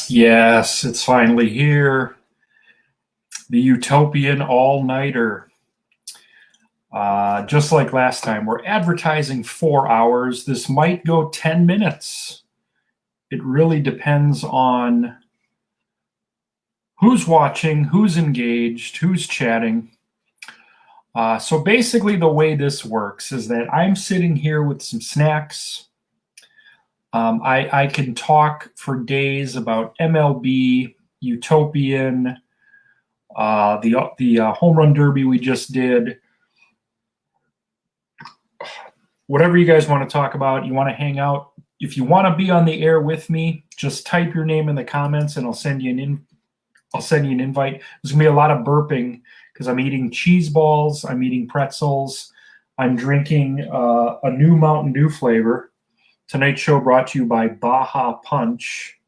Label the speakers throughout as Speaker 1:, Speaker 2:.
Speaker 1: Yes, it's finally here. The Utopian All-Nighter. Just like last time, we're advertising 4 hours. This might go 10 minutes. It really depends on who's watching, who's engaged, who's chatting. So basically, the way this works is that I'm sitting here with some snacks. I can talk for days about MLB, Utopian, the home run derby we just did. Whatever you guys want to talk about, you want to hang out. If you want to be on the air with me, just type your name in the comments, and I'll send you an invite. There's gonna be a lot of burping because I'm eating cheese balls, I'm eating pretzels, I'm drinking a new Mountain Dew flavor. Tonight's show brought to you by Baja Punch.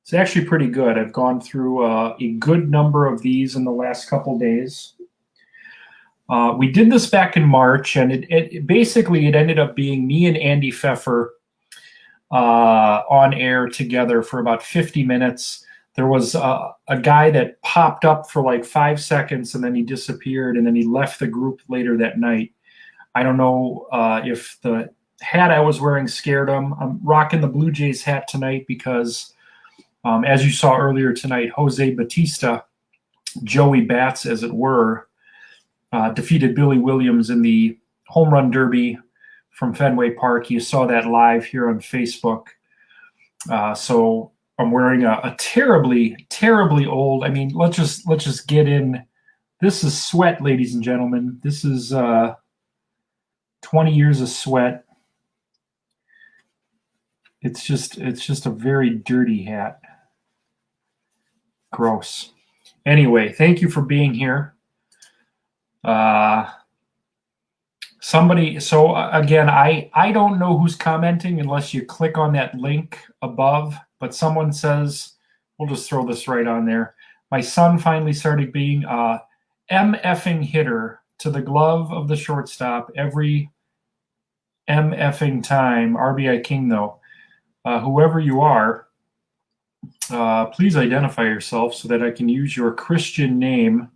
Speaker 1: It's actually pretty good. I've gone through a good number of these in the last couple days. We did this back in March, and it basically ended up being me and Andy Pfeffer on air together for about 50 minutes. There was a guy that popped up for like 5 seconds, and then he disappeared, and then he left the group later that night. I don't know if the hat I was wearing scared him. I'm rocking the Blue Jays hat tonight because, as you saw earlier tonight, Jose Batista, Joey Bats as it were, defeated Billy Williams in the home run derby from Fenway Park. You saw that live here on Facebook. So I'm wearing a terribly, terribly old. I mean, let's just get in. This is sweat, ladies and gentlemen. This is 20 years of sweat. It's just a very dirty hat. Gross. Anyway, thank you for being here. Again, I don't know who's commenting unless you click on that link above, but someone says, we'll just throw this right on there. My son finally started being MFing hitter to the glove of the shortstop every MFing time. RBI king though. Whoever you are, please identify yourself so that I can use your Christian name.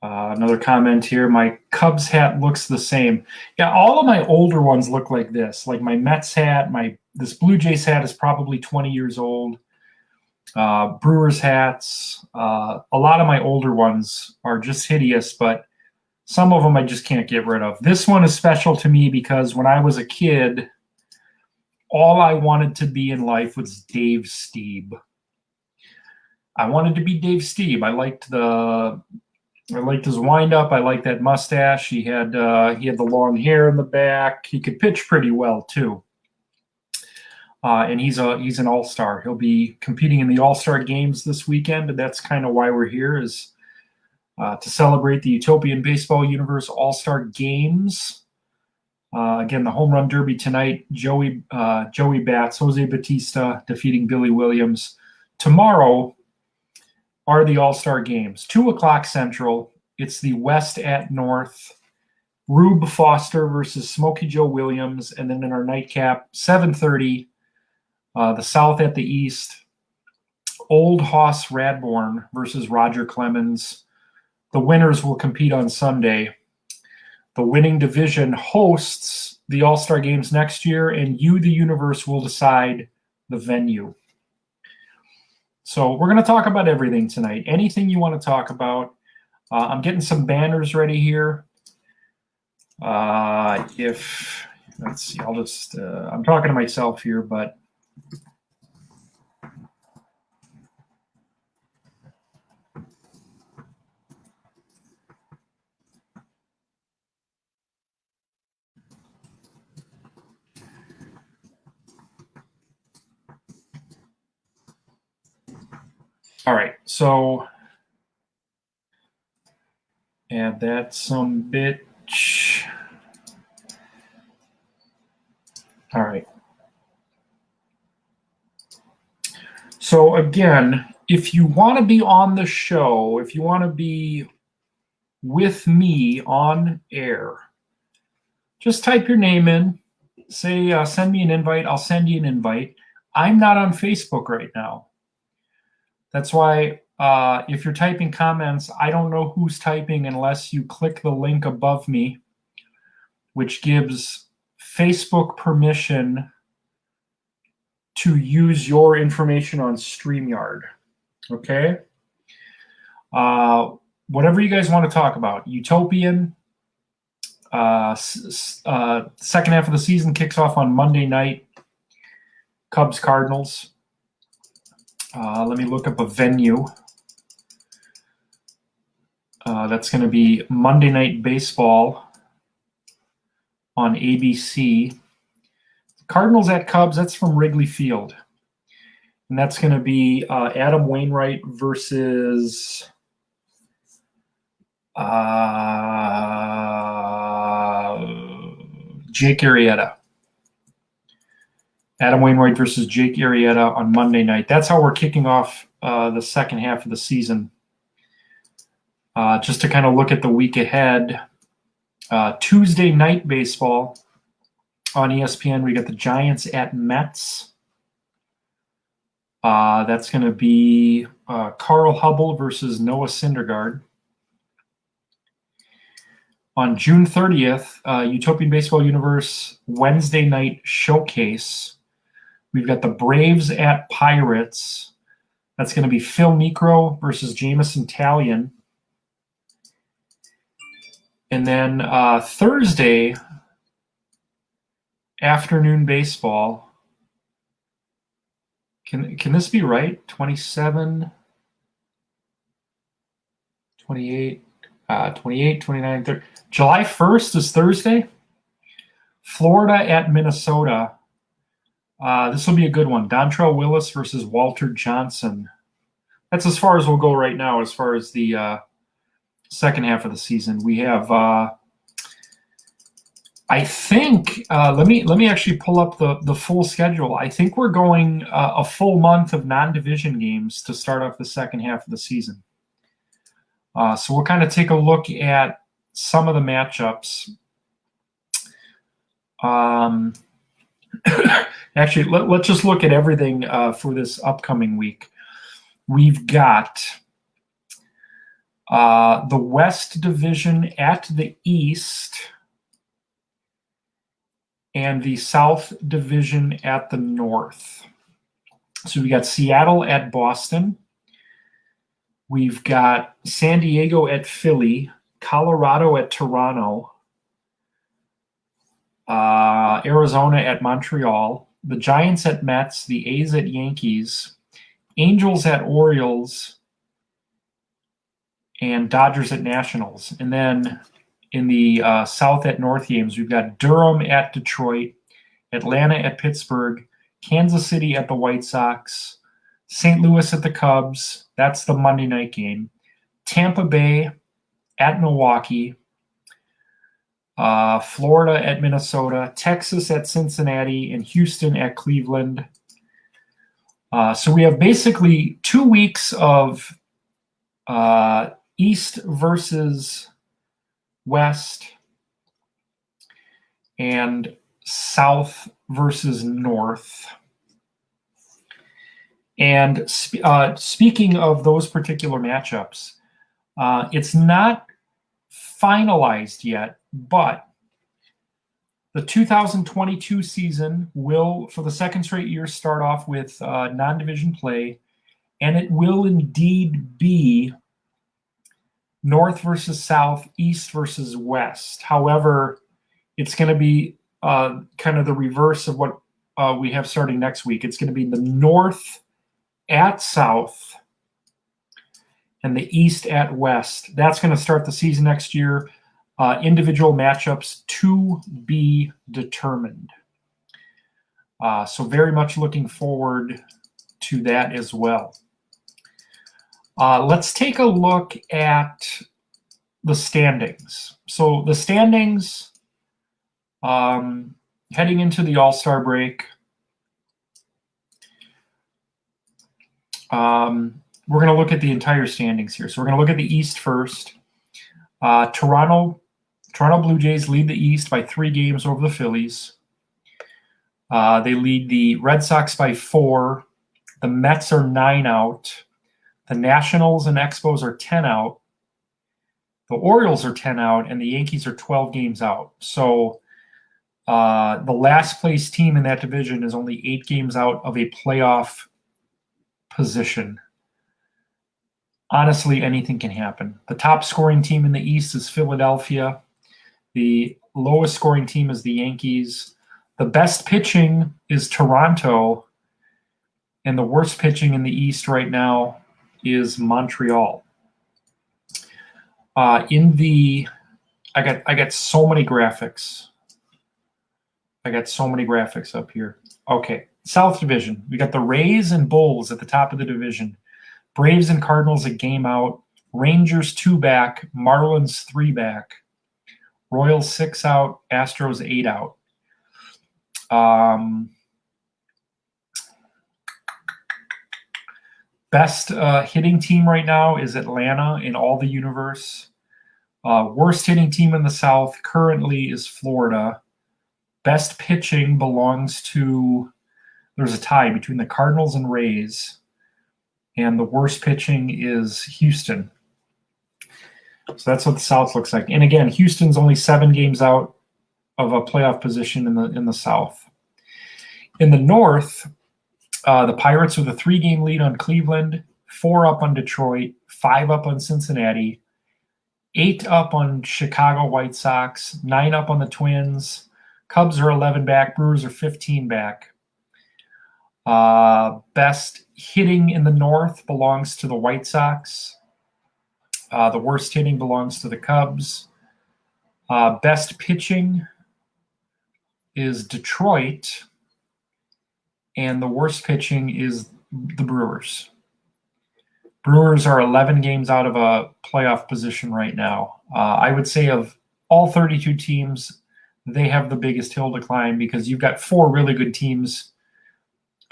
Speaker 1: Another comment here. My Cubs hat looks the same. Yeah, all of my older ones look like this. Like my Mets hat, this Blue Jays hat is probably 20 years old. Brewers hats. A lot of my older ones are just hideous, but some of them I just can't get rid of. This one is special to me because when I was a kid, all I wanted to be in life was Dave Steeb. I wanted to be Dave Steeb. I liked his wind-up. I liked that mustache. He had the long hair in the back. He could pitch pretty well too. And he's an all-star. He'll be competing in the all-star games this weekend, and that's kind of why we're here, is to celebrate the Utopian Baseball Universe All-Star Games. Again, the home run derby tonight. Joey Bats, Jose Batista defeating Billy Williams. Tomorrow are the All-Star Games, 2:00 Central. It's the West at North. Rube Foster versus Smokey Joe Williams. And then in our nightcap, 7:30, the South at the East. Old Hoss Radbourne versus Roger Clemens. The winners will compete on Sunday. The winning division hosts the All-Star Games next year, and you, the universe, will decide the venue. So we're going to talk about everything tonight. Anything you want to talk about. I'm getting some banners ready here. Let's see, I'm talking to myself here, but all right, so add that some bitch. All right. So again, if you want to be on the show, if you want to be with me on air, just type your name in, say, send me an invite. I'll send you an invite. I'm not on Facebook right now. That's why if you're typing comments, I don't know who's typing unless you click the link above me, which gives Facebook permission to use your information on StreamYard. Okay? Whatever you guys want to talk about. Utopian. Second half of the season kicks off on Monday night. Cubs Cardinals. Let me look up a venue. That's going to be Monday Night Baseball on ABC. Cardinals at Cubs, that's from Wrigley Field. And that's going to be Adam Wainwright versus Jake Arrieta. Adam Wainwright versus Jake Arrieta on Monday night. That's how we're kicking off the second half of the season. Just to kind of look at the week ahead, Tuesday night baseball on ESPN, we got the Giants at Mets. That's going to be Carl Hubble versus Noah Syndergaard. On June 30th, Utopian Baseball Universe Wednesday night showcase. We've got the Braves at Pirates. That's going to be Phil Niekro versus Jamison Talion. And then Thursday afternoon baseball. Can this be right? 27, 28, 28, 29, 30. July 1st is Thursday. Florida at Minnesota. This will be a good one. Dontrell Willis versus Walter Johnson. That's as far as we'll go right now as far as the second half of the season. We have, I think, let me actually pull up the full schedule. I think we're going a full month of non-division games to start off the second half of the season. So we'll kind of take a look at some of the matchups. Actually, let's just look at everything for this upcoming week. We've got the West Division at the East and the South Division at the North. So we got Seattle at Boston. We've got San Diego at Philly, Colorado at Toronto, Arizona at Montreal, the Giants at Mets, the A's at Yankees, Angels at Orioles, and Dodgers at Nationals. And then in the South at North games, we've got Durham at Detroit, Atlanta at Pittsburgh, Kansas City at the White Sox, St. Louis at the Cubs. That's the Monday night game. Tampa Bay at Milwaukee, Florida at Minnesota, Texas at Cincinnati, and Houston at Cleveland. So we have basically 2 weeks of East versus West and South versus North. And speaking of those particular matchups, it's not finalized yet, but the 2022 season will, for the second straight year, start off with non-division play, and it will indeed be North versus South, East versus West. However, it's going to be kind of the reverse of what we have starting next week. It's going to be the North at South and the East at West. That's going to start the season next year. Individual matchups to be determined. So very much looking forward to that as well. Let's take a look at the standings. So the standings heading into the All-Star break. We're going to look at the entire standings here. So we're going to look at the East first. Toronto Blue Jays lead the East by 3 games over the Phillies. They lead the Red Sox by 4. The Mets are 9 out. The Nationals and Expos are 10 out. The Orioles are 10 out, and the Yankees are 12 games out. So the last place team in that division is only 8 games out of a playoff position. Honestly, anything can happen. The top scoring team in the East is Philadelphia. The lowest scoring team is the Yankees. The best pitching is Toronto. And the worst pitching in the East right now is Montreal. I got so many graphics. I got so many graphics up here. Okay, South Division. We got the Rays and Bulls at the top of the division. Braves and Cardinals a game out. Rangers 2 back. Marlins 3 back. Royals 6 out. Astros 8 out. Best hitting team right now is Atlanta in all the universe. Worst hitting team in the South currently is Florida. Best pitching belongs to, there's a tie between the Cardinals and Rays. And the worst pitching is Houston. So that's what the South looks like. And again, Houston's only 7 games out of a playoff position in the South. In the North, the Pirates with a 3-game lead on Cleveland, 4 up on Detroit, 5 up on Cincinnati, 8 up on Chicago White Sox, 9 up on the Twins. Cubs are 11 back. Brewers are 15 back. Best hitting in the North belongs to the White Sox. The worst hitting belongs to the Cubs. Best pitching is Detroit. And the worst pitching is the Brewers. Brewers are 11 games out of a playoff position right now. I would say of all 32 teams, they have the biggest hill to climb because you've got 4 really good teams.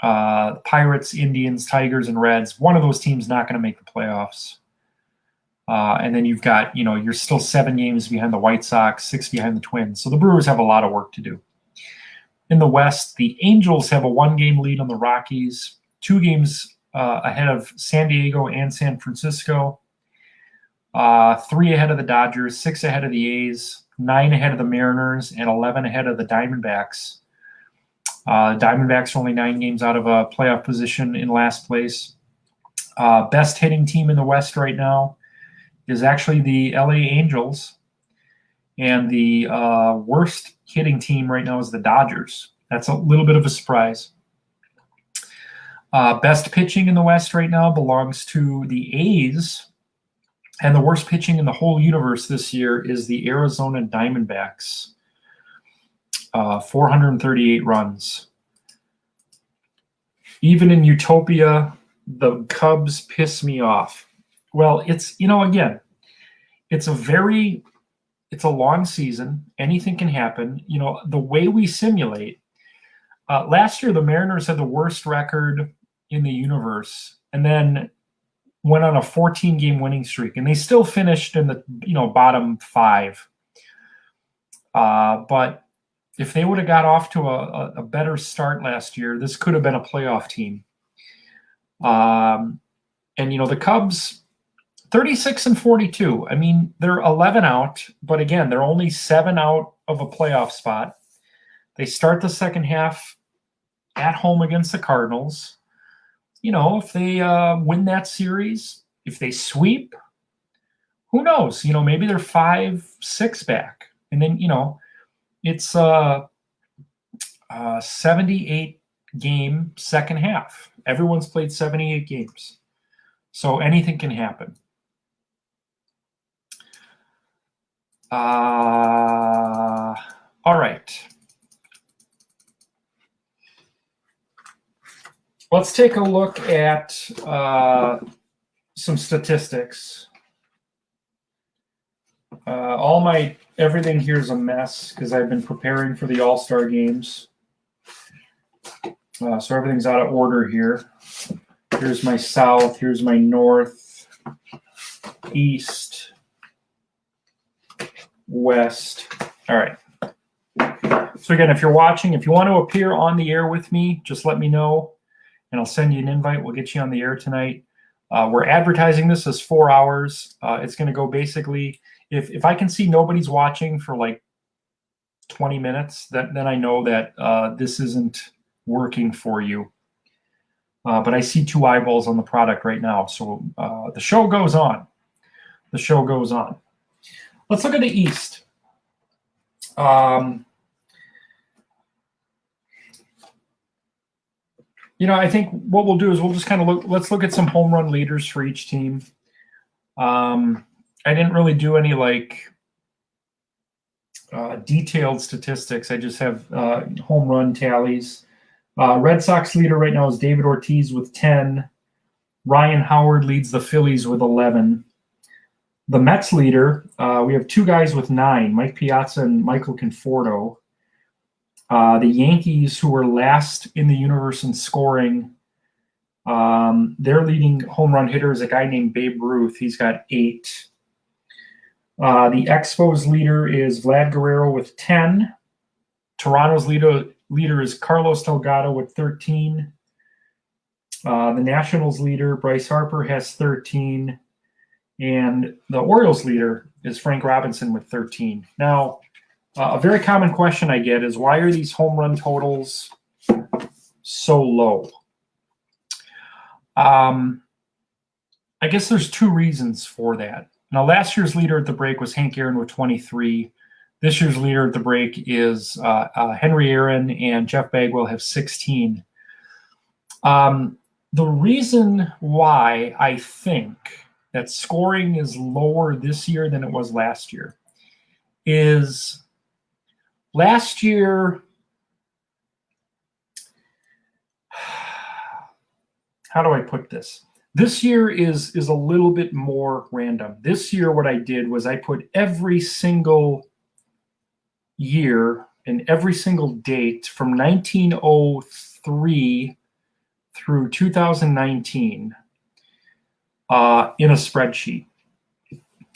Speaker 1: Pirates, Indians, Tigers, and Reds. One of those teams not going to make the playoffs. And then you've got, you're still 7 games behind the White Sox, 6 behind the Twins. So the Brewers have a lot of work to do. In the West, the Angels have a 1-game lead on the Rockies, 2 games ahead of San Diego and San Francisco, 3 ahead of the Dodgers, 6 ahead of the A's, 9 ahead of the Mariners, and 11 ahead of the Diamondbacks. Diamondbacks are only 9 games out of a playoff position in last place. Best hitting team in the West right now is actually the LA Angels. And the worst hitting team right now is the Dodgers. That's a little bit of a surprise. Best pitching in the West right now belongs to the A's. And the worst pitching in the whole universe this year is the Arizona Diamondbacks. 438 runs. Even in Utopia, the Cubs piss me off. Well, it's a long season. Anything can happen. The way we simulate, last year the Mariners had the worst record in the universe and then went on a 14-game winning streak, and they still finished in the bottom 5. But if they would have got off to a better start last year, this could have been a playoff team. And the Cubs, 36-42. I mean, they're 11 out, but again, they're only 7 out of a playoff spot. They start the second half at home against the Cardinals. If they win that series, if they sweep, who knows? Maybe they're 5-6 back. And then, it's a 78-game second half. Everyone's played 78 games. So anything can happen. All right. Let's take a look at some statistics. Everything here is a mess because I've been preparing for the All-Star games. So everything's out of order here. Here's my South. Here's my North, East, West. All right. So again, if you're watching, if you want to appear on the air with me, just let me know, and I'll send you an invite. We'll get you on the air tonight. We're advertising this as 4 hours. It's going to go basically, if I can see nobody's watching for like 20 minutes, then I know that this isn't working for you. But I see 2 eyeballs on the product right now. So the show goes on. The show goes on. Let's look at the East. I think what we'll do is we'll just kind of let's look at some home run leaders for each team. I didn't really do any detailed statistics. I just have home run tallies. Red Sox leader right now is David Ortiz with 10. Ryan Howard leads the Phillies with 11. The Mets leader, we have 2 guys with 9, Mike Piazza and Michael Conforto. The Yankees, who were last in the universe in scoring, their leading home run hitter is a guy named Babe Ruth. He's got 8. The Expos leader is Vlad Guerrero with 10. Toronto's leader is Carlos Delgado with 13. The Nationals leader, Bryce Harper, has 13. And the Orioles leader is Frank Robinson with 13. Now, a very common question I get is, why are these home run totals so low? I guess there's 2 reasons for that. Now, last year's leader at the break was Hank Aaron with 23. This year's leader at the break is Henry Aaron, and Jeff Bagwell have 16. The reason why I think that scoring is lower this year than it was last year is last year, how do I put this? This year is a little bit more random. This year, what I did was I put every single year and every single date from 1903 through 2019 in a spreadsheet.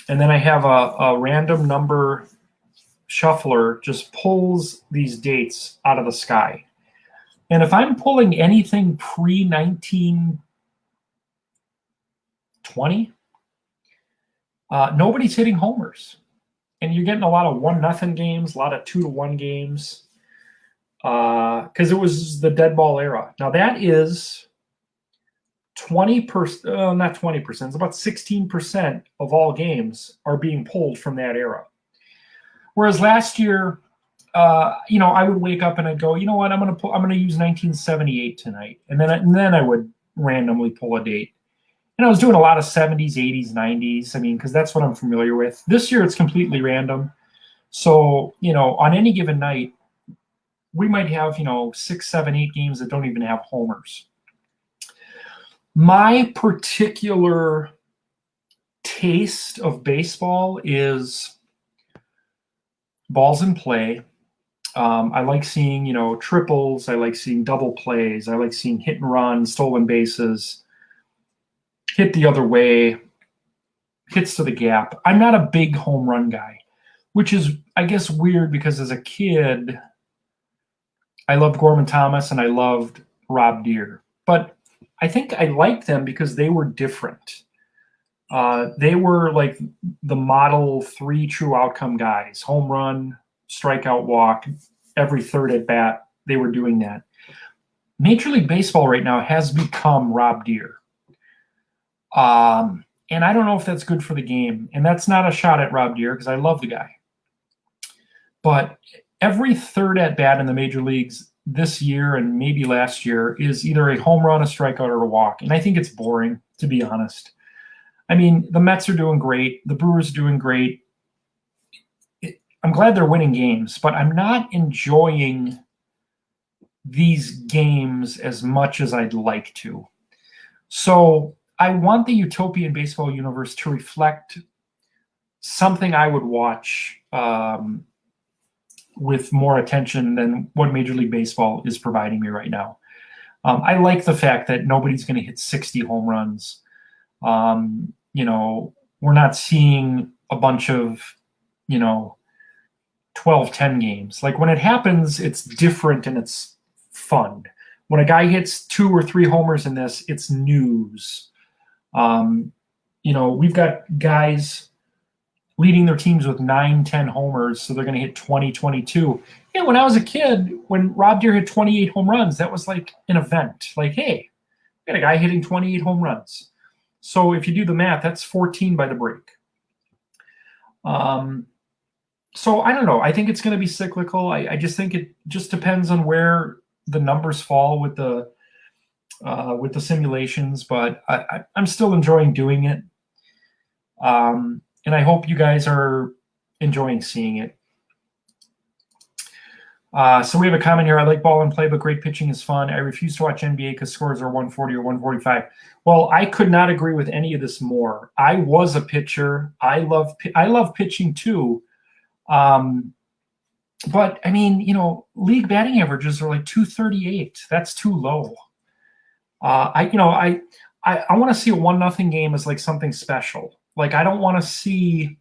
Speaker 1: And then I have a random number shuffler just pulls these dates out of the sky. And if I'm pulling anything pre-1920, nobody's hitting homers. And you're getting a lot of 1-0 games, a lot of 2-1 games, because it was the dead ball era. Now that is 20%, not 20%, it's about 16% of all games are being pulled from that era. Whereas last year, I would wake up and I'd go, you know what, I'm going to use 1978 tonight, and then I would randomly pull a date. And I was doing a lot of 70s, 80s, 90s. I mean, because that's what I'm familiar with. This year, it's completely random. So, on any given night, we might have, 6, 7, 8 games that don't even have homers. My particular taste of baseball is balls in play. I like seeing, triples. I like seeing double plays. I like seeing hit and run, stolen bases, hit the other way, hits to the gap. I'm not a big home run guy, which is, I guess, weird because as a kid, I loved Gorman Thomas and I loved Rob Deere. But I think I liked them because they were different. They were like the model 3 true outcome guys: home run, strikeout, walk, every third at bat. They were doing that. Major League Baseball right now has become Rob Deere. And I don't know if that's good for the game. And that's not a shot at Rob Deere because I love the guy. But every third at bat in the major leagues this year and maybe last year is either a home run, a strikeout, or a walk. And I think it's boring, to be honest. I mean, the Mets are doing great. The Brewers are doing great. I'm glad they're winning games, but I'm not enjoying these games as much as I'd like to. So I want the Utopian Baseball universe to reflect something I would watch with more attention than what Major League Baseball is providing me right now. I like the fact that nobody's going to hit 60 home runs. We're not seeing a bunch of, 12-10 games. Like when it happens, it's different and it's fun. When a guy hits 2 or 3 homers in this, it's news. We've got guys leading their teams with 9-10 homers, so they're going to hit 20-22. Yeah, when I was a kid, when Rob Deere hit 28 home runs, that was like an event. Like, hey, we got a guy hitting 28 home runs. So if you do the math, that's 14 by the break. So I don't know. I think it's going to be cyclical. I just think it just depends on where the numbers fall with the simulations, but I'm still enjoying doing it. And I hope you guys are enjoying seeing it. So we have a comment here. I like ball and play, but great pitching is fun. I refuse to watch NBA because scores are 140 or 145. Well, I could not agree with any of this more. I was a pitcher. I love pitching too. But I mean, league batting averages are like 238. That's too low. I want to see a 1-0 game as like something special. Like I don't want to see.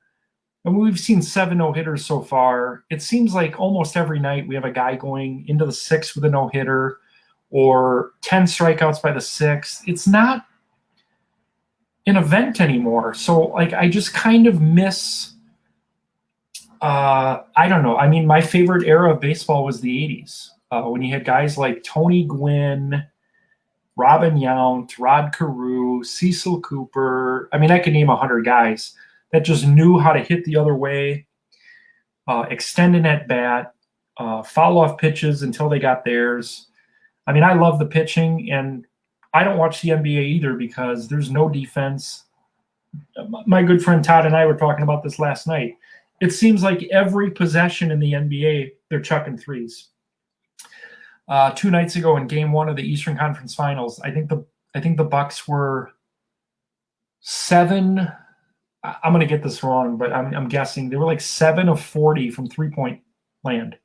Speaker 1: And we've seen 7 no-hitters so far. It seems like almost every night we have a guy going into the 6th with a no-hitter or 10 strikeouts by the 6th. It's not an event anymore. So, like, I just kind of miss I don't know. I mean, my favorite era of baseball was the 80s when you had guys like Tony Gwynn, Robin Yount, Rod Carew, Cecil Cooper. I mean, I could name 100 guys that just knew how to hit the other way, extend an at-bat, foul off pitches until they got theirs. I mean, I love the pitching, and I don't watch the NBA either because there's no defense. My good friend Todd and I were talking about this last night. It seems like every possession in the NBA, they're chucking threes. 2 nights ago in Game 1 of the Eastern Conference Finals, I think the Bucks were 7. I'm going to get this wrong, but I'm guessing they were like 7 of 40 from 3-point land.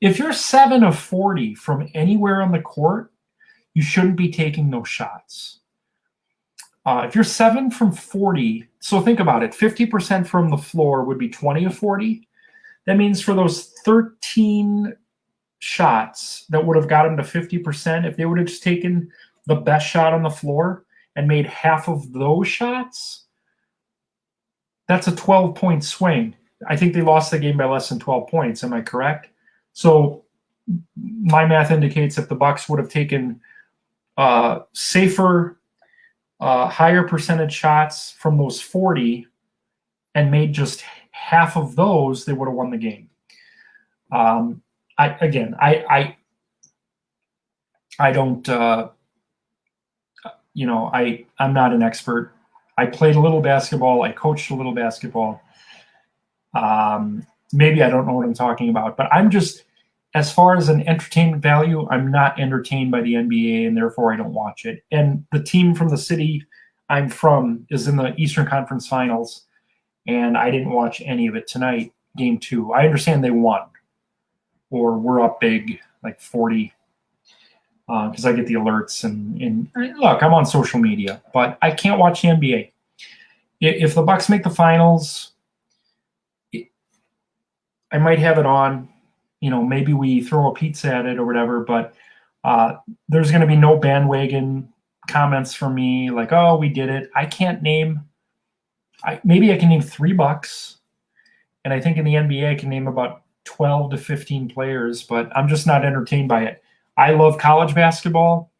Speaker 1: If you're 7 of 40 from anywhere on the court, you shouldn't be taking those shots. If you're 7 from 40, so think about it, 50% from the floor would be 20 of 40. That means for those 13 shots that would have got them to 50%, if they would have just taken the best shot on the floor and made half of those shots, that's a 12-point swing. I think they lost the game by less than 12 points. Am I correct? So my math indicates if the Bucks would have taken safer, higher percentage shots from those 40 and made just half of those, they would have won the game. I'm not an expert. I played a little basketball. I coached a little basketball. Maybe I don't know what I'm talking about, but I'm just, as far as an entertainment value, I'm not entertained by the NBA, and therefore I don't watch it. And the team from the city I'm from is in the Eastern Conference Finals, and I didn't watch any of it tonight, Game 2. I understand they won, or we're up big, like 40, because I get the alerts. And look, I'm on social media, but I can't watch the NBA. If the Bucks make the finals, I might have it on. Maybe we throw a pizza at it or whatever, but there's going to be no bandwagon comments from me like, oh, we did it. I can't name maybe I can name 3 Bucks, and I think in the NBA I can name about 12 to 15 players, but I'm just not entertained by it. I love college basketball.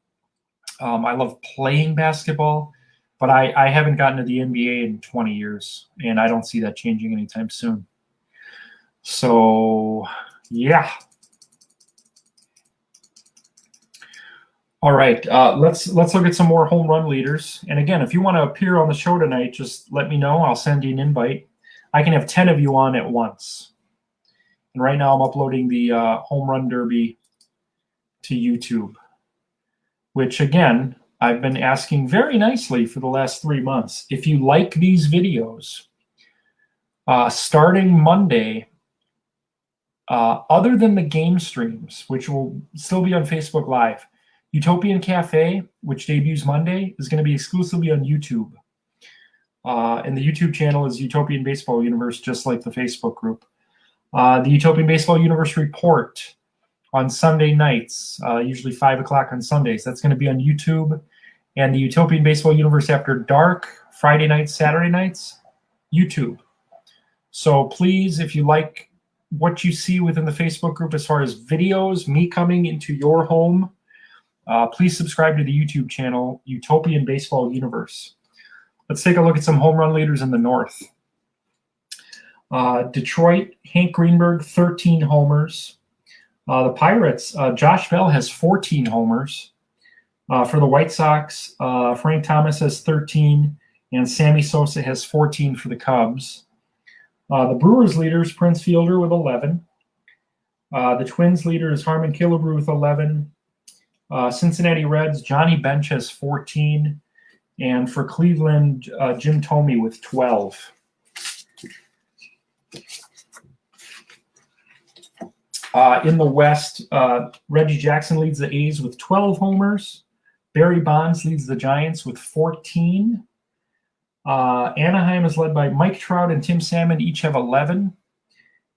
Speaker 1: I love playing basketball, but I haven't gotten to the NBA in 20 years, and I don't see that changing anytime soon. So, yeah. All right, let's look at some more home run leaders. And again, if you want to appear on the show tonight, just let me know. I'll send you an invite. I can have 10 of you on at once. And right now I'm uploading the home run derby to YouTube, which again, I've been asking very nicely for the last 3 months. If you like these videos, starting Monday, other than the game streams, which will still be on Facebook Live, Utopian Cafe, which debuts Monday, is going to be exclusively on YouTube. And the YouTube channel is Utopian Baseball Universe, just like the Facebook group. The Utopian Baseball Universe Report on Sunday nights, usually 5 o'clock on Sundays. That's going to be on YouTube. And the Utopian Baseball Universe After Dark, Friday nights, Saturday nights, YouTube. So please, if you like what you see within the Facebook group as far as videos, me coming into your home, please subscribe to the YouTube channel, Utopian Baseball Universe. Let's take a look at some home run leaders in the North. Detroit, Hank Greenberg, 13 homers. The Pirates, Josh Bell has 14 homers. For the White Sox, Frank Thomas has 13, and Sammy Sosa has 14 for the Cubs. The Brewers leader is Prince Fielder with 11. The Twins leader is Harmon Killebrew with 11. Cincinnati Reds, Johnny Bench has 14. And for Cleveland, Jim Thome with 12. In the West, Reggie Jackson leads the A's with 12 homers. Barry Bonds leads the Giants with 14. Anaheim is led by Mike Trout and Tim Salmon, each have 11.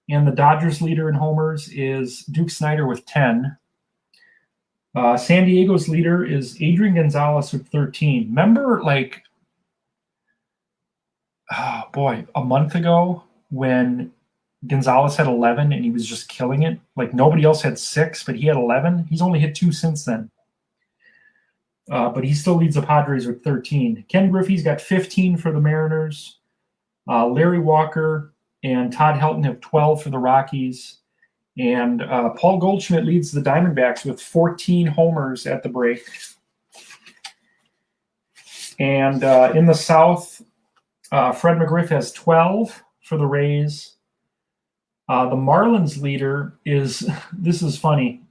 Speaker 1: And the Dodgers leader in homers is Duke Snider with 10. San Diego's leader is Adrian Gonzalez with 13. Remember, like, a month ago when Gonzalez had 11 and he was just killing it? Like, nobody else had 6, but he had 11. He's only hit 2 since then. But he still leads the Padres with 13. Ken Griffey's got 15 for the Mariners. Larry Walker and Todd Helton have 12 for the Rockies. And Paul Goldschmidt leads the Diamondbacks with 14 homers at the break. And in the South, Fred McGriff has 12 for the Rays. The Marlins leader is, this is funny,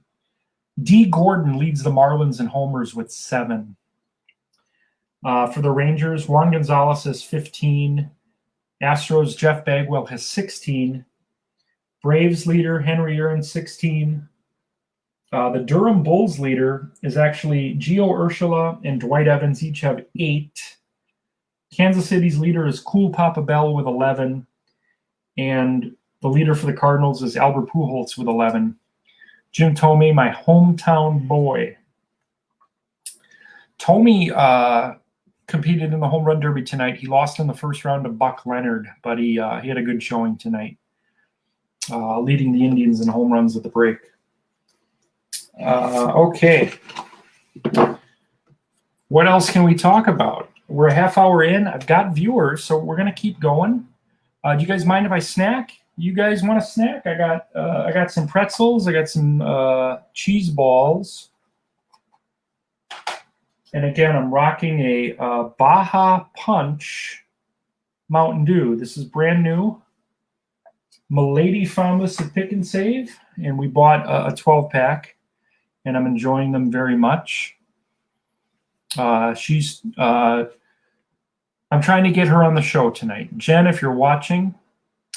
Speaker 1: D. Gordon leads the Marlins in homers with 7. For the Rangers, Juan Gonzalez has 15. Astros, Jeff Bagwell has 16. Braves leader, Henry Aaron, 16. The Durham Bulls leader is actually Gio Urshela and Dwight Evans, each have 8. Kansas City's leader is Cool Papa Bell with 11. And the leader for the Cardinals is Albert Pujols with 11. Jim Thome, my hometown boy. Thome competed in the home run derby tonight. He lost in the first round to Buck Leonard, but he had a good showing tonight, leading the Indians in home runs at the break. Okay. What else can we talk about? We're a half hour in. I've got viewers, so we're going to keep going. Do you guys mind if I snack? You guys want a snack? I got some pretzels. I got some cheese balls. And again, I'm rocking a Baja Punch Mountain Dew. This is brand new. Milady found this at Pick and Save, and we bought a 12-pack, and I'm enjoying them very much. I'm trying to get her on the show tonight. Jen, if you're watching,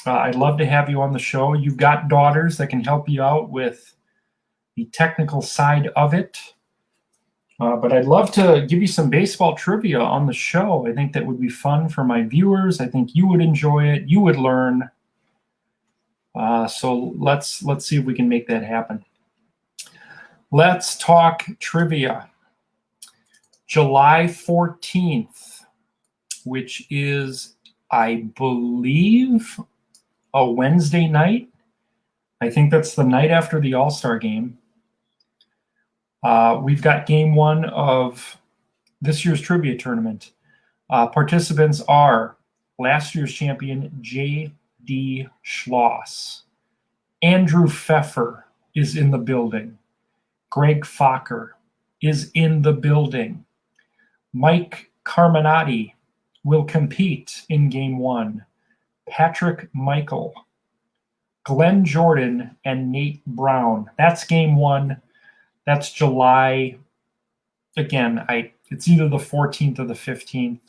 Speaker 1: I'd love to have you on the show. You've got daughters that can help you out with the technical side of it. But I'd love to give you some baseball trivia on the show. I think that would be fun for my viewers. I think you would enjoy it. You would learn. So let's see if we can make that happen. Let's talk trivia. July 14th, which is, I believe, a Wednesday night. I think that's the night after the All-Star game. We've got game 1 of this year's trivia tournament. Participants are last year's champion, J.D. Schloss. Andrew Pfeffer is in the building. Greg Fokker is in the building. Mike Carminati will compete in game 1. Patrick Michael, Glenn Jordan, and Nate Brown. That's game 1. That's July. Again, it's either the 14th or the 15th.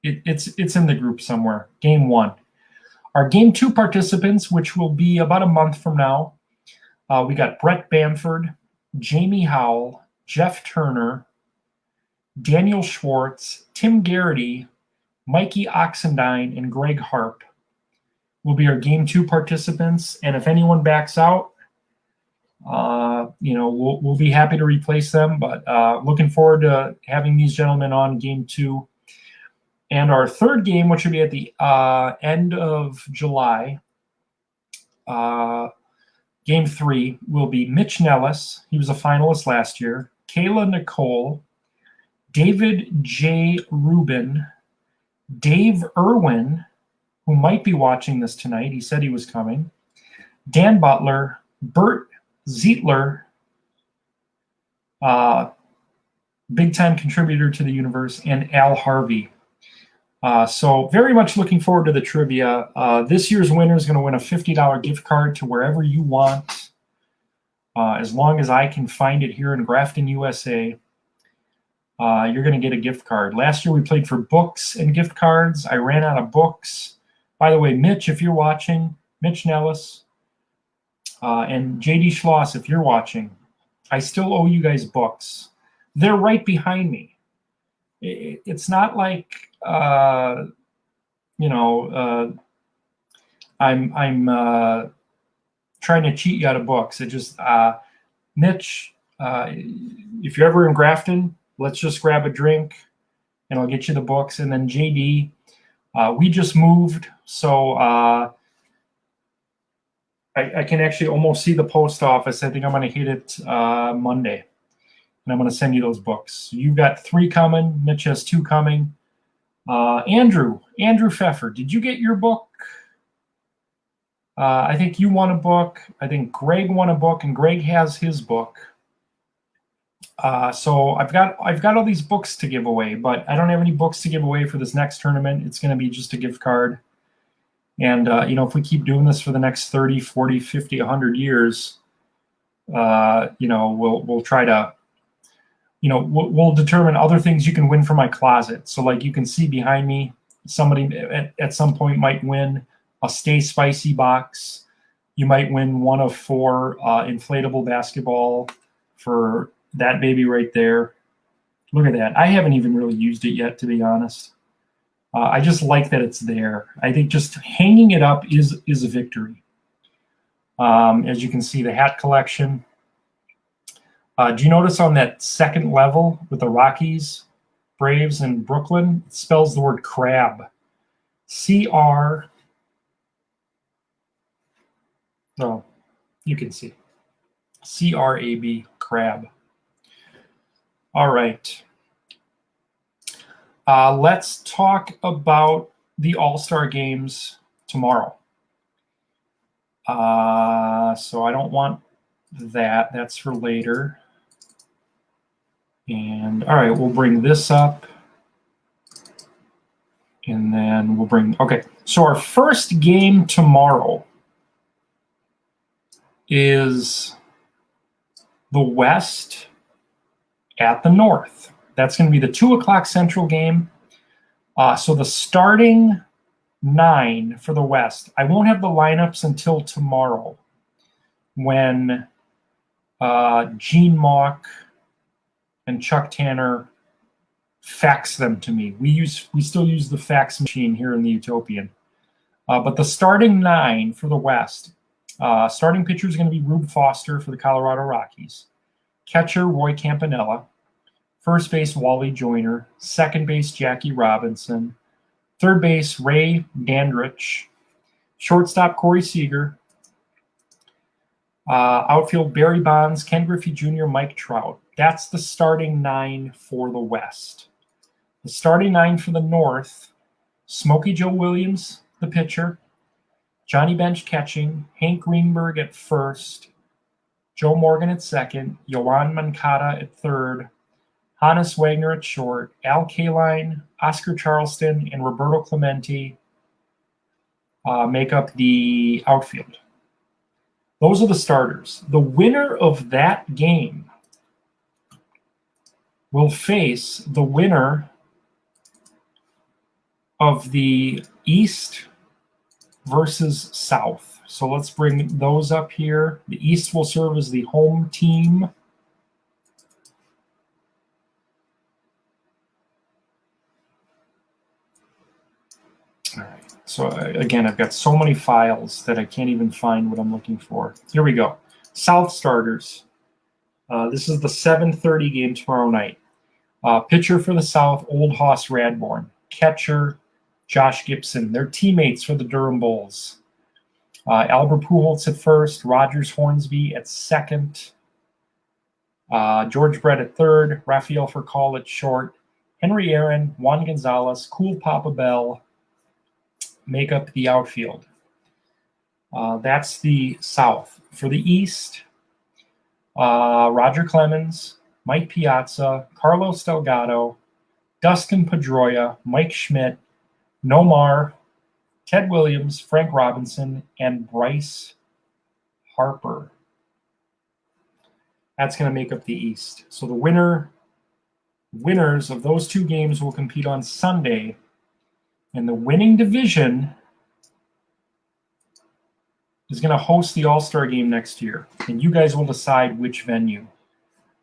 Speaker 1: It's in the group somewhere. Game 1. Our game 2 participants, which will be about a month from now, we got Brett Bamford, Jamie Howell, Jeff Turner, Daniel Schwartz, Tim Garrity, Mikey Oxendine, and Greg Harp. will be our Game 2 participants. And if anyone backs out, we'll be happy to replace them. But looking forward to having these gentlemen on Game 2. And our third game, which will be at the end of July, Game 3 will be Mitch Nellis. He was a finalist last year. Kayla Nicole, David J. Rubin, Dave Irwin, who might be watching this tonight. He said he was coming. Dan Butler, Bert Zietler, big-time contributor to the universe, and Al Harvey. So very much looking forward to the trivia. This year's winner is going to win a $50 gift card to wherever you want, as long as I can find it here in Grafton, USA. You're going to get a gift card. Last year we played for books and gift cards. I ran out of books. By the way, Mitch, if you're watching, Mitch Nellis, and JD Schloss, if you're watching, I still owe you guys books. They're right behind me. It's not like I'm trying to cheat you out of books. It just Mitch, if you're ever in Grafton, let's just grab a drink and I'll get you the books. And then JD, we just moved, so I can actually almost see the post office. I think I'm going to hit it Monday. And I'm going to send you those books. You've got 3 coming. Mitch has 2 coming. Andrew Pfeffer, did you get your book? I think you won a book. I think Greg won a book, and Greg has his book. So I've got all these books to give away, but I don't have any books to give away for this next tournament. It's going to be just a gift card. And, if we keep doing this for the next 30, 40, 50, 100 years, we'll try to, we'll determine other things you can win from my closet. So like you can see behind me, somebody at some point might win a Stay Spicy box. You might win one of 4 inflatable basketball for that baby right there. Look at that. I haven't even really used it yet, to be honest. I just like that it's there. I think just hanging it up is a victory. As you can see, the hat collection. Do you notice on that second level with the Rockies, Braves, and Brooklyn, it spells the word crab. C-R. No, you can see. C-R-A-B, crab. All right. Let's talk about the All-Star games tomorrow. So I don't want that. That's for later. And all right, we'll bring this up. And then we'll bring, okay. So our first game tomorrow is the West at the North. That's going to be the 2 o'clock Central game. So the starting 9 for the West, I won't have the lineups until tomorrow when Gene Mauch and Chuck Tanner fax them to me. We still use the fax machine here in the Utopian. But the starting 9 for the West, starting pitcher is going to be Rube Foster for the Colorado Rockies. Catcher, Roy Campanella. First base, Wally Joyner. Second base, Jackie Robinson. Third base, Ray Dandridge. Shortstop, Corey Seager. Outfield, Barry Bonds, Ken Griffey Jr., Mike Trout. That's the starting 9 for the West. The starting 9 for the North, Smokey Joe Williams, the pitcher. Johnny Bench catching. Hank Greenberg at first. Joe Morgan at second. Yoan Moncada at third. Hannes Wagner at short. Al Kaline, Oscar Charleston, and Roberto Clemente make up the outfield. Those are the starters. The winner of that game will face the winner of the East versus South. So let's bring those up here. The East will serve as the home team. All right. So again, I've got so many files that I can't even find what I'm looking for. Here we go. South starters. This is the 7:30 game tomorrow night. Pitcher for the South, Old Hoss Radbourne. Catcher, Josh Gibson. They're teammates for the Durham Bulls. Albert Pujols at first, Rogers Hornsby at second, George Brett at third, Rafael Furcal at short, Henry Aaron, Juan Gonzalez, Cool Papa Bell make up the outfield. That's the South. For the East, Roger Clemens, Mike Piazza, Carlos Delgado, Dustin Pedroia, Mike Schmidt, Nomar, Ted Williams, Frank Robinson, and Bryce Harper. That's going to make up the East. So the winners of those two games will compete on Sunday, and the winning division is going to host the All-Star game next year, and you guys will decide which venue.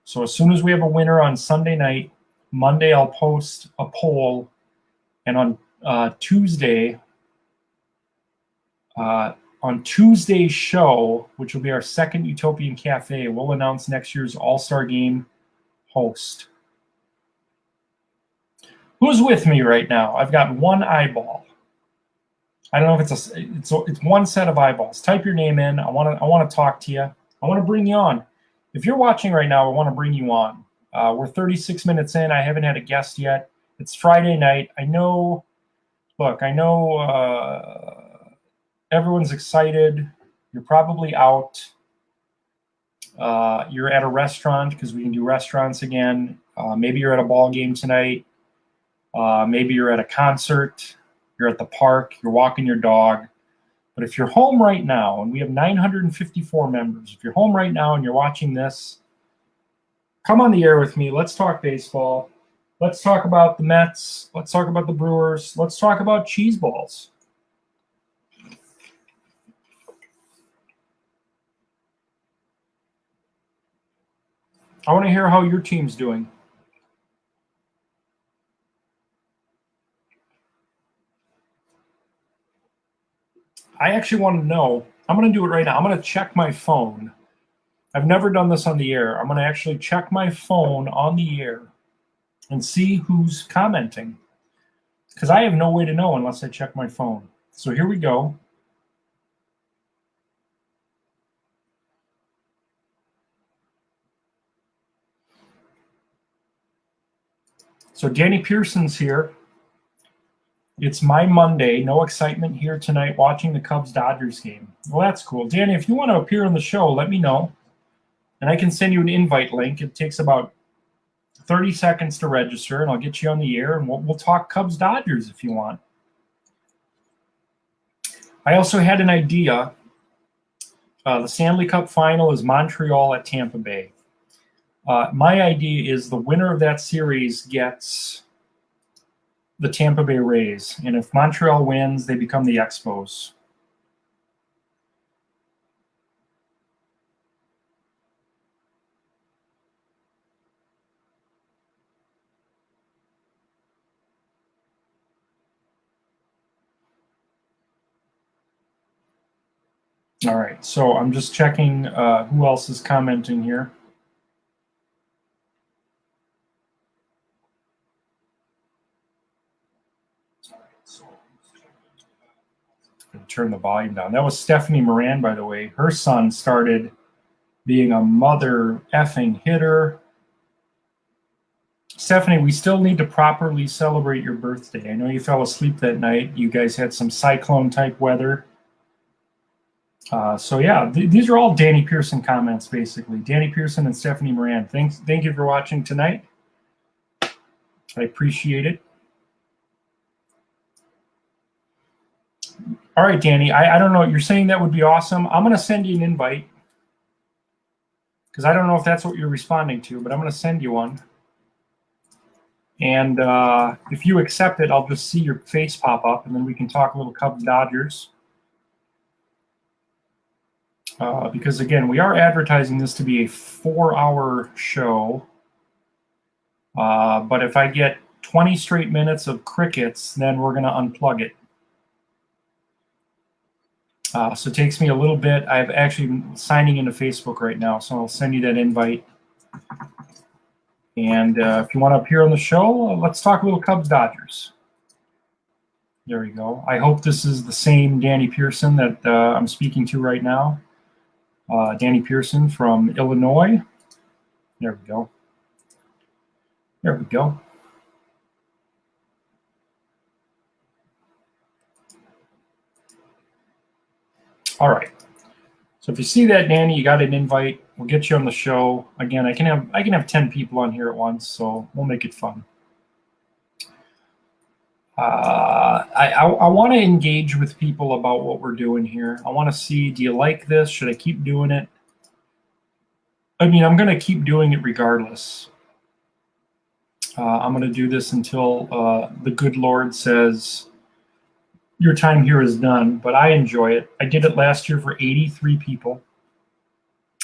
Speaker 1: So as soon as we have a winner on Sunday night, Monday I'll post a poll, and on Tuesday's show, which will be our second Utopian Cafe, we'll announce next year's All-Star Game host. Who's with me right now? I've got one eyeball. I don't know if it's one set of eyeballs. Type your name in. I want to talk to you. I want to bring you on. If you're watching right now, I want to bring you on. We're 36 minutes in. I haven't had a guest yet. It's Friday night. I know. Look, I know. Everyone's excited. You're probably out. You're at a restaurant because we can do restaurants again. Maybe you're at a ball game tonight. Maybe you're at a concert. You're at the park. You're walking your dog. But if you're home right now, and we have 954 members, if you're home right now and you're watching this, come on the air with me. Let's talk baseball. Let's talk about the Mets. Let's talk about the Brewers. Let's talk about cheese balls. I want to hear how your team's doing. I actually want to know. I'm going to do it right now. I'm going to check my phone. I've never done this on the air. I'm going to actually check my phone on the air and see who's commenting, because I have no way to know unless I check my phone. So here we go. So Danny Pearson's here. It's my Monday. No excitement here tonight watching the Cubs-Dodgers game. Well, that's cool. Danny, if you want to appear on the show, let me know. And I can send you an invite link. It takes about 30 seconds to register, and I'll get you on the air, and we'll talk Cubs-Dodgers if you want. I also had an idea. The Stanley Cup final is Montreal at Tampa Bay. My idea is the winner of that series gets the Tampa Bay Rays. And if Montreal wins, they become the Expos. All right, so I'm just checking who else is commenting here. Turn the volume down. That was Stephanie Moran, by the way. Her son started being a mother effing hitter. Stephanie, we still need to properly celebrate your birthday. I know you fell asleep that night. You guys had some cyclone-type weather. So yeah, these are all Danny Pearson comments, basically. Danny Pearson and Stephanie Moran. Thank you for watching tonight. I appreciate it. All right, Danny, I don't know. You're saying that would be awesome. I'm going to send you an invite because I don't know if that's what you're responding to, but I'm going to send you one. And if you accept it, I'll just see your face pop up, and then we can talk a little Cubs-Dodgers. Because, again, we are advertising this to be a 4-hour show. But if I get 20 straight minutes of crickets, then we're going to unplug it. So it takes me a little bit. I'm actually signing into Facebook right now, so I'll send you that invite. And if you want to appear on the show, let's talk a little Cubs Dodgers. There we go. I hope this is the same Danny Pearson that I'm speaking to right now. Danny Pearson from Illinois. There we go. There we go. All right. So if you see that, Danny, you got an invite. We'll get you on the show. Again, I can have 10 people on here at once, so we'll make it fun. I want to engage with people about what we're doing here. I want to see, do you like this? Should I keep doing it? I mean, I'm going to keep doing it regardless. I'm going to do this until the good Lord says, your time here is done, but I enjoy it. I did it last year for 83 people.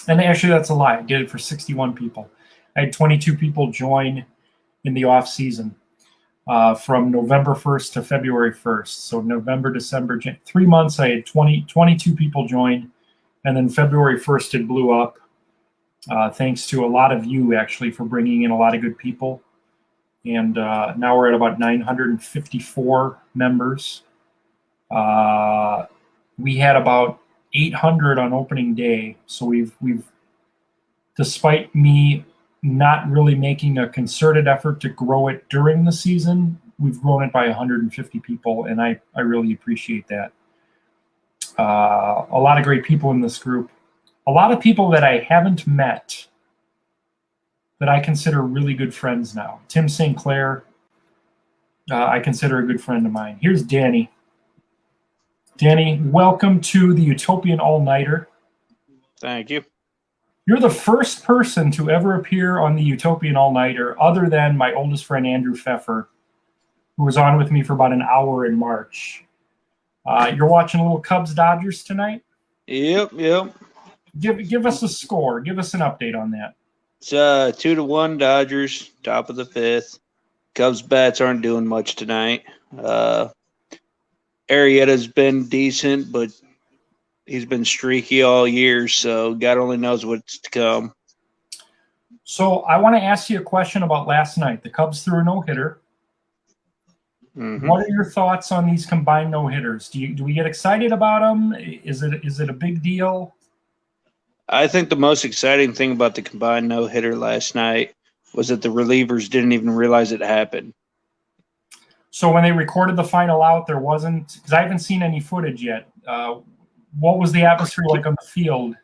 Speaker 1: And actually, that's a lie. I did it for 61 people. I had 22 people join in the off season from November 1st to February 1st. So November, December, 3 months, I had 22 people join. And then February 1st, it blew up. Thanks to a lot of you, actually, for bringing in a lot of good people. And now we're at about 954 members. We had about 800 on opening day. So we've despite me not really making a concerted effort to grow it during the season, we've grown it by 150 people, and I really appreciate that. A lot of great people in this group. A lot of people that I haven't met that I consider really good friends now. Tim St. Clair, I consider a good friend of mine. Here's Danny. Danny, welcome to the Utopian All-Nighter.
Speaker 2: Thank you.
Speaker 1: You're the first person to ever appear on the Utopian All-Nighter other than my oldest friend, Andrew Pfeffer, who was on with me for about an hour in March. You're watching a little Cubs-Dodgers tonight?
Speaker 2: Yep.
Speaker 1: Give us a score. Give us an update on that.
Speaker 2: It's 2-1 Dodgers, top of the fifth. Cubs bats aren't doing much tonight. Arrieta's been decent, but he's been streaky all year, so God only knows what's to come.
Speaker 1: So I want to ask you a question about last night. The Cubs threw a no-hitter. Mm-hmm. What are your thoughts on these combined no-hitters? Do we get excited about them? Is it a big deal?
Speaker 2: I think the most exciting thing about the combined no-hitter last night was that the relievers didn't even realize it happened.
Speaker 1: So when they recorded the final out, there wasn't – because I haven't seen any footage yet. What was the atmosphere like on the field?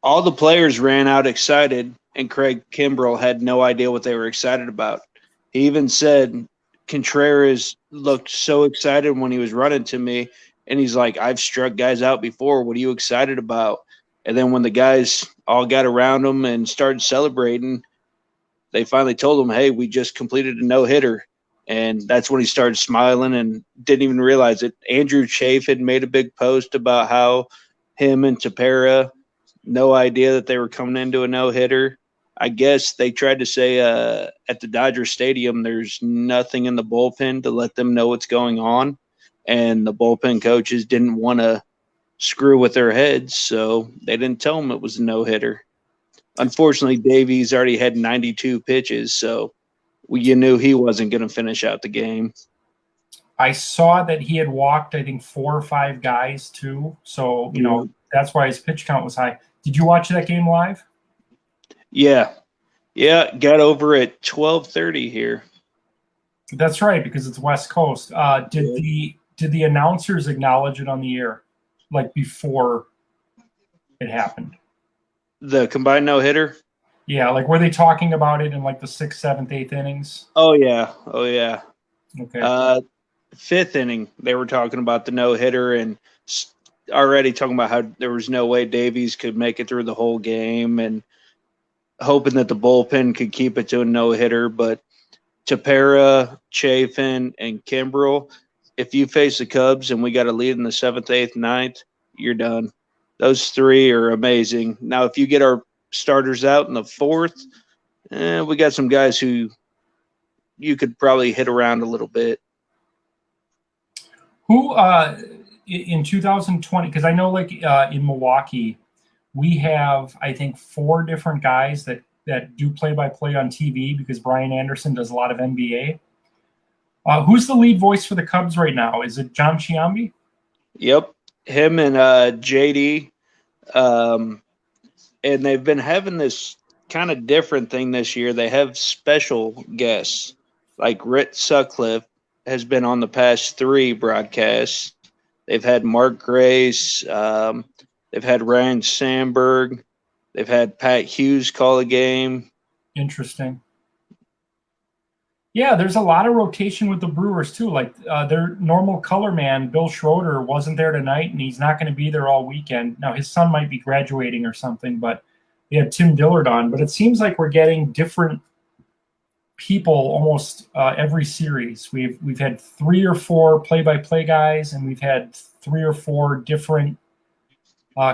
Speaker 2: All the players ran out excited, and Craig Kimbrell had no idea what they were excited about. He even said Contreras looked so excited when he was running to me, and he's like, I've struck guys out before. What are you excited about? And then when the guys all got around him and started celebrating, they finally told him, hey, we just completed a no-hitter. And that's when he started smiling and didn't even realize it. Andrew Chafe had made a big post about how him and Tepera, no idea that they were coming into a no-hitter. I guess they tried to say at the Dodger Stadium there's nothing in the bullpen to let them know what's going on. And the bullpen coaches didn't want to screw with their heads, so they didn't tell them it was a no-hitter. Unfortunately, Davies already had 92 pitches, so you knew he wasn't going to finish out the game.
Speaker 1: I saw that he had walked, I think, 4 or 5 guys, too. So, you know, that's why his pitch count was high. Did you watch that game live?
Speaker 2: Yeah. Yeah, got over at 12:30 here.
Speaker 1: That's right, because it's West Coast. Did the announcers acknowledge it on the air, like before it happened?
Speaker 2: The combined no-hitter?
Speaker 1: Yeah, like were they talking about it in like the 6th, 7th, 8th innings?
Speaker 2: Oh yeah.
Speaker 1: Okay.
Speaker 2: 5th inning, they were talking about the no-hitter and already talking about how there was no way Davies could make it through the whole game and hoping that the bullpen could keep it to a no-hitter. But Tepera, Chafin, and Kimbrell, if you face the Cubs and we got a lead in the 7th, 8th, 9th, you're done. Those 3 are amazing. Now, if you get our starters out in the 4th, we got some guys who you could probably hit around a little bit.
Speaker 1: Who in 2020, because I know like in Milwaukee, we have I think 4 different guys that do play-by-play on TV because Brian Anderson does a lot of NBA. Who's the lead voice for the Cubs right now? Is it John Chiambi?
Speaker 2: Yep, him and JD, and they've been having this kind of different thing this year. They have special guests, like Rhett Sutcliffe has been on the past 3 broadcasts. They've had Mark Grace, they've had Ryan Sandberg, they've had Pat Hughes call a game.
Speaker 1: Interesting. Yeah, there's a lot of rotation with the Brewers too. Like their normal color man, Bill Schroeder, wasn't there tonight, and he's not going to be there all weekend. Now his son might be graduating or something, but they had Tim Dillard on. But it seems like we're getting different people almost every series. We've had 3 or 4 play-by-play guys, and we've had 3 or 4 different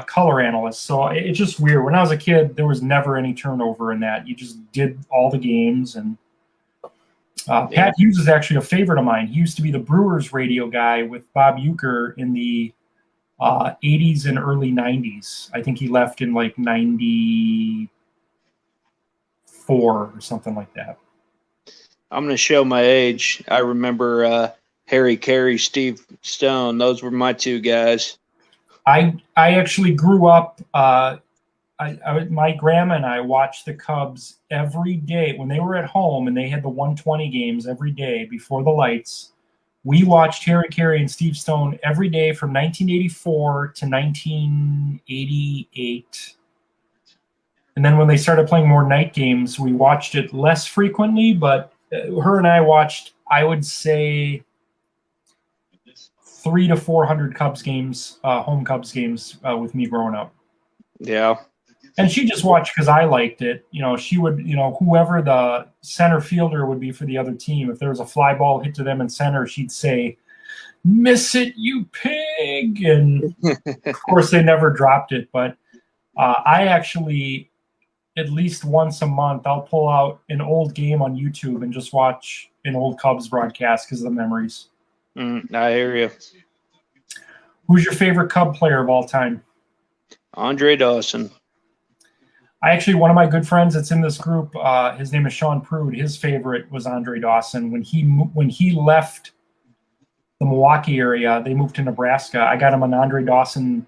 Speaker 1: color analysts. So it's just weird. When I was a kid, there was never any turnover in that. You just did all the games. And Pat Hughes is actually a favorite of mine. He used to be the Brewers radio guy with Bob Uecker in the 80s and early 90s. I think he left in like 94 or something like that.
Speaker 2: I'm going to show my age. I remember Harry Carey, Steve Stone. Those were my 2 guys.
Speaker 1: I actually grew up. My grandma and I watched the Cubs every day when they were at home, and they had the 120 games every day before the lights. We watched Harry Carey and Steve Stone every day from 1984 to 1988. And then when they started playing more night games, we watched it less frequently, but her and I watched, I would say, 300 to 400 Cubs games, home Cubs games with me growing up.
Speaker 2: Yeah.
Speaker 1: And she just watched because I liked it. She would, whoever the center fielder would be for the other team, if there was a fly ball hit to them in center, she'd say, "Miss it, you pig." And of course, they never dropped it. But I actually, at least once a month, I'll pull out an old game on YouTube and just watch an old Cubs broadcast because of the memories.
Speaker 2: I hear you.
Speaker 1: Who's your favorite Cub player of all time?
Speaker 2: Andre Dawson.
Speaker 1: One of my good friends that's in this group, his name is Sean Prude. His favorite was Andre Dawson. When he left the Milwaukee area, they moved to Nebraska. I got him an Andre Dawson,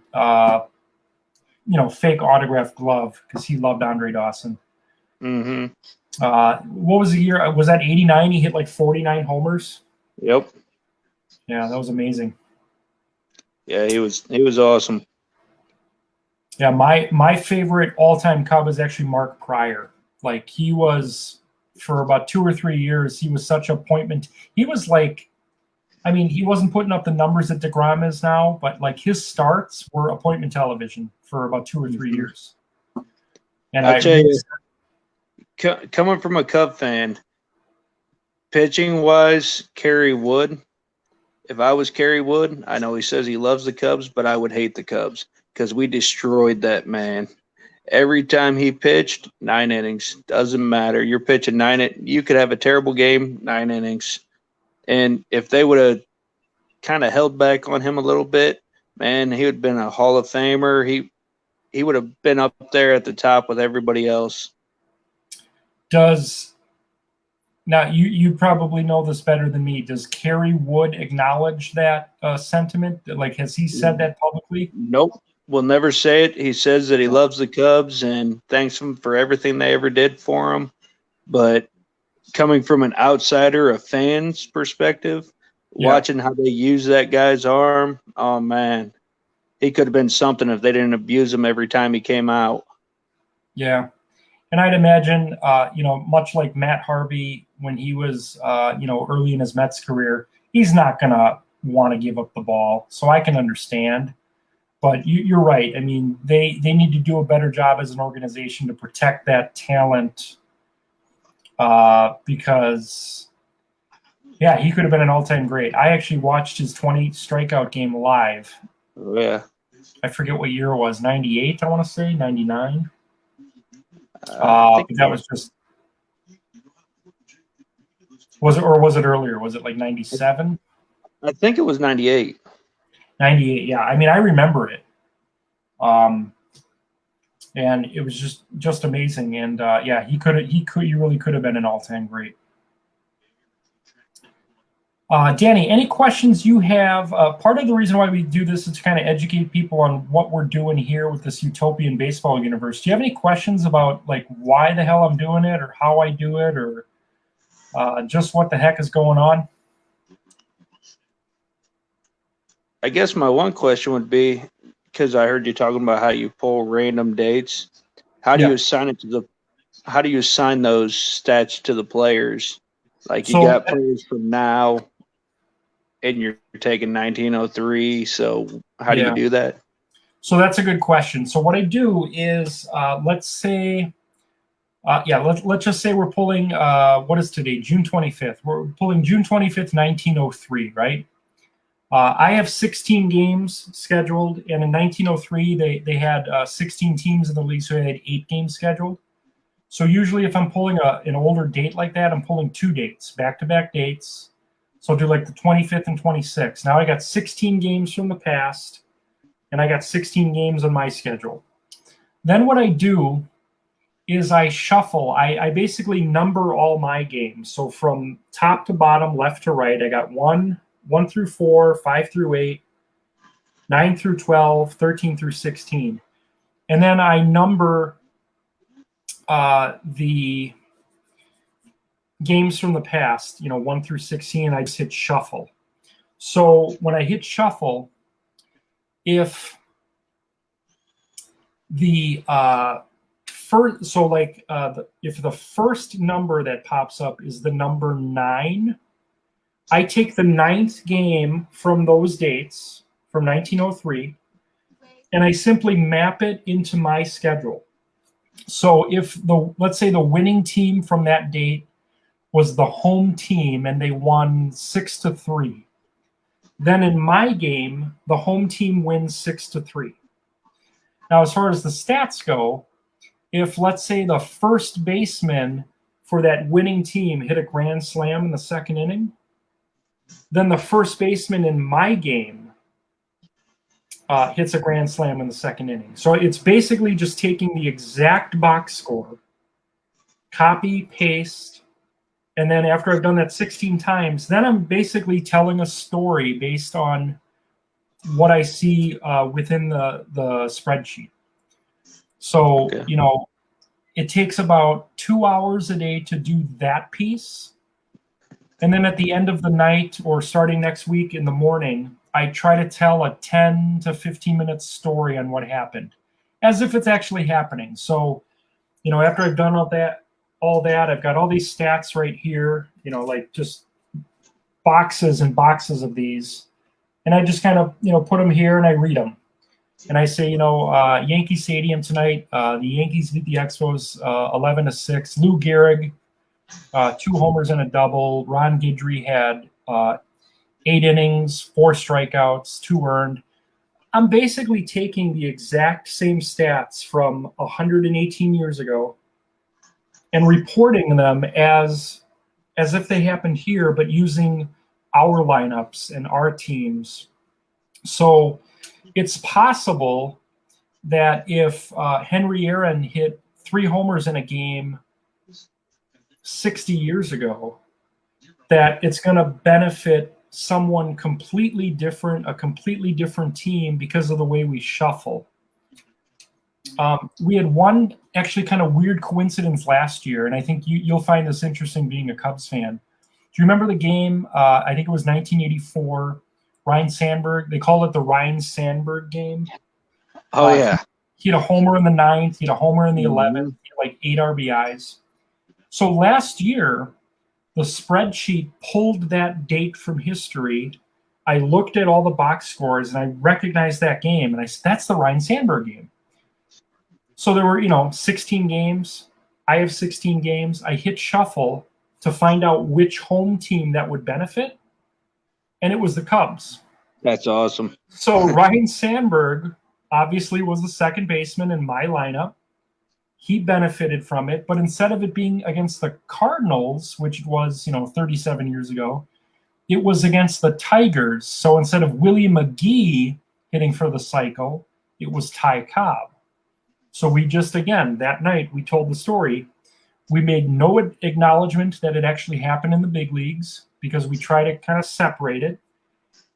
Speaker 1: fake autographed glove because he loved Andre Dawson.
Speaker 2: Mm-hmm.
Speaker 1: What was the year? Was that 89? He hit like 49 homers.
Speaker 2: Yep.
Speaker 1: Yeah, that was amazing.
Speaker 2: Yeah, he was awesome.
Speaker 1: Yeah, my favorite all-time Cub is actually Mark Pryor. Like, he was, for about 2 or 3 years, he was such appointment. He was like, he wasn't putting up the numbers that DeGrom is now, but like his starts were appointment television for about 2 or 3 years. And
Speaker 2: I tell you, coming from a Cub fan, pitching-wise, Kerry Wood. If I was Kerry Wood, I know he says he loves the Cubs, but I would hate the Cubs because we destroyed that man. Every time he pitched, 9 innings. Doesn't matter. You're pitching 9 you could have a terrible game, 9 innings. And if they would have kind of held back on him a little bit, man, he would have been a Hall of Famer. He would have been up there at the top with everybody else.
Speaker 1: Now, you probably know this better than me. Does Kerry Wood acknowledge that sentiment? Like, has he said that publicly?
Speaker 2: Nope. Will never say it. He says that he loves the Cubs and thanks them for everything they ever did for him. But coming from an outsider, a fan's perspective, watching how they use that guy's arm, oh, man. He could have been something if they didn't abuse him every time he came out.
Speaker 1: Yeah. And I'd imagine, much like Matt Harvey when he was, early in his Mets career, he's not going to want to give up the ball. So I can understand. But you're right. I mean, they need to do a better job as an organization to protect that talent because, he could have been an all-time great. I actually watched his 20 strikeout game live.
Speaker 2: Oh, yeah.
Speaker 1: I forget what year it was, 98, I want to say, 99. But that was just – was it earlier? Was it like 97?
Speaker 2: I think it was 98.
Speaker 1: 98. Yeah, I mean, I remember it. And it was just amazing. And yeah, he really could have been an all-time great. Danny, any questions you have? Part of the reason why we do this is to kind of educate people on what we're doing here with this Utopian Baseball universe. Do you have any questions about like why the hell I'm doing it, or how I do it, or just what the heck is going on?
Speaker 2: I guess my one question would be, because I heard you talking about how you pull random dates. How do you assign it to the? How do you assign those stats to the players? Like you got players from now, and you're taking 1903. So how do you do that?
Speaker 1: So that's a good question. So what I do is, let's say, let's just say we're pulling. What is today? June 25th. We're pulling June 25th, 1903, right? I have 16 games scheduled, and in 1903 they had 16 teams in the league, so they had 8 games scheduled. So usually, if I'm pulling an older date like that, I'm pulling 2 dates, back-to-back dates. So I'll do like the 25th and 26th. Now I got 16 games from the past, and I got 16 games on my schedule. Then what I do is I shuffle. I basically number all my games. So from top to bottom, left to right, I got 1 through 4, 5 through 8, 9 through 12, 13 through 16. And then I number the games from the past, 1 through 16, I just hit shuffle. So when I hit shuffle, if the if the first number that pops up is the number 9, I take the 9th game from those dates, from 1903, and I simply map it into my schedule. So if let's say the winning team from that date was the home team and they won 6-3, then in my game, the home team wins 6-3. Now, as far as the stats go, if let's say the first baseman for that winning team hit a grand slam in the second inning, then the first baseman in my game hits a grand slam in the second inning. So it's basically just taking the exact box score, copy, paste, and then after I've done that 16 times, then I'm basically telling a story based on what I see within the spreadsheet. So, it takes about 2 hours a day to do that piece. And then at the end of the night or starting next week in the morning, I try to tell a 10 to 15 minute story on what happened, as if it's actually happening. So, after I've done all that, I've got all these stats right here, like just boxes and boxes of these. And I just kind of, put them here and I read them. And I say, Yankee Stadium tonight, the Yankees beat the Expos 11-6. Lou Gehrig, 2 homers and a double. Ron Guidry had 8 innings, 4 strikeouts, 2 earned. I'm basically taking the exact same stats from 118 years ago and reporting them as if they happened here, but using our lineups and our teams. So it's possible that if Henry Aaron hit 3 homers in a game 60 years ago, that it's going to benefit someone completely different, a completely different team because of the way we shuffle. We had one actually kind of weird coincidence last year, and I think you'll find this interesting being a Cubs fan. Do you remember the game? I think it was 1984. Ryan Sandberg. They call it the Ryan Sandberg game.
Speaker 2: Oh, yeah.
Speaker 1: He had a homer in the 9th. He had a homer in the 11th. He had like 8 RBIs. So last year, the spreadsheet pulled that date from history. I looked at all the box scores, and I recognized that game. And I said, that's the Ryan Sandberg game. So there were, 16 games. I have 16 games. I hit shuffle to find out which home team that would benefit. And it was the Cubs.
Speaker 2: That's awesome.
Speaker 1: So Ryan Sandberg obviously was the second baseman in my lineup. He benefited from it, but instead of it being against the Cardinals, which was, 37 years ago, it was against the Tigers. So instead of Willie McGee hitting for the cycle, it was Ty Cobb. So we just, again, that night, we told the story. We made no acknowledgement that it actually happened in the big leagues because we try to kind of separate it.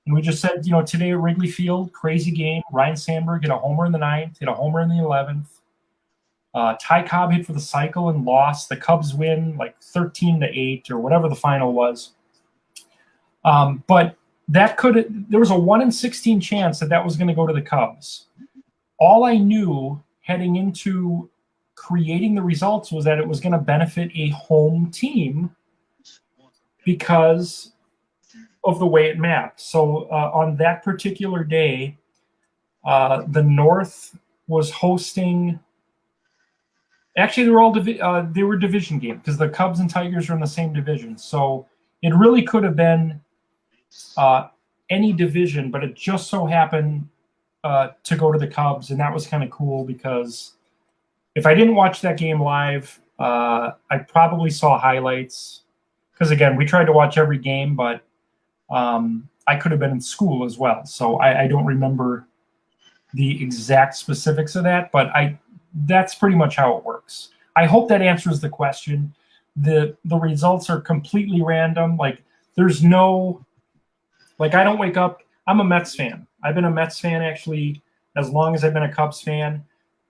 Speaker 1: And we just said, today at Wrigley Field, crazy game. Ryan Sandberg hit a homer in the 9th, hit a homer in the 11th. Ty Cobb hit for the cycle and lost. The Cubs win like 13-8 or whatever the final was. But there was a 1 in 16 chance that was going to go to the Cubs. All I knew heading into creating the results was that it was going to benefit a home team because of the way it mapped. So on that particular day, the North was hosting. Actually, they were all they were division games because the Cubs and Tigers are in the same division. So it really could have been any division, but it just so happened to go to the Cubs, and that was kind of cool because if I didn't watch that game live, I probably saw highlights because, again, we tried to watch every game, but I could have been in school as well. So I don't remember the exact specifics of that, but that's pretty much how it works. I hope that answers the question. The results are completely random. Like, there's no, like, I don't wake up. I'm a Mets fan. I've been a Mets fan actually as long as I've been a Cubs fan.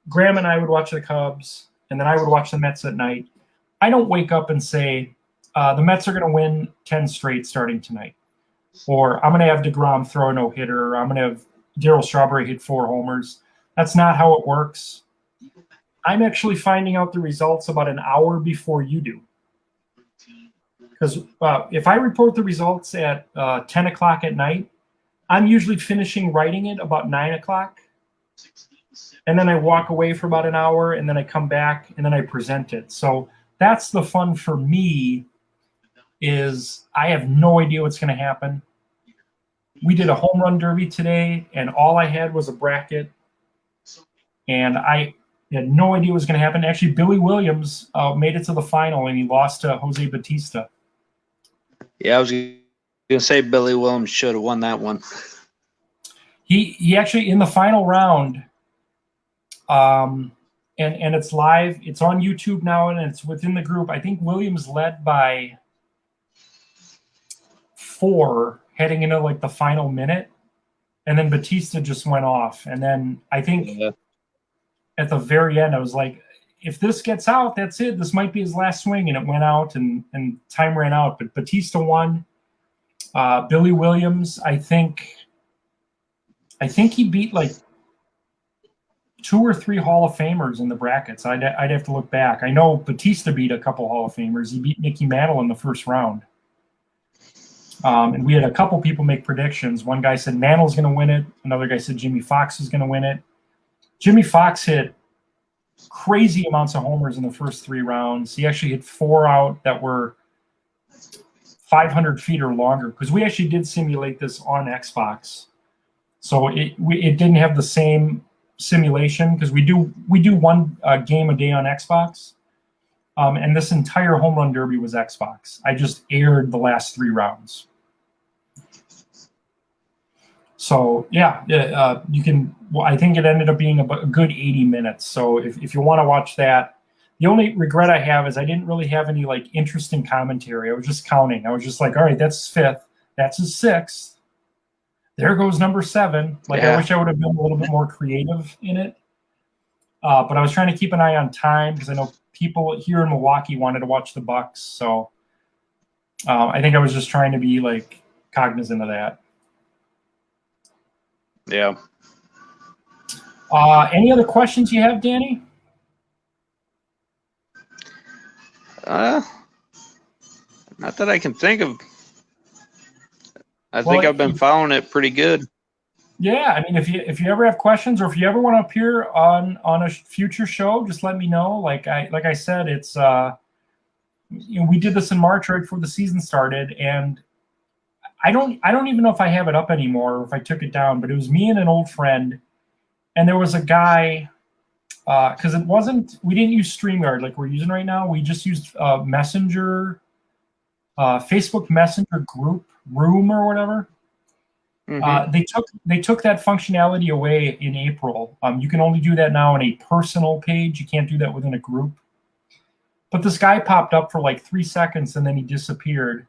Speaker 1: Graham and I would watch the Cubs, and then I would watch the Mets at night. I don't wake up and say, the Mets are going to win 10 straight starting tonight. Or I'm going to have DeGrom throw a no-hitter, or I'm going to have Darryl Strawberry hit 4 homers. That's not how it works. I'm actually finding out the results about an hour before you do. Because if I report the results at 10 o'clock at night, I'm usually finishing writing it about 9 o'clock. And then I walk away for about an hour, and then I come back, and then I present it. So that's the fun for me, is I have no idea what's going to happen. We did a home run derby today, and all I had was a bracket. And I had no idea what was going to happen. Actually, Billy Williams made it to the final, and he lost to Jose Bautista.
Speaker 2: Yeah, I was going to say Billy Williams should have won that one.
Speaker 1: He actually, in the final round, and it's live. It's on YouTube now, and it's within the group. I think Williams led by 4 heading into like the final minute, and then Batista just went off. And then I think at the very end, I was like, if this gets out, that's it. This might be his last swing, and it went out, and time ran out. But Batista won. Billy Williams, I think he beat like 2 or 3 Hall of Famers in the brackets. I'd have to look back. I know Batista beat a couple Hall of Famers. He beat Mickey Mantle in the first round. And we had a couple people make predictions. One guy said Mantle's going to win it. Another guy said Jimmy Fox is going to win it. Jimmy Fox hit crazy amounts of homers in the first 3 rounds. He actually hit 4 out that were 500 feet or longer, because we actually did simulate this on Xbox. So it didn't have the same simulation, because we do one game a day on Xbox. And this entire home run derby was Xbox. I just aired the last 3 rounds. So yeah, you can. Well, I think it ended up being a good 80 minutes. So if you want to watch that, the only regret I have is I didn't really have any like interesting commentary. I was just counting. I was just like, all right, that's his 5th, that's his 6th. There goes number 7. Like, I wish I would have been a little bit more creative in it. But I was trying to keep an eye on time, because I know people here in Milwaukee wanted to watch the Bucks. So I think I was just trying to be like cognizant of that.
Speaker 2: Yeah.
Speaker 1: Any other questions you have, Danny?
Speaker 2: Not that I can think of. I think I've been following it pretty good. Yeah,
Speaker 1: I mean, if you ever have questions, or if you ever want to appear on a future show, just let me know. Like I said, it's we did this in March right before the season started, and I don't even know if I have it up anymore, or if I took it down. But it was me and an old friend, and there was a guy, because we didn't use StreamYard like we're using right now. We just used Messenger, Facebook Messenger group room or whatever.
Speaker 2: Mm-hmm.
Speaker 1: They took that functionality away in April. You can only do that now on a personal page. You can't do that within a group. But this guy popped up for like 3 seconds and then he disappeared.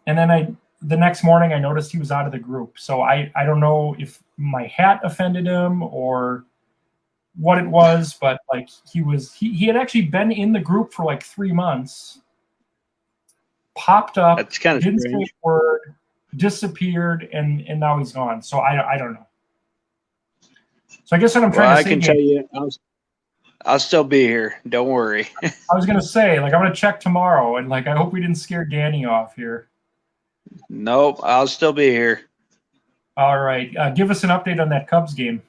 Speaker 1: And then the next morning I noticed he was out of the group. So I don't know if my hat offended him or what it was, but like he had actually been in the group for like 3 months, popped up,
Speaker 2: That's kind of
Speaker 1: didn't say
Speaker 2: strange.
Speaker 1: a word, disappeared, and now he's gone. So I don't know. So I guess what I'm
Speaker 2: Well,
Speaker 1: trying to
Speaker 2: I
Speaker 1: say,
Speaker 2: can tell you, I'll still be here. Don't worry.
Speaker 1: I was gonna say, like, I'm gonna check tomorrow, and like I hope we didn't scare Danny off here.
Speaker 2: Nope, I'll still be here.
Speaker 1: All right, give us an update on that Cubs game.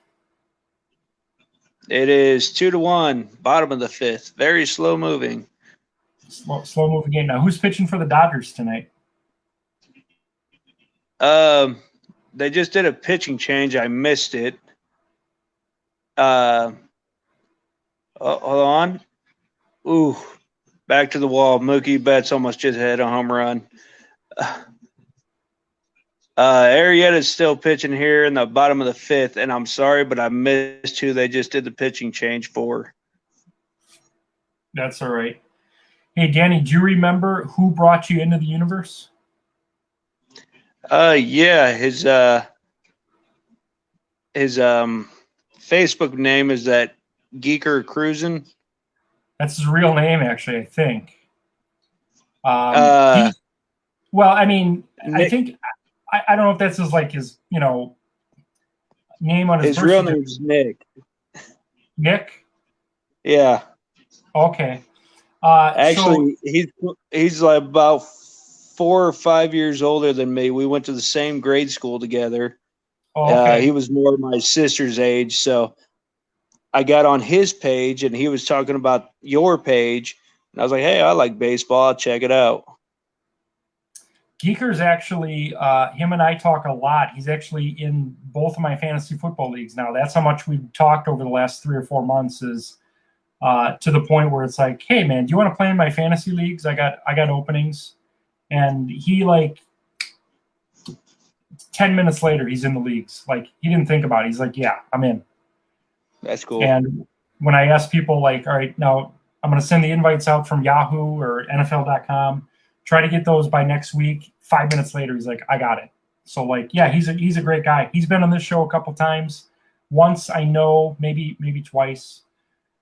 Speaker 2: It is 2-1, bottom of the fifth. Very slow moving.
Speaker 1: Slow moving game. Now, who's pitching for the Dodgers tonight?
Speaker 2: They just did a pitching change. I missed it. Hold on. Ooh, back to the wall. Mookie Betts almost just hit a home run. Arrieta's still pitching here in the bottom of the fifth, and I'm sorry, but I missed who they just did the pitching change for.
Speaker 1: That's all right. Hey, Danny, do you remember who brought you into the universe?
Speaker 2: Yeah, his Facebook name is that Geeker Cruisin'.
Speaker 1: That's his real name, actually, I think.
Speaker 2: Uh,
Speaker 1: Well, I mean, I
Speaker 2: Nick-
Speaker 1: think I don't know if that's his name on his
Speaker 2: his
Speaker 1: birth
Speaker 2: real
Speaker 1: certificate.
Speaker 2: name is Nick.
Speaker 1: Nick.
Speaker 2: Yeah.
Speaker 1: Okay.
Speaker 2: Actually, he's like about 4 or 5 years older than me. We went to the same grade school together.
Speaker 1: Okay.
Speaker 2: He was more my sister's age, so I got on his page, and he was talking about your page, and I was like, "Hey, I like baseball. I'll check it out."
Speaker 1: Geeker's actually him and I talk a lot. He's actually in both of my fantasy football leagues now. That's how much we've talked over the last 3 or 4 months. Is to the point where it's like, hey man, do you want to play in my fantasy leagues? I got openings, and he like 10 minutes later he's in the leagues. Like he didn't think about it. He's like, yeah, I'm in.
Speaker 2: That's cool.
Speaker 1: And when I ask people like, all right, now I'm going to send the invites out from Yahoo or NFL.com, try to get those by next week. 5 minutes later, he's like, I got it. So like, yeah, he's a great guy. He's been on this show a couple times. Once I know, maybe twice.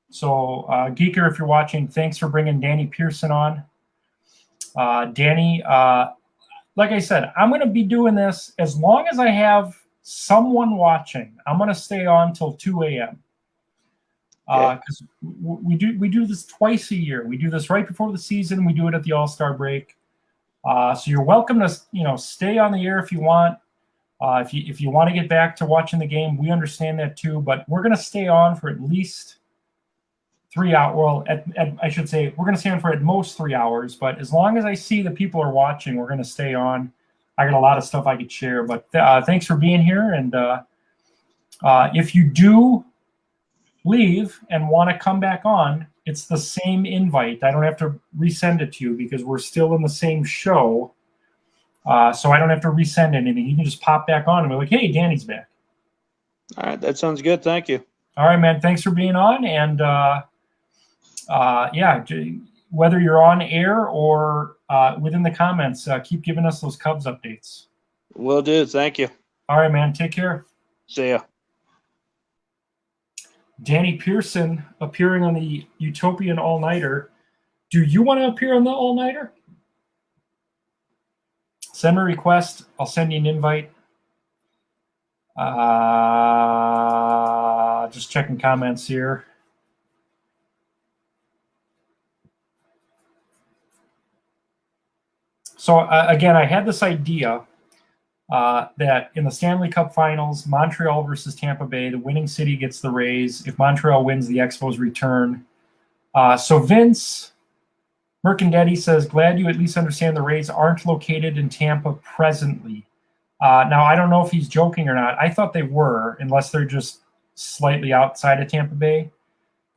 Speaker 1: So Geeker, if you're watching, thanks for bringing Danny Pearson on. Danny, like I said, I'm going to be doing this as long as I have someone watching. I'm going to stay on till 2 a.m. Because we do this twice a year. We do this right before the season. We do it at the All-Star break. So you're welcome to stay on the air if you want. If you want to get back to watching the game, we understand that too. But we're going to stay on for at least 3 hours. Well, I should say we're going to stay on for at most 3 hours. But as long as I see that people are watching, we're going to stay on. I got a lot of stuff I could share. But thanks for being here. And if you do leave and want to come back on, it's the same invite. I don't have to resend it to you because we're still in the same show. So I don't have to resend anything. You can just pop back on and be like, hey, Danny's back.
Speaker 2: All right, that sounds good. Thank you.
Speaker 1: All right, man. Thanks for being on. And whether you're on air or within the comments, keep giving us those Cubs updates.
Speaker 2: Will do. Thank you.
Speaker 1: All right, man. Take care.
Speaker 2: See ya.
Speaker 1: Danny Pearson appearing on the Utopian All-Nighter. Do you want to appear on the All-Nighter? Send me a request. I'll send you an invite. Just checking comments here. So again, I had this idea that in the Stanley Cup Finals, Montreal versus Tampa Bay, the winning city gets the Rays. If Montreal wins, the Expos return. So Vince Mercandetti says, glad you at least understand the Rays aren't located in Tampa presently. Now, I don't know if he's joking or not. I thought they were, unless they're just slightly outside of Tampa Bay.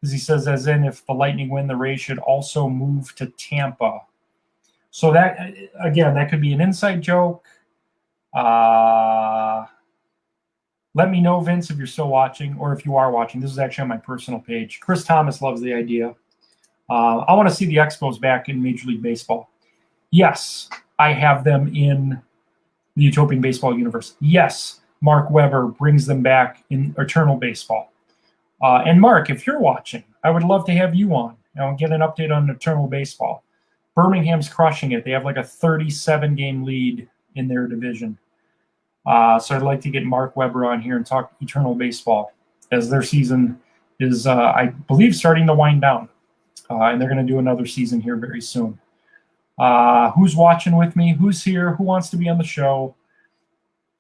Speaker 1: Because he says, as in, if the Lightning win, the Rays should also move to Tampa. So that, again, that could be an inside joke. Let me know, Vince, if you're still watching, or if you are watching. This is actually on my personal page. Chris Thomas loves the idea. I want to see the Expos back in Major League Baseball. Yes, I have them in the Utopian Baseball universe. Yes, Mark Weber brings them back in Eternal Baseball. And Mark, if you're watching, I would love to have you on. I'll get an update on Eternal Baseball. Birmingham's crushing it. They have like a 37-game lead in their division. So I'd like to get Mark Weber on here and talk Eternal Baseball, as their season is, I believe, starting to wind down. And they're going to do another season here very soon. Who's watching with me? Who's here? Who wants to be on the show?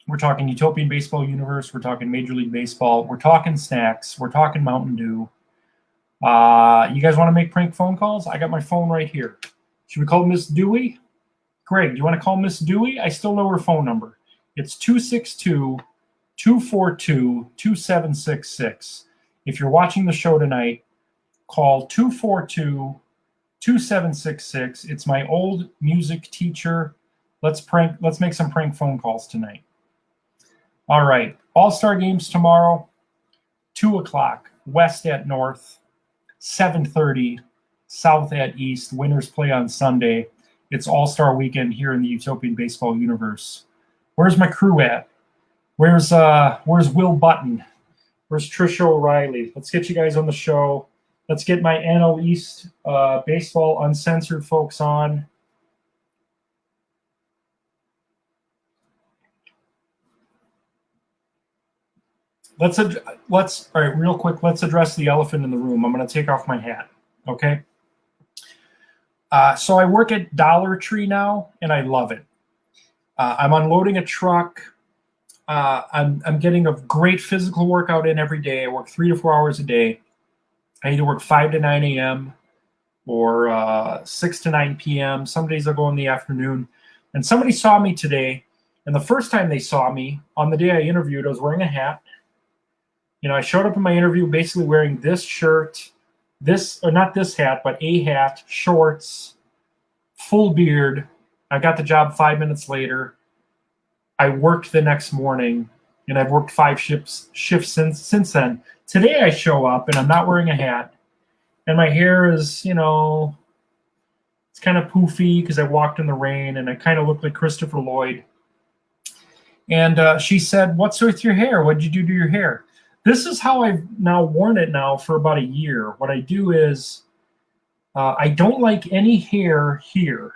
Speaker 1: We're talking Utopian Baseball Universe. We're talking Major League Baseball. We're talking snacks. We're talking Mountain Dew. You guys want to make prank phone calls? I got my phone right here. Should we call Miss Dewey? Greg, do you want to call Miss Dewey? I still know her phone number. It's 262-242-2766. If you're watching the show tonight, call 242-2766. It's my old music teacher. Let's make some prank phone calls tonight. All right. All-Star games tomorrow, 2 o'clock, West at North, 7:30, South at East. Winners play on Sunday. It's All-Star weekend here in the Utopian Baseball universe. Where's my crew at? Where's Will Button? Where's Trisha O'Reilly? Let's get you guys on the show. Let's get my NL East Baseball Uncensored folks on. All right, real quick, let's address the elephant in the room. I'm going to take off my hat, okay? So I work at Dollar Tree now, and I love it. I'm unloading a truck. I'm getting a great physical workout in every day. I work 3 to 4 hours a day. I either work 5 to 9 a.m. or 6 to 9 p.m. Some days I'll go in the afternoon. And somebody saw me today, and the first time they saw me, on the day I interviewed, I was wearing a hat. I showed up in my interview basically wearing this shirt, not this hat, but a hat, shorts, full beard. I got the job 5 minutes later. I worked the next morning, and I've worked 5 shifts since then. Today I show up, and I'm not wearing a hat, and my hair is, it's kind of poofy because I walked in the rain, and I kind of look like Christopher Lloyd. And she said, "What's with your hair? What did you do to your hair?" This is how I've now worn it now for about a year. What I do is I don't like any hair here.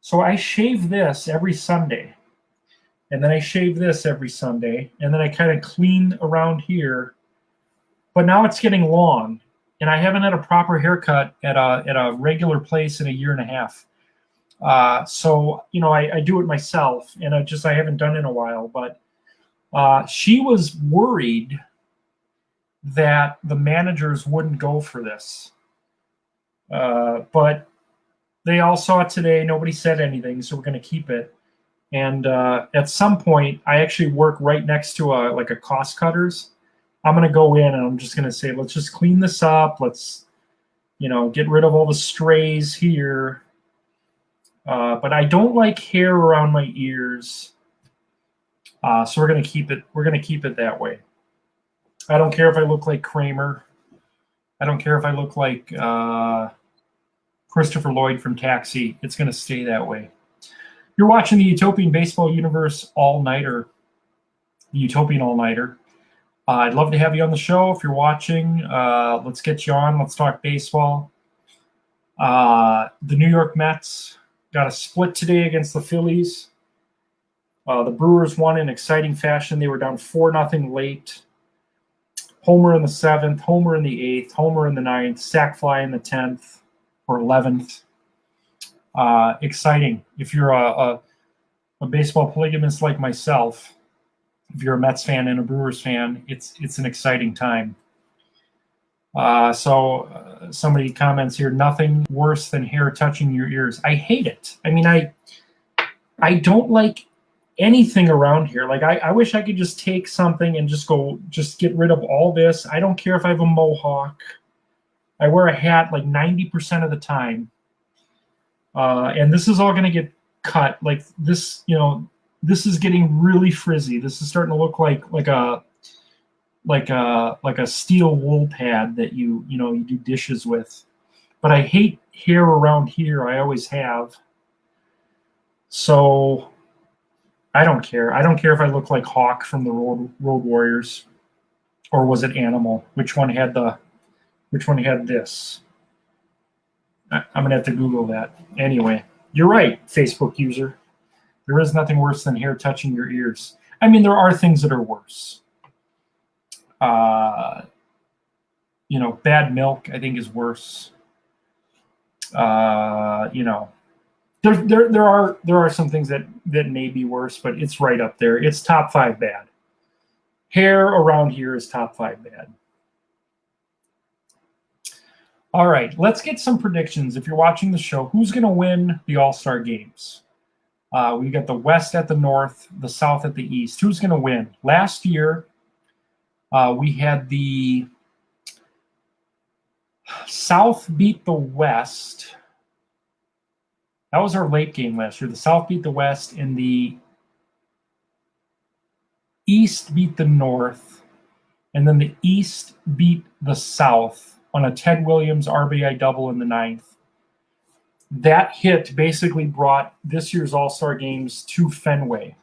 Speaker 1: So I shave this every Sunday. And then I shave this every Sunday. And then I kind of clean around here. But now it's getting long. And I haven't had a proper haircut at a regular place in a year and a half. So I do it myself. And I haven't done it in a while. But she was worried that the managers wouldn't go for this. But they all saw it today. Nobody said anything, so we're going to keep it. And at some point, I actually work right next to a cost cutters. I'm going to go in and I'm just going to say, let's just clean this up. Let's, get rid of all the strays here. But I don't like hair around my ears. So we're going to keep it. We're going to keep it that way. I don't care if I look like Kramer. I don't care if I look like Christopher Lloyd from Taxi. It's going to stay that way. You're watching the Utopian Baseball Universe All-Nighter, the Utopian All-Nighter. I'd love to have you on the show. If you're watching, let's get you on. Let's talk baseball. The New York Mets got a split today against the Phillies. The Brewers won in exciting fashion. They were down 4-0 late. Homer in the 7th, homer in the 8th, homer in the 9th, sac fly in the 10th or 11th. Exciting. If you're a baseball polygamist like myself, if you're a Mets fan and a Brewers fan, it's an exciting time. So somebody comments here, nothing worse than hair touching your ears. I hate it. I mean, I don't like anything around here. Like I wish I could just take something and just get rid of all this. I don't care if I have a mohawk. I wear a hat like 90% of the time. And this is all going to get cut. Like this, this is getting really frizzy. This is starting to look like a steel wool pad that you do dishes with. But I hate hair around here. I always have. So I don't care. I don't care if I look like Hawk from the Road Warriors, or was it Animal? Which one had this? I'm gonna have to Google that. Anyway, you're right, Facebook user. There is nothing worse than hair touching your ears. I mean, there are things that are worse. Bad milk, I think, is worse. There are some things that may be worse, but it's right up there. It's top 5 bad. Hair around here is top 5 bad. All right, let's get some predictions. If you're watching the show, who's going to win the All-Star games? We got the West at the North, the South at the East. Who's going to win? Last year, we had the South beat the West. That was our late game last year. The South beat the West, and the East beat the North, and then the East beat the South on a Ted Williams RBI double in the 9th. That hit basically brought this year's All-Star games to Fenway.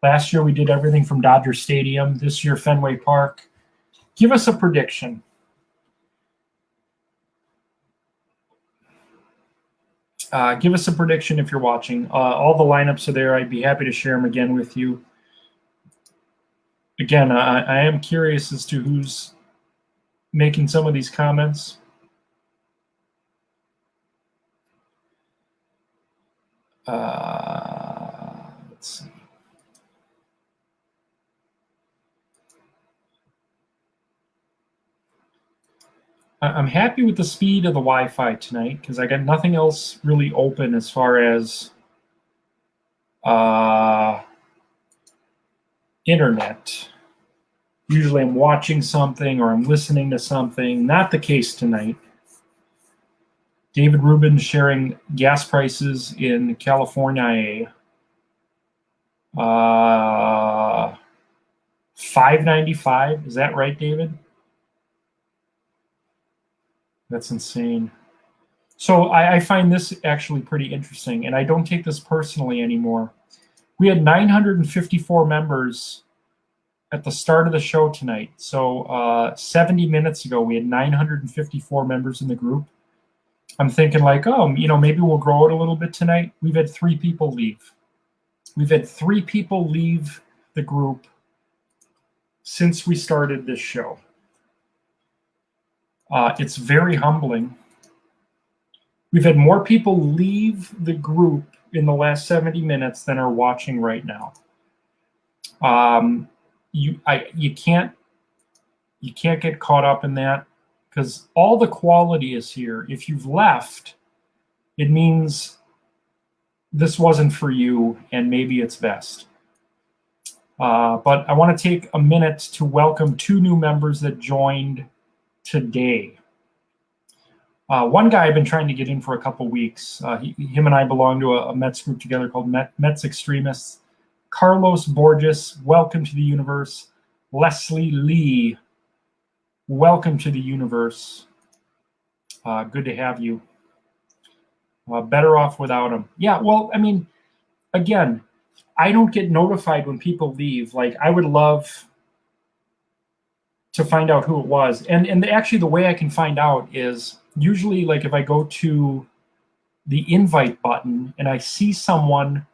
Speaker 1: Last year we did everything from Dodger Stadium. This year Fenway Park. Give us a prediction. Give us a prediction if you're watching. All the lineups are there. I'd be happy to share them again with you. Again, I am curious as to who's making some of these comments. Let's see. I'm happy with the speed of the Wi-Fi tonight because I got nothing else really open as far as internet. Usually I'm watching something or I'm listening to something. Not the case tonight. David Rubin sharing gas prices in California. $5.95. Is that right, David? That's insane. So I find this actually pretty interesting, and I don't take this personally anymore. We had 954 members at the start of the show tonight. So 70 minutes ago, we had 954 members in the group. I'm thinking like, maybe we'll grow it a little bit tonight. We've had 3 people leave. We've had 3 people leave the group since we started this show. It's very humbling. We've had more people leave the group in the last 70 minutes than are watching right now. You can't get caught up in that because all the quality is here. If you've left, it means this wasn't for you, and maybe it's best. But I want to take a minute to welcome 2 new members that joined today. One guy I've been trying to get in for a couple weeks. Him and I belong to a Mets group together called Mets Extremists. Carlos Borges, welcome to the universe. Leslie Lee, welcome to the universe. Good to have you. Better off without him. Yeah, well, I mean, again, I don't get notified when people leave. Like, I would love to find out who it was. And actually the way I can find out is usually like if I go to the invite button and I see someone,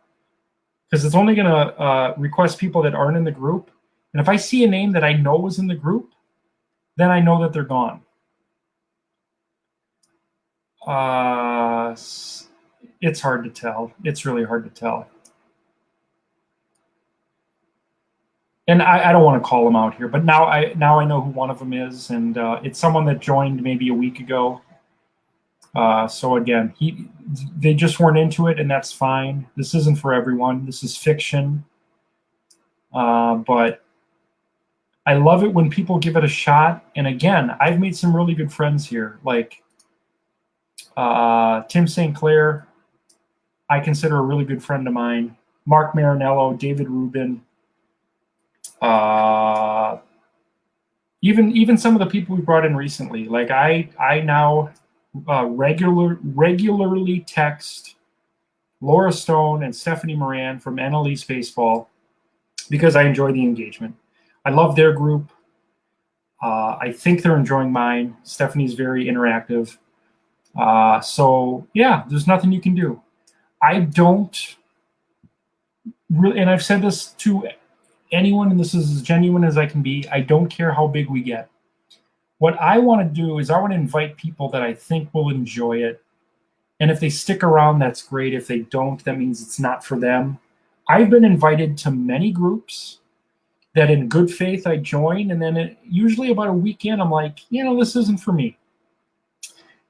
Speaker 1: because it's only going to request people that aren't in the group. And if I see a name that I know was in the group, then I know that they're gone. It's hard to tell. It's really hard to tell. And I don't want to call them out here, but now I know who one of them is, and it's someone that joined maybe a week ago. So again, they just weren't into it, and that's fine. This isn't for everyone. This is fiction. But I love it when people give it a shot. And again, I've made some really good friends here, like Tim St. Clair. I consider a really good friend of mine. Mark Marinello, David Rubin, uh, even some of the people we brought in recently. Like I now regularly text Laura Stone and Stephanie Moran from NL East Baseball because I enjoy the engagement. I love their group. I think they're enjoying mine. Stephanie's very interactive. So yeah, there's nothing you can do. I don't really, and I've said this to anyone, and this is as genuine as I can be. I don't care how big we get. What I want to do is I want to invite people that I think will enjoy it. And if they stick around, that's great. If they don't, that means it's not for them. I've been invited to many groups that in good faith I join, and then usually about a week in, I'm like, this isn't for me.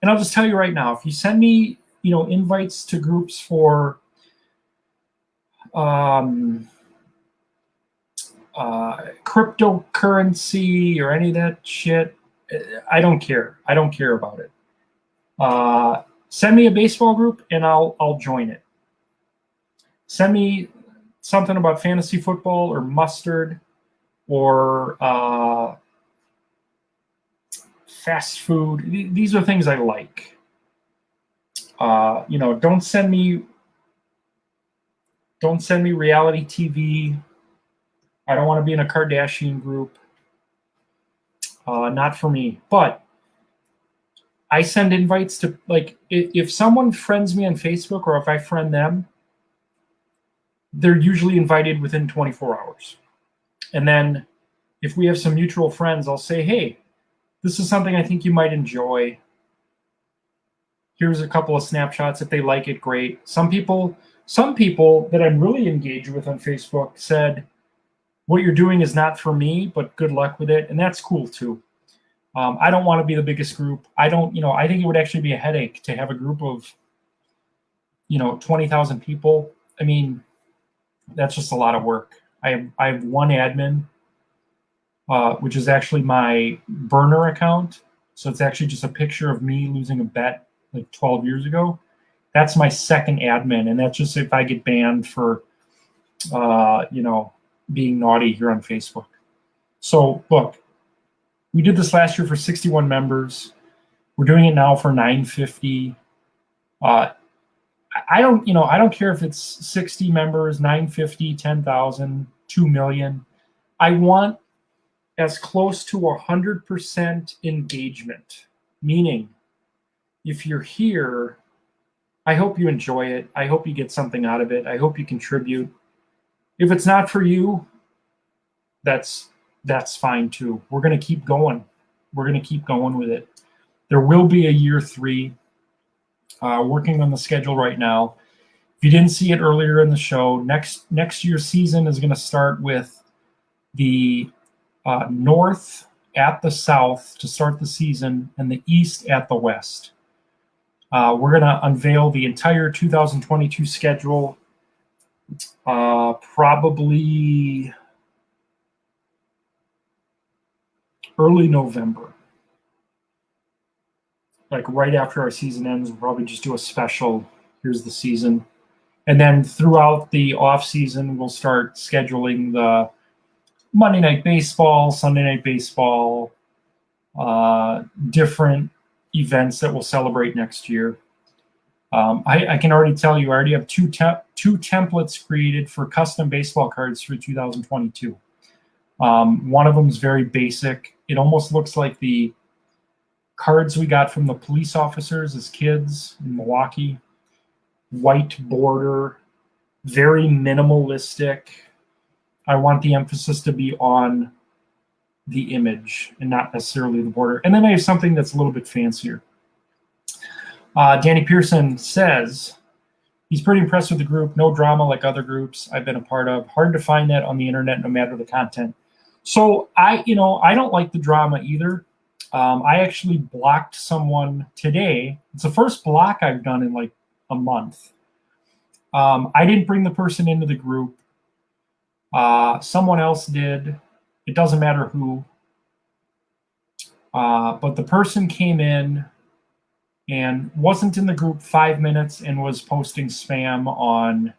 Speaker 1: And I'll just tell you right now, if you send me, invites to groups for cryptocurrency or any of that shit, I don't care. I don't care about it. Send me a baseball group and I'll join it. Send me something about fantasy football or mustard or fast food. These are things I like. Don't send me reality TV. I don't want to be in a Kardashian group. Not for me. But I send invites to, like, if someone friends me on Facebook or if I friend them, they're usually invited within 24 hours. And then if we have some mutual friends, I'll say, hey, this is something I think you might enjoy. Here's a couple of snapshots. If they like it, great. Some people that I'm really engaged with on Facebook said, what you're doing is not for me, but good luck with it. And that's cool too. I don't want to be the biggest group. I think it would actually be a headache to have a group of, 20,000 people. I mean, that's just a lot of work. I have one admin, which is actually my burner account. So it's actually just a picture of me losing a bet like 12 years ago. That's my second admin. And that's just if I get banned for, being naughty here on Facebook. So look, we did this last year for 61 members. We're doing it now for 950. I don't care if it's 60 members, 950, 10,000, 2 million. I want as close to 100% engagement, meaning if you're here, I hope you enjoy it. I hope you get something out of it. I hope you contribute. If it's not for you, that's fine too. We're going to keep going. We're going to keep going with it. There will be a year 3. Working on the schedule right now. If you didn't see it earlier in the show, next year's season is going to start with the North at the South to start the season and the East at the West. We're going to unveil the entire 2022 schedule probably early November. Like right after our season ends, we'll probably just do a special, here's the season. And then throughout the off season, we'll start scheduling the Monday Night Baseball, Sunday Night Baseball, different events that we'll celebrate next year. I can already tell you, I already have two templates created for custom baseball cards for 2022. One of them is very basic. It almost looks like the cards we got from the police officers as kids in Milwaukee. White border, very minimalistic. I want the emphasis to be on the image and not necessarily the border. And then I have something that's a little bit fancier. Danny Pearson says he's pretty impressed with the group. No drama like other groups I've been a part of. Hard to find that on the internet, no matter the content. So I don't like the drama either. I actually blocked someone today. It's the first block I've done in like a month. I didn't bring the person into the group. Someone else did. It doesn't matter who. But the person came in and wasn't in the group 5 minutes and was posting spam on,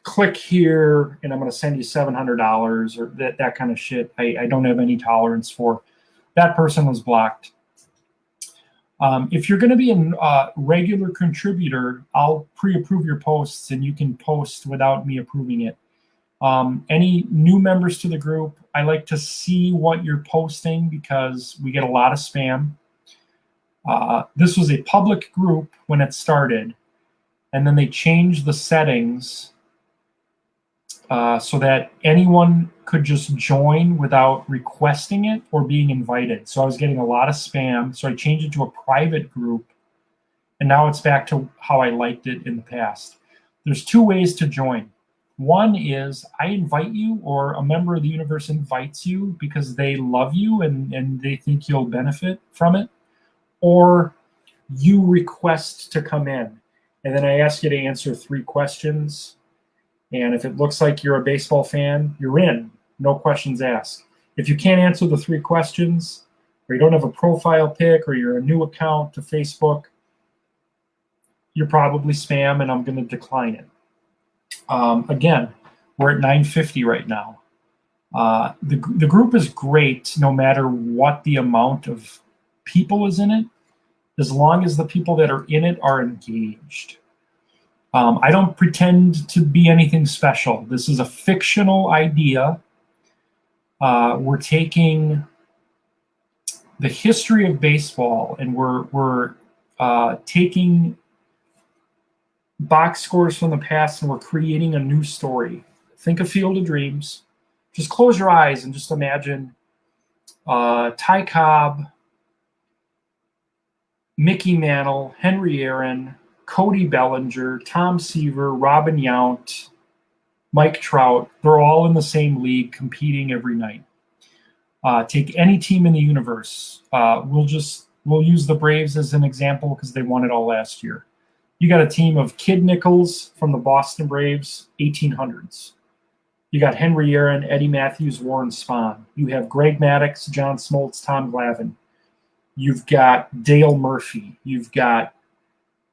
Speaker 1: click here and I'm going to send you $700 or that kind of shit. I don't have any tolerance for. That person was blocked. If you're going to be a regular contributor, I'll pre-approve your posts and you can post without me approving it. Any new members to the group, I like to see what you're posting because we get a lot of spam. This was a public group when it started, and then they changed the settings so that anyone could just join without requesting it or being invited. So I was getting a lot of spam, so I changed it to a private group, and now it's back to how I liked it in the past. There's 2 ways to join. One is I invite you, or a member of the universe invites you because they love you and they think you'll benefit from it, or you request to come in. And then I ask you to answer 3 questions. And if it looks like you're a baseball fan, you're in. No questions asked. If you can't answer the 3 questions, or you don't have a profile pic, or you're a new account to Facebook, you're probably spam, and I'm going to decline it. Again, we're at 950 right now. The group is great no matter what the amount of people is in it, as long as the people that are in it are engaged. I don't pretend to be anything special. This is a fictional idea. We're taking the history of baseball and we're taking box scores from the past and we're creating a new story. Think of Field of Dreams. Just close your eyes and just imagine Ty Cobb, Mickey Mantle, Henry Aaron, Cody Bellinger, Tom Seaver, Robin Yount, Mike Trout. They're all in the same league competing every night. Take any team in the universe. We'll use the Braves as an example because they won it all last year. You got a team of Kid Nichols from the Boston Braves, 1800s. You got Henry Aaron, Eddie Matthews, Warren Spahn. You have Greg Maddux, John Smoltz, Tom Glavine. You've got Dale Murphy. You've got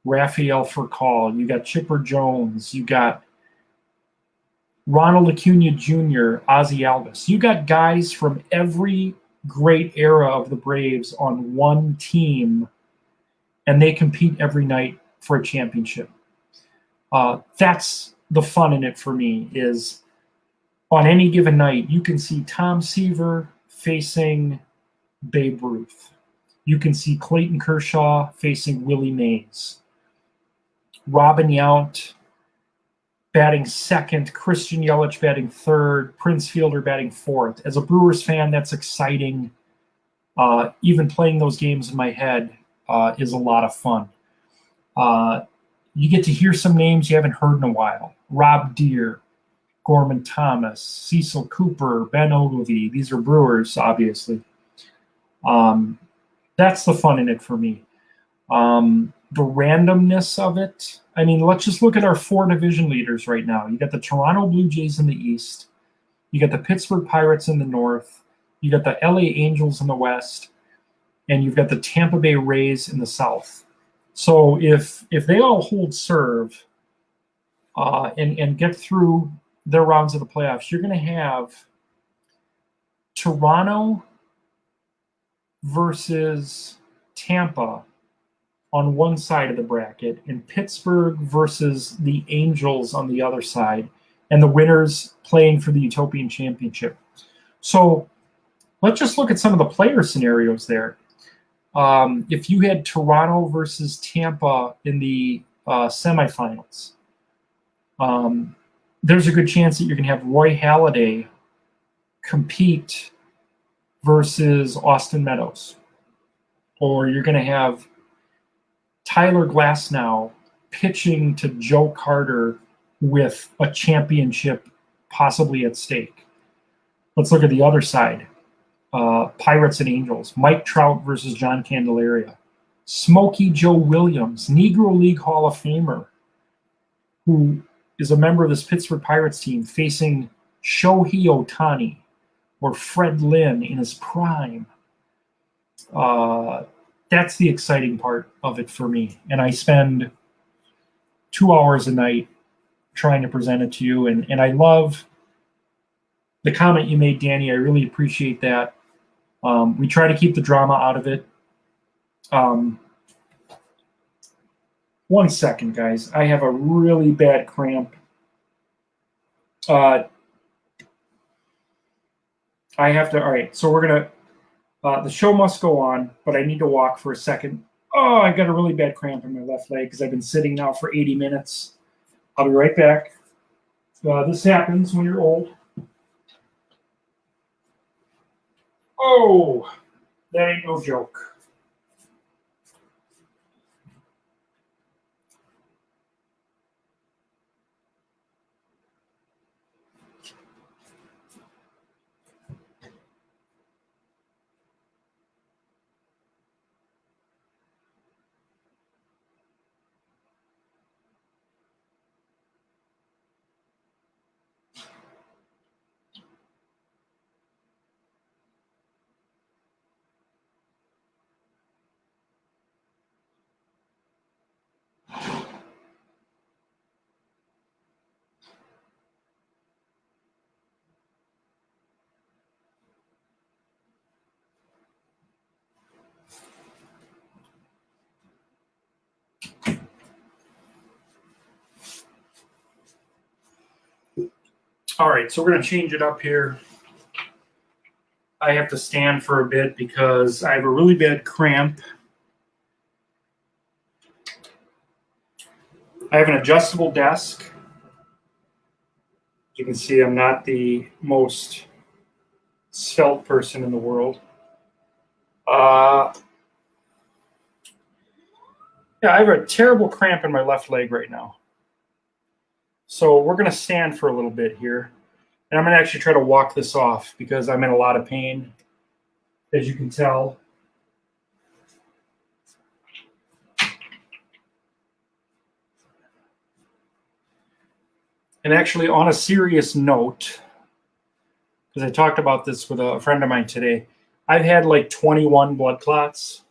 Speaker 1: Rafael Furcal. You got Chipper Jones. You got Ronald Acuna Jr., Ozzie Alvis. You got guys from every great era of the Braves on one team, and they compete every night for a championship. That's the fun in it for me, is on any given night, you can see Tom Seaver facing Babe Ruth. You can see Clayton Kershaw facing Willie Mays. Robin Yount batting second, Christian Yelich batting third, Prince Fielder batting fourth. As a Brewers fan, that's exciting. Even playing those games in my head is a lot of fun. You get to hear some names you haven't heard in a while. Rob Deere, Gorman Thomas, Cecil Cooper, Ben Ogilvy. These are Brewers, obviously. That's the fun in it for me. The randomness of it. I mean, let's just look at our 4 division leaders right now. You got the Toronto Blue Jays in the East. You got the Pittsburgh Pirates in the North. You got the LA Angels in the West. And you've got the Tampa Bay Rays in the South. So if they all hold serve and get through their rounds of the playoffs, you're going to have Toronto versus Tampa on one side of the bracket, and Pittsburgh versus the Angels on the other side, and the winners playing for the Utopian Championship. So let's just look at some of the player scenarios there. If you had Toronto versus Tampa in the semifinals, there's a good chance that you're going to have Roy Halladay compete versus Austin Meadows. Or you're going to have Tyler Glasnow pitching to Joe Carter with a championship possibly at stake. Let's look at the other side. Pirates and Angels. Mike Trout versus John Candelaria. Smokey Joe Williams, Negro League Hall of Famer, who is a member of this Pittsburgh Pirates team, facing Shohei Ohtani or Fred Lynn in his prime. That's the exciting part of it for me. And I spend 2 hours a night trying to present it to you. And I love the comment you made, Danny. I really appreciate that. We try to keep the drama out of it. Um, 1 second, guys. I have a really bad cramp. I have to. All right. So we're gonna. The show must go on, but I need to walk for a second. Oh, I got a really bad cramp in my left leg because I've been sitting now for 80 minutes. I'll be right back. This happens when you're old. Oh, that ain't no joke. All right, so we're going to change it up here. I have to stand for a bit because I have a really bad cramp. I have an adjustable desk. As you can see, I'm not the most svelte person in the world. Yeah, I have a terrible cramp in my left leg right now. So we're going to stand for a little bit here. And I'm going to actually try to walk this off because I'm in a lot of pain, as you can tell. And actually, on a serious note, because I talked about this with a friend of mine today, I've had like 21 blood clots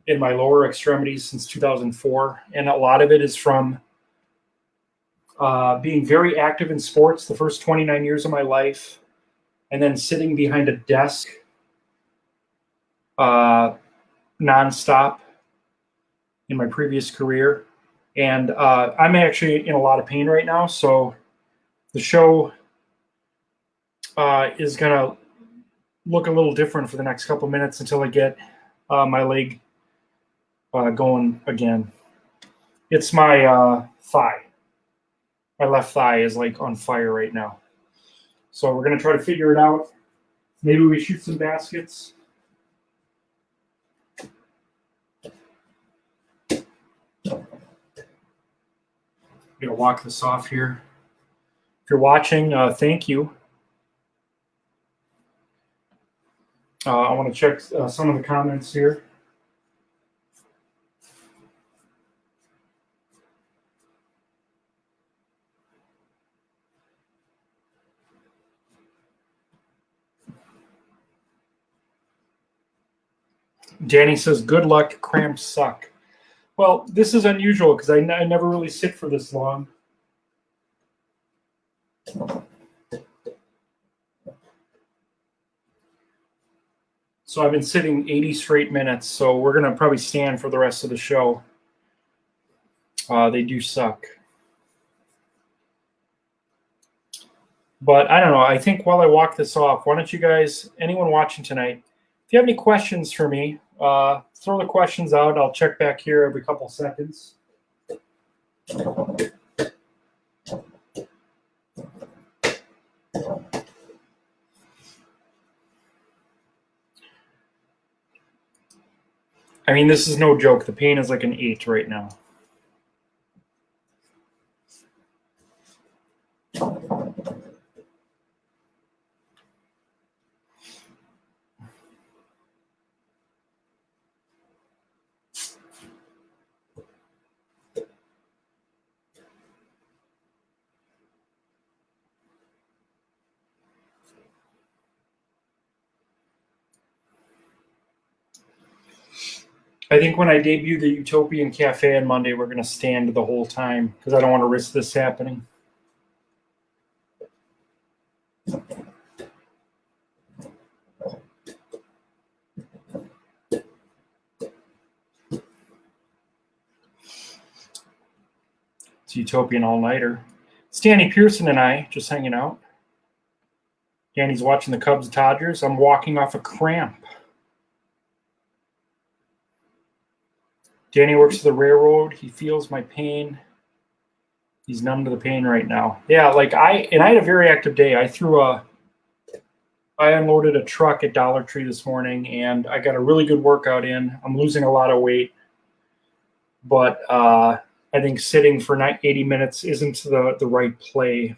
Speaker 1: in my lower extremities since 2004. And a lot of it is from being very active in sports the first 29 years of my life, and then sitting behind a desk nonstop in my previous career. And I'm actually in a lot of pain right now. So the show is going to look a little different for the next couple minutes until I get my leg going again. It's my thigh. My left thigh is like on fire right now. So we're going to try to figure it out. Maybe we shoot some baskets. I'm going to walk this off here. If you're watching, thank you. I want to check some of the comments here. Danny says, good luck, cramps suck. Well, this is unusual because I never really sit for this long. So I've been sitting 80 straight minutes, so we're going to probably stand for the rest of the show. They do suck. But I don't know. I think while I walk this off, why don't you guys, anyone watching tonight, if you have any questions for me, throw the questions out. I'll check back here every couple seconds. I mean, this is no joke. The pain is like an 8 right now. I think when I debut the Utopian Cafe on Monday, we're going to stand the whole time because I don't want to risk this happening. It's Utopian All-Nighter. It's Danny Pearson and I just hanging out. Danny's watching the Cubs Dodgers. I'm walking off a cramp. Danny works for the railroad. He feels my pain. He's numb to the pain right now. Yeah, I had a very active day. I unloaded a truck at Dollar Tree this morning, and I got a really good workout in. I'm losing a lot of weight, but I think sitting for 80 minutes isn't the right play.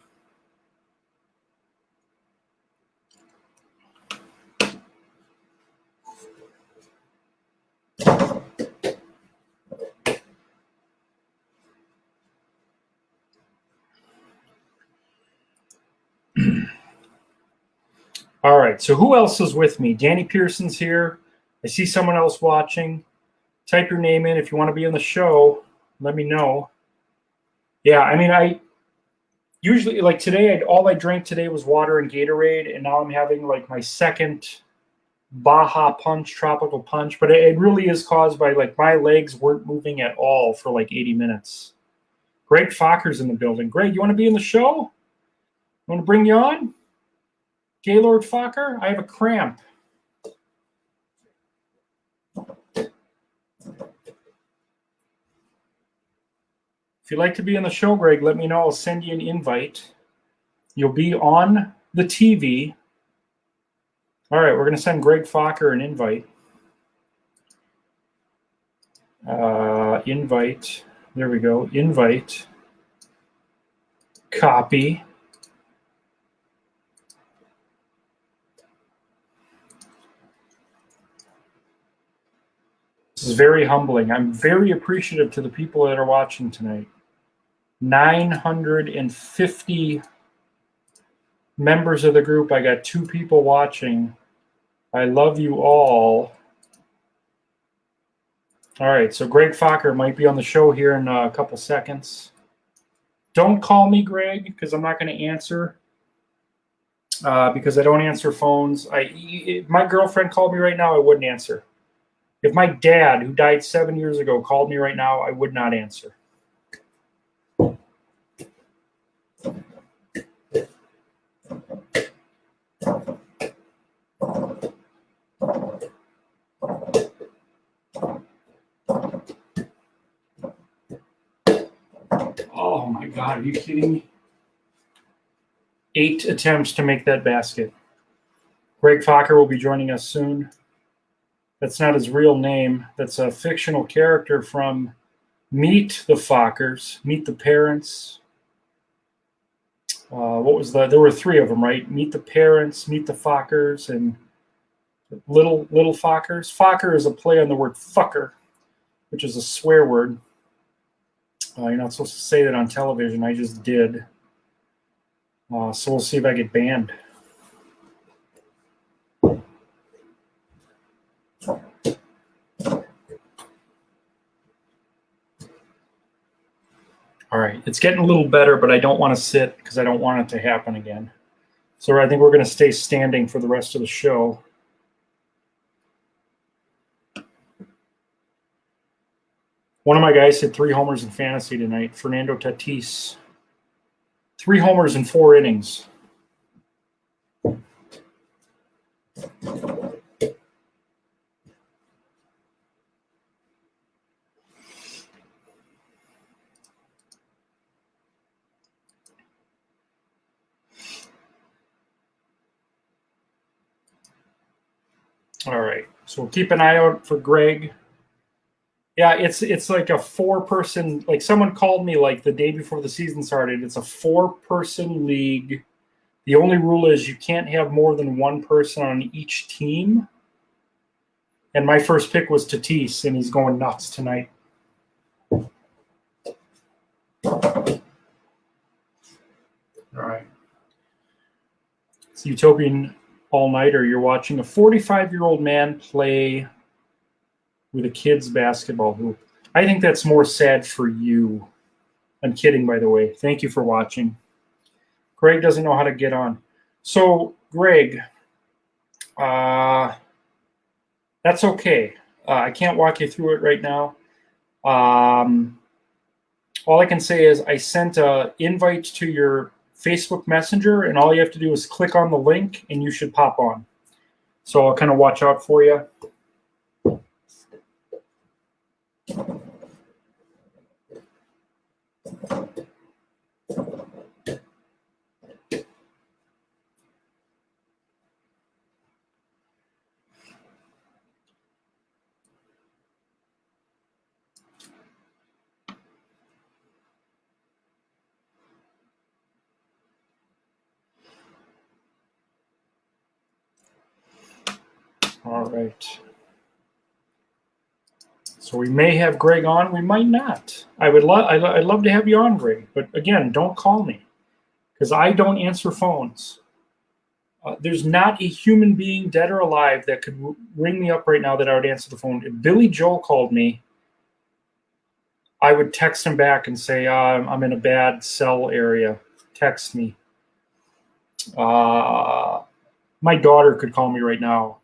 Speaker 1: All right, so who else is with me? Danny Pearson's here. I see someone else watching. Type your name in if you want to be on the show. Let me know. Yeah, I mean, I usually, like today, all I drank today was water and Gatorade, and now I'm having like my second Baja Punch, tropical punch, but it really is caused by like my legs weren't moving at all for like 80 minutes. Greg Focker's in the building. Greg, you want to be in the show? You want to bring you on? Gaylord Fokker, I have a cramp. If you'd like to be in the show, Greg, let me know. I'll send you an invite. You'll be on the TV. All right, we're going to send Greg Fokker an invite. Invite. There we go. Invite. Copy. This is very humbling. I'm very appreciative to the people that are watching tonight. 950 members of the group. I got 2 people watching. I love you all. All right, so Greg Fokker might be on the show here in a couple seconds. Don't call me, Greg, because I'm not going to answer because I don't answer phones. If my girlfriend called me right now, I wouldn't answer. If my dad, who died 7 years ago, called me right now, I would not answer. Oh my God, are you kidding me? 8 attempts to make that basket. Greg Fokker will be joining us soon. That's not his real name. That's a fictional character from Meet the Fockers, Meet the Parents. There were 3 of them, right? Meet the Parents, Meet the Fockers, and Little Fockers. Fokker is a play on the word fucker, which is a swear word. You're not supposed to say that on television. I just did. So we'll see if I get banned. All right, it's getting a little better, but I don't want to sit because I don't want it to happen again. So I think we're going to stay standing for the rest of the show. One of my guys hit 3 homers in fantasy tonight, Fernando Tatis. 3 homers in 4 innings. All right, so we'll keep an eye out for Greg. Yeah, it's like a 4-person, like someone called me like the day before the season started. It's a 4-person league. The only rule is you can't have more than 1 person on each team. And my first pick was Tatis, and he's going nuts tonight. All right. It's Utopian All-Nighter. You're watching a 45-year-old man play with a kid's basketball hoop. I think that's more sad for you. I'm kidding, by the way. Thank you for watching. Greg doesn't know how to get on. So, Greg, that's okay. I can't walk you through it right now. All I can say is I sent an invite to your Facebook Messenger, and all you have to do is click on the link, and you should pop on. So I'll kind of watch out for you. All right. So we may have Greg on. We might not. I'd love to have you on, Greg. But again, don't call me because I don't answer phones. There's not a human being, dead or alive, that could ring me up right now that I would answer the phone. If Billy Joel called me, I would text him back and say, I'm in a bad cell area. Text me. My daughter could call me right now,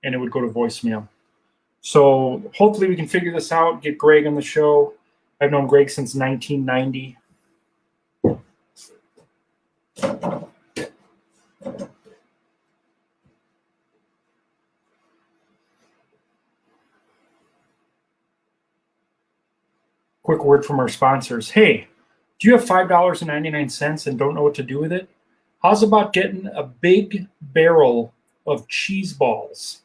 Speaker 1: and it would go to voicemail. So hopefully we can figure this out, get Greg on the show. I've known Greg since 1990. Quick word from our sponsors. Hey, do you have $5.99 and don't know what to do with it? How's about getting a big barrel of cheese balls?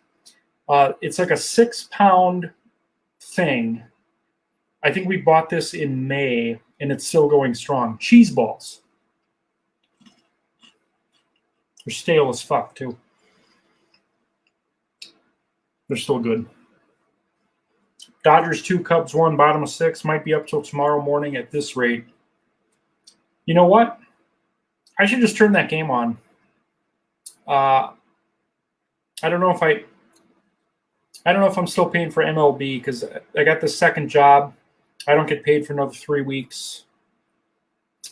Speaker 1: It's like a 6-pound thing. I think we bought this in May, and it's still going strong. Cheese balls. They're stale as fuck, too. They're still good. Dodgers 2, Cubs 1, bottom of 6. Might be up till tomorrow morning at this rate. You know what? I should just turn that game on. I don't know if I'm still paying for MLB because I got this second job. I don't get paid for another 3 weeks.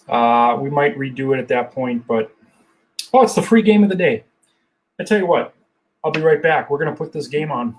Speaker 1: We might redo it at that point, but it's the free game of the day. I tell you what, I'll be right back. We're going to put this game on.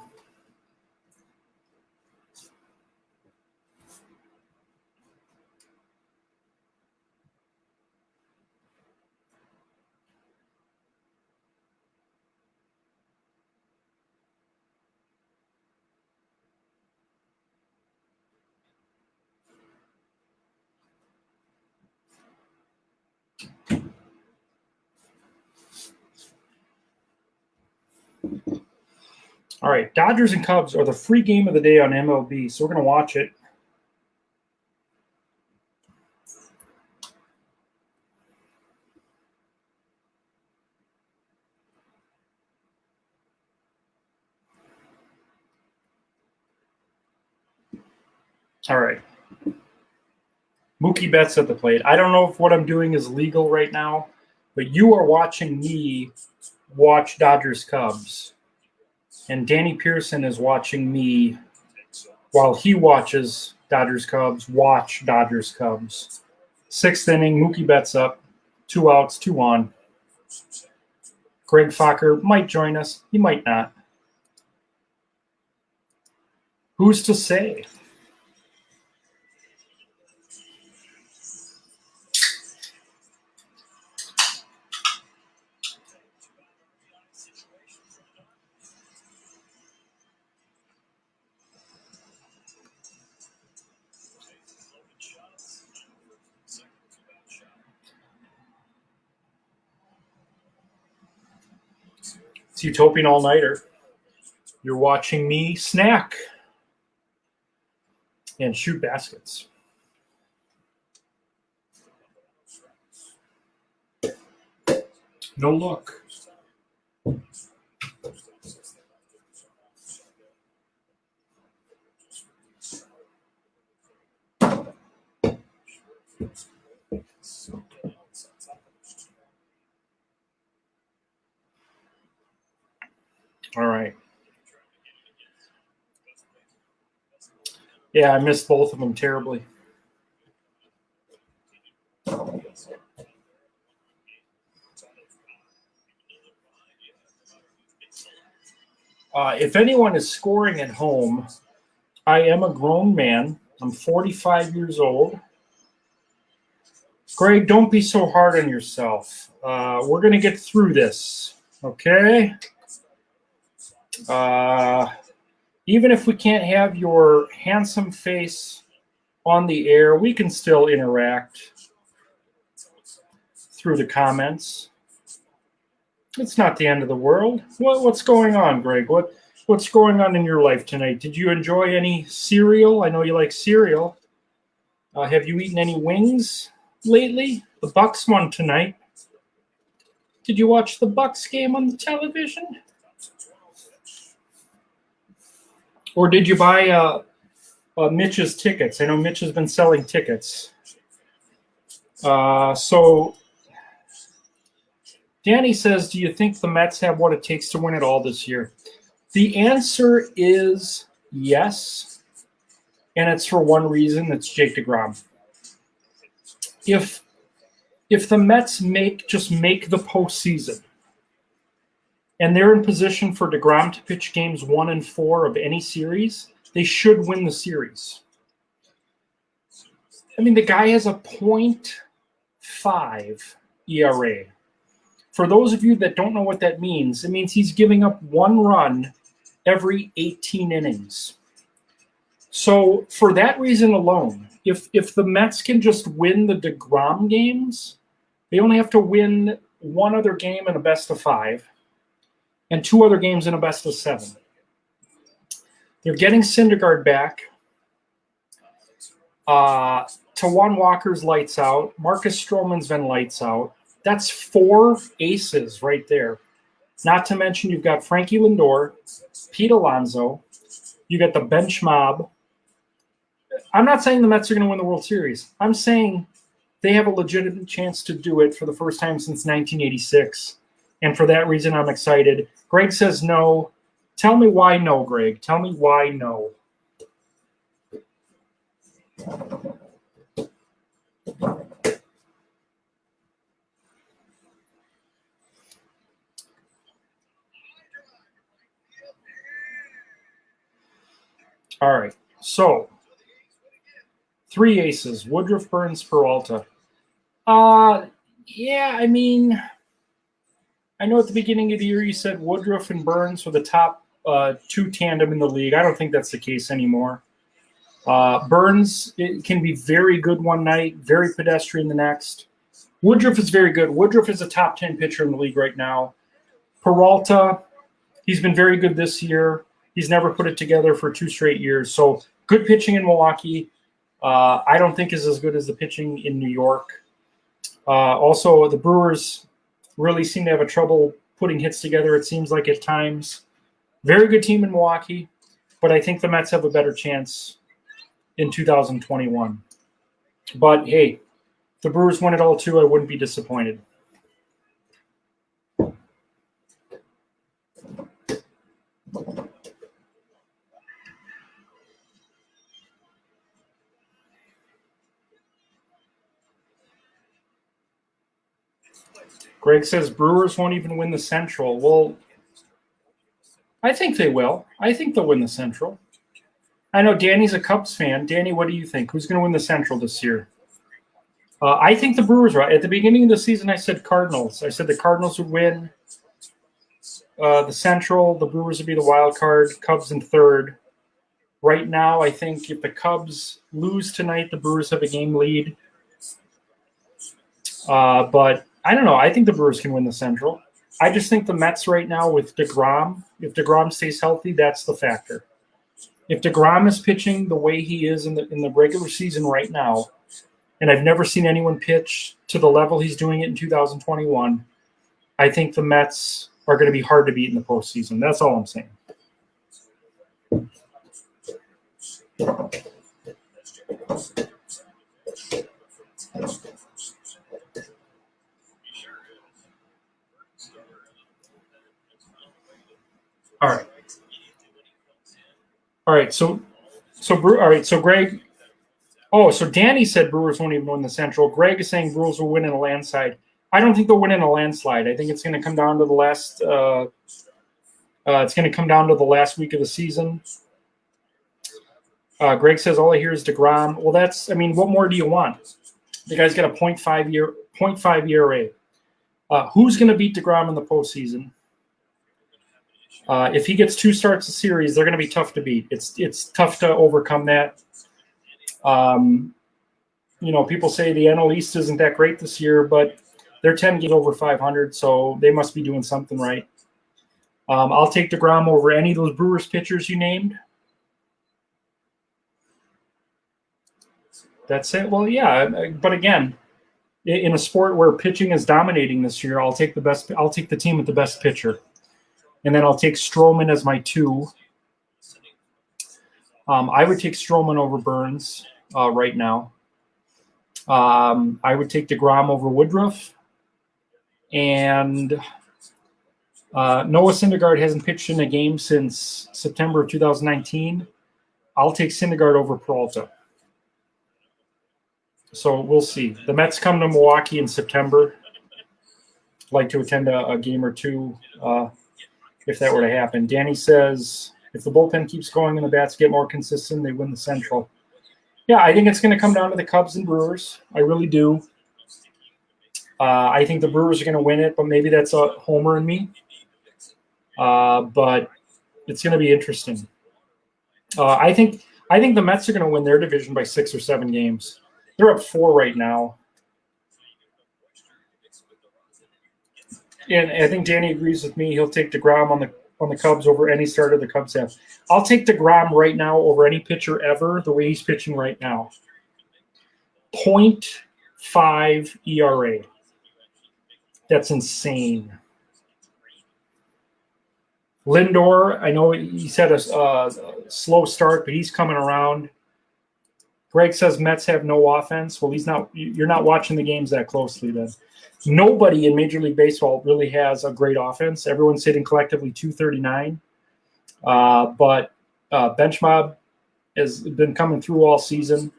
Speaker 1: All right, Dodgers and Cubs are the free game of the day on MLB, so we're going to watch it. All right. Mookie Betts at the plate. I don't know if what I'm doing is legal right now, but you are watching me watch Dodgers Cubs. And Danny Pearson is watching me while he watches Dodgers Cubs, watch Dodgers Cubs. 6th inning, Mookie Betts up, 2 outs, 2 on. Greg Fokker might join us. He might not. Who's to say? It's Utopian All-Nighter. You're watching me snack and shoot baskets. No look. All right. Yeah, I missed both of them terribly. If anyone is scoring at home, I am a grown man. I'm 45 years old. Greg, don't be so hard on yourself. We're going to get through this, okay? Even if we can't have your handsome face on the air, we can still interact through the comments. It's not the end of the world. What's going on, Greg? What's going on in your life tonight? Did you enjoy any cereal? I know you like cereal. Have you eaten any wings lately? The Bucks won tonight. Did you watch the Bucks game on the television? Or did you buy Mitch's tickets? I know Mitch has been selling tickets. So Danny says, do you think the Mets have what it takes to win it all this year? The answer is yes. And it's for one reason. It's Jake DeGrom. If the Mets just make the postseason and they're in position for DeGrom to pitch games 1 and 4 of any series, they should win the series. I mean, the guy has a .5 ERA. For those of you that don't know what that means, it means he's giving up 1 run every 18 innings. So for that reason alone, if the Mets can just win the DeGrom games, they only have to win 1 other game in a best-of-5 and 2 other games in a best-of-7. They're getting Syndergaard back. Tawan Walker's lights out. Marcus Stroman's been lights out. That's 4 aces right there. Not to mention you've got Frankie Lindor, Pete Alonso. You got the bench mob. I'm not saying the Mets are going to win the World Series. I'm saying they have a legitimate chance to do it for the first time since 1986. And for that reason, I'm excited. Greg says no. Tell me why no, Greg. Tell me why no. All right. So 3 aces: Woodruff, Burns, Peralta. Yeah, I mean, I know at the beginning of the year you said Woodruff and Burns were the top 2 tandem in the league. I don't think that's the case anymore. Burns can be very good one night, very pedestrian the next. Woodruff is very good. Woodruff is a top 10 pitcher in the league right now. Peralta, he's been very good this year. He's never put it together for 2 straight years. So good pitching in Milwaukee. I don't think is as good as the pitching in New York. Also, the Brewers really seem to have a trouble putting hits together, it seems like at times. Very good team in Milwaukee, but I think the Mets have a better chance in 2021. But, hey, if the Brewers win it all too, I wouldn't be disappointed. Greg says Brewers won't even win the Central. Well, I think they will. I think they'll win the Central. I know Danny's a Cubs fan. Danny, what do you think? Who's going to win the Central this year? I think the Brewers are. At the beginning of the season, I said Cardinals. I said the Cardinals would win the Central. The Brewers would be the wild card. Cubs in third. Right now, I think if the Cubs lose tonight, the Brewers have a game lead. But I don't know. I think the Brewers can win the Central. I just think the Mets right now with DeGrom, if DeGrom stays healthy, that's the factor. If DeGrom is pitching the way he is in the regular season right now, and I've never seen anyone pitch to the level he's doing it in 2021, I think the Mets are going to be hard to beat in the postseason. That's all I'm saying. All right. So All right. So Greg. Oh, so Danny said Brewers won't even win the Central. Greg is saying Brewers will win in a landslide. I don't think they'll win in a landslide. I think it's going to come down to the last. It's going to come down to the last week of the season. Greg says all I hear is DeGrom. Well, that's. I mean, what more do you want? The guy's got a 0.5 ERA. Who's going to beat DeGrom in the postseason? If he gets 2 starts a series, they're going to be tough to beat. It's tough to overcome that. People say the NL East isn't that great this year, but they're 10 games over 500, so they must be doing something right. I'll take DeGrom over any of those Brewers pitchers you named. That's it. Well, yeah, but again, in a sport where pitching is dominating this year, I'll take the team with the best pitcher, and then I'll take Stroman as my 2. I would take Stroman over Burns right now. I would take DeGrom over Woodruff, and Noah Syndergaard hasn't pitched in a game since September of 2019. I'll take Syndergaard over Peralta. So we'll see. The Mets come to Milwaukee in September. I'd like to attend a game or 2 if that were to happen. Danny says if the bullpen keeps going and the bats get more consistent, they win the Central. Yeah, I think it's going to come down to the Cubs and Brewers. I really do. I think the Brewers are going to win it, but maybe that's a homer in me. But it's going to be interesting. I think the Mets are going to win their division by 6 or 7 games. They're up 4 right now. And I think Danny agrees with me. He'll take DeGrom on the Cubs over any starter the Cubs have. I'll take DeGrom right now over any pitcher ever the way he's pitching right now. 0.5 ERA. That's insane. Lindor, I know he's had a slow start, but he's coming around. Greg says Mets have no offense. Well, you're not watching the games that closely then. Nobody in Major League Baseball really has a great offense. Everyone's hitting collectively 239. But Bench Mob has been coming through all season.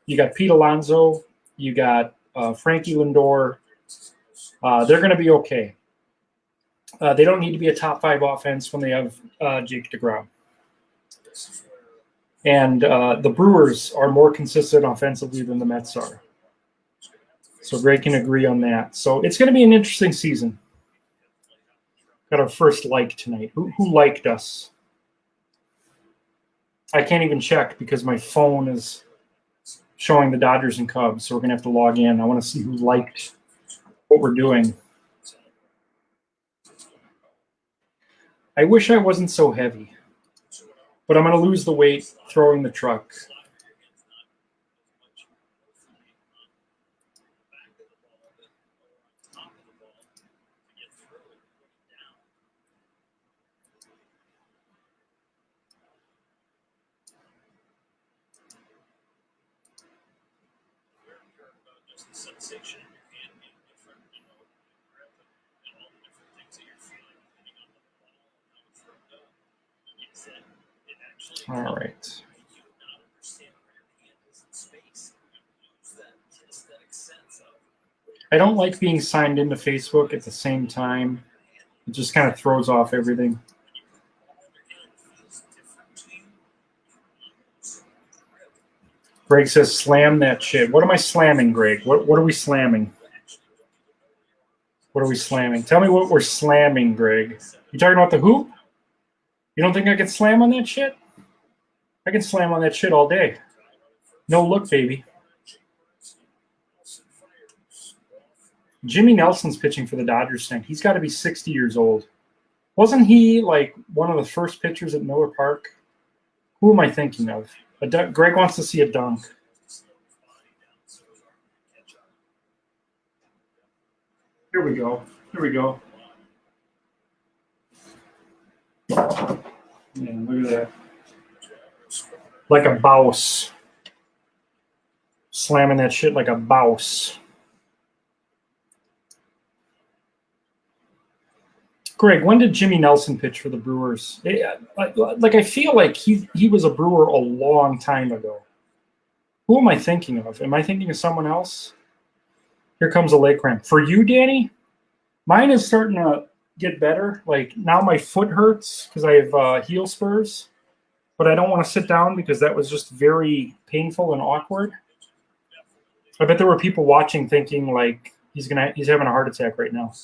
Speaker 1: You got Pete Alonso. You got Frankie Lindor. They're going to be okay. They don't need to be a top 5 offense when they have Jake DeGrom. And the Brewers are more consistent offensively than the Mets are. So Greg can agree on that. So it's going to be an interesting season. Got our first like tonight. Who liked us? I can't even check because my phone is showing the Dodgers and Cubs. So we're going to have to log in. I want to see who liked what we're doing. I wish I wasn't so heavy. But I'm going to lose the weight throwing the truck. All right. I don't like being signed into Facebook at the same time. It just kind of throws off everything. Greg says, slam that shit. What am I slamming, Greg? What are we slamming? What are we slamming? Tell me what we're slamming, Greg. You talking about the hoop? You don't think I can slam on that shit? I can slam on that shit all day. No look, baby. Jimmy Nelson's pitching for the Dodgers tonight. He's got to be 60 years old. Wasn't he like one of the first pitchers at Miller Park? Who am I thinking of? Greg wants to see a dunk. Here we go. Yeah, look at that. Like a bouse. Slamming that shit like a bouse. Greg, when did Jimmy Nelson pitch for the Brewers? I feel like he was a Brewer a long time ago. Who am I thinking of? Am I thinking of someone else? Here comes a leg cramp. For you, Danny, mine is starting to get better. Like now my foot hurts because I have heel spurs, but I don't want to sit down because that was just very painful and awkward. I bet there were people watching thinking like he's having a heart attack right now.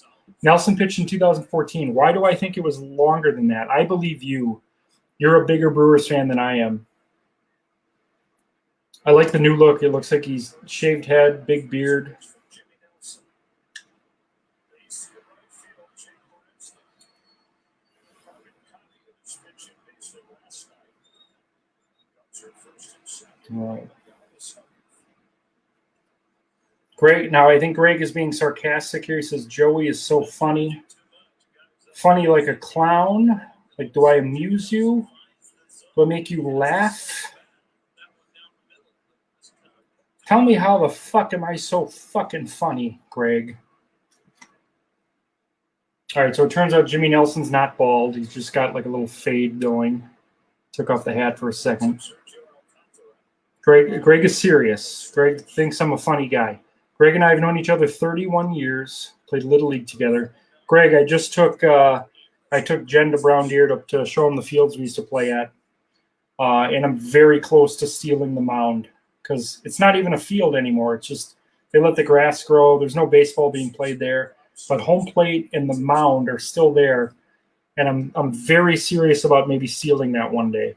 Speaker 1: Nelson pitched in 2014. Why do I think it was longer than that? I believe you. You're a bigger Brewers fan than I am. I like the new look. It looks like he's shaved head, big beard. Greg, now I think Greg is being sarcastic here. He says Joey is so funny. Funny like a clown. Like, do I amuse you? Do I make you laugh? Tell me how the fuck am I so fucking funny, Greg? All right, so it turns out Jimmy Nelson's not bald. He's just got like a little fade going. Took off the hat for a second. Greg is serious. Greg thinks I'm a funny guy. Greg and I have known each other 31 years, played Little League together. Greg, I just took Jen to Brown Deer to show him the fields we used to play at. And I'm very close to stealing the mound because it's not even a field anymore. It's just they let the grass grow. There's no baseball being played there. But home plate and the mound are still there. And I'm very serious about maybe stealing that one day.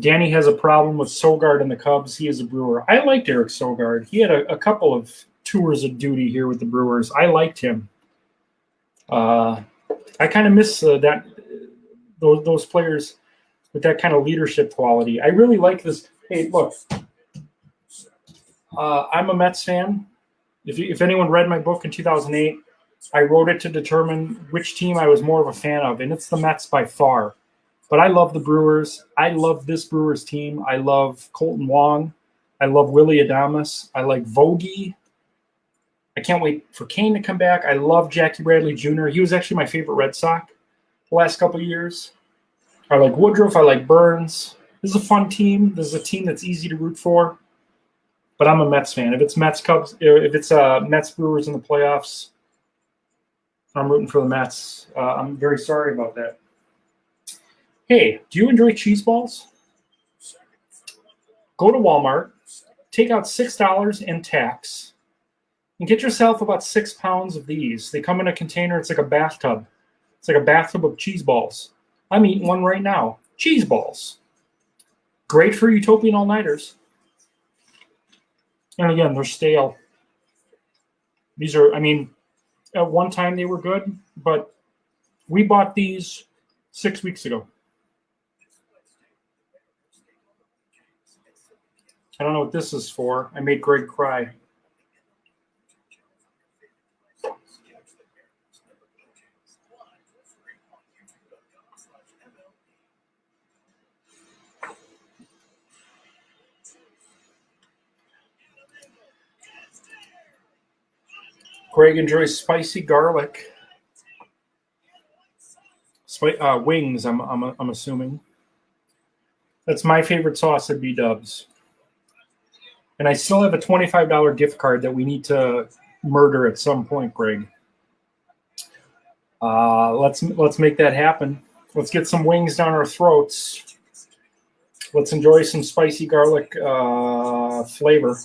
Speaker 1: Danny has a problem with Sogard and the Cubs. He is a Brewer. I liked Eric Sogard. He had a couple of tours of duty here with the Brewers. I liked him. I kind of miss those players with that kind of leadership quality. I really like this. Hey, look, I'm a Mets fan. If anyone read my book in 2008, I wrote it to determine which team I was more of a fan of, and it's the Mets by far. But I love the Brewers. I love this Brewers team. I love Colton Wong. I love Willie Adames. I like Vogie. I can't wait for Kane to come back. I love Jackie Bradley Jr. He was actually my favorite Red Sox the last couple of years. I like Woodruff. I like Burns. This is a fun team. This is a team that's easy to root for. But I'm a Mets fan. If it's Mets Cubs, if it's Mets Brewers in the playoffs, I'm rooting for the Mets. I'm very sorry about that. Hey, do you enjoy cheese balls? Go to Walmart, take out $6 in tax, and get yourself about 6 pounds of these. They come in a container. It's like a bathtub. It's like a bathtub of cheese balls. I'm eating one right now. Cheese balls. Great for Utopian All-Nighters. And again, they're stale. These are, at one time they were good, but we bought these 6 weeks ago. I don't know what this is for. I made Greg cry. Greg enjoys spicy garlic. Wings, I'm assuming. That's my favorite sauce at B-Dubs. And I still have a $25 gift card that we need to murder at some point, Greg. Let's make that happen. Let's get some wings down our throats. Let's enjoy some spicy garlic flavor.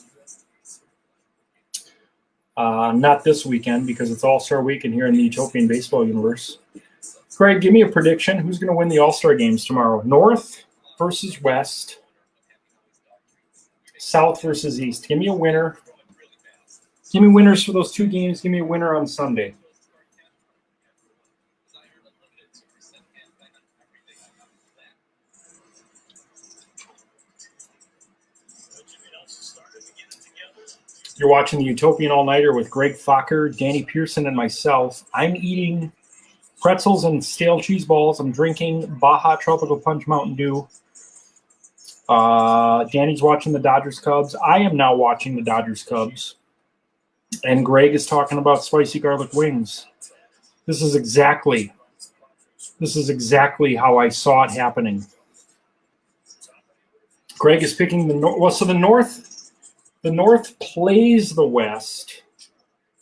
Speaker 1: Not this weekend because it's All-Star Weekend here in the Utopian Baseball universe. Greg, give me a prediction. Who's going to win the All-Star games tomorrow? North versus West. South versus East. Give me a winner. Give me winners for those two games. Give me a winner on Sunday. You're watching the Utopian All-Nighter with Greg Fokker, Danny Pearson, and myself. I'm eating pretzels and stale cheese balls. I'm drinking Baja Tropical Punch Mountain Dew. Danny's watching the Dodgers Cubs. I am now watching the Dodgers Cubs. And Greg is talking about spicy garlic wings. This is exactly how I saw it happening. Greg is picking the North. Well, so the North plays the West,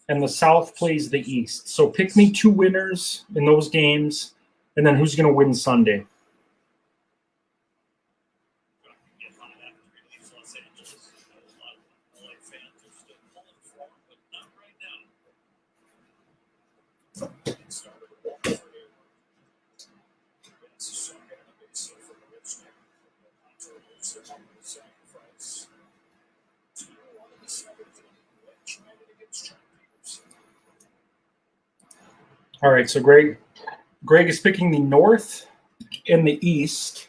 Speaker 1: and the South plays the East. So pick me 2 winners in those games, and then who's going to win Sunday. All right, so Greg is picking the North and the East.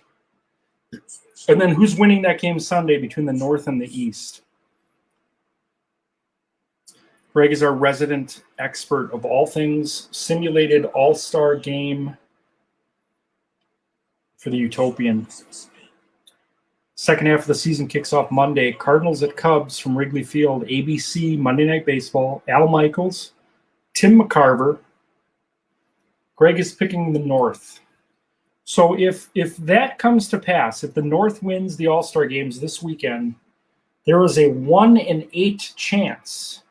Speaker 1: And then who's winning that game Sunday between the North and the East? Greg is our resident expert of all things simulated all-star game for the Utopian. Second half of the season kicks off Monday. Cardinals at Cubs from Wrigley Field. ABC, Monday Night Baseball. Al Michaels, Tim McCarver. Greg is picking the North. So if that comes to pass, if the North wins the All-Star games this weekend, there is a 1 in 8 chance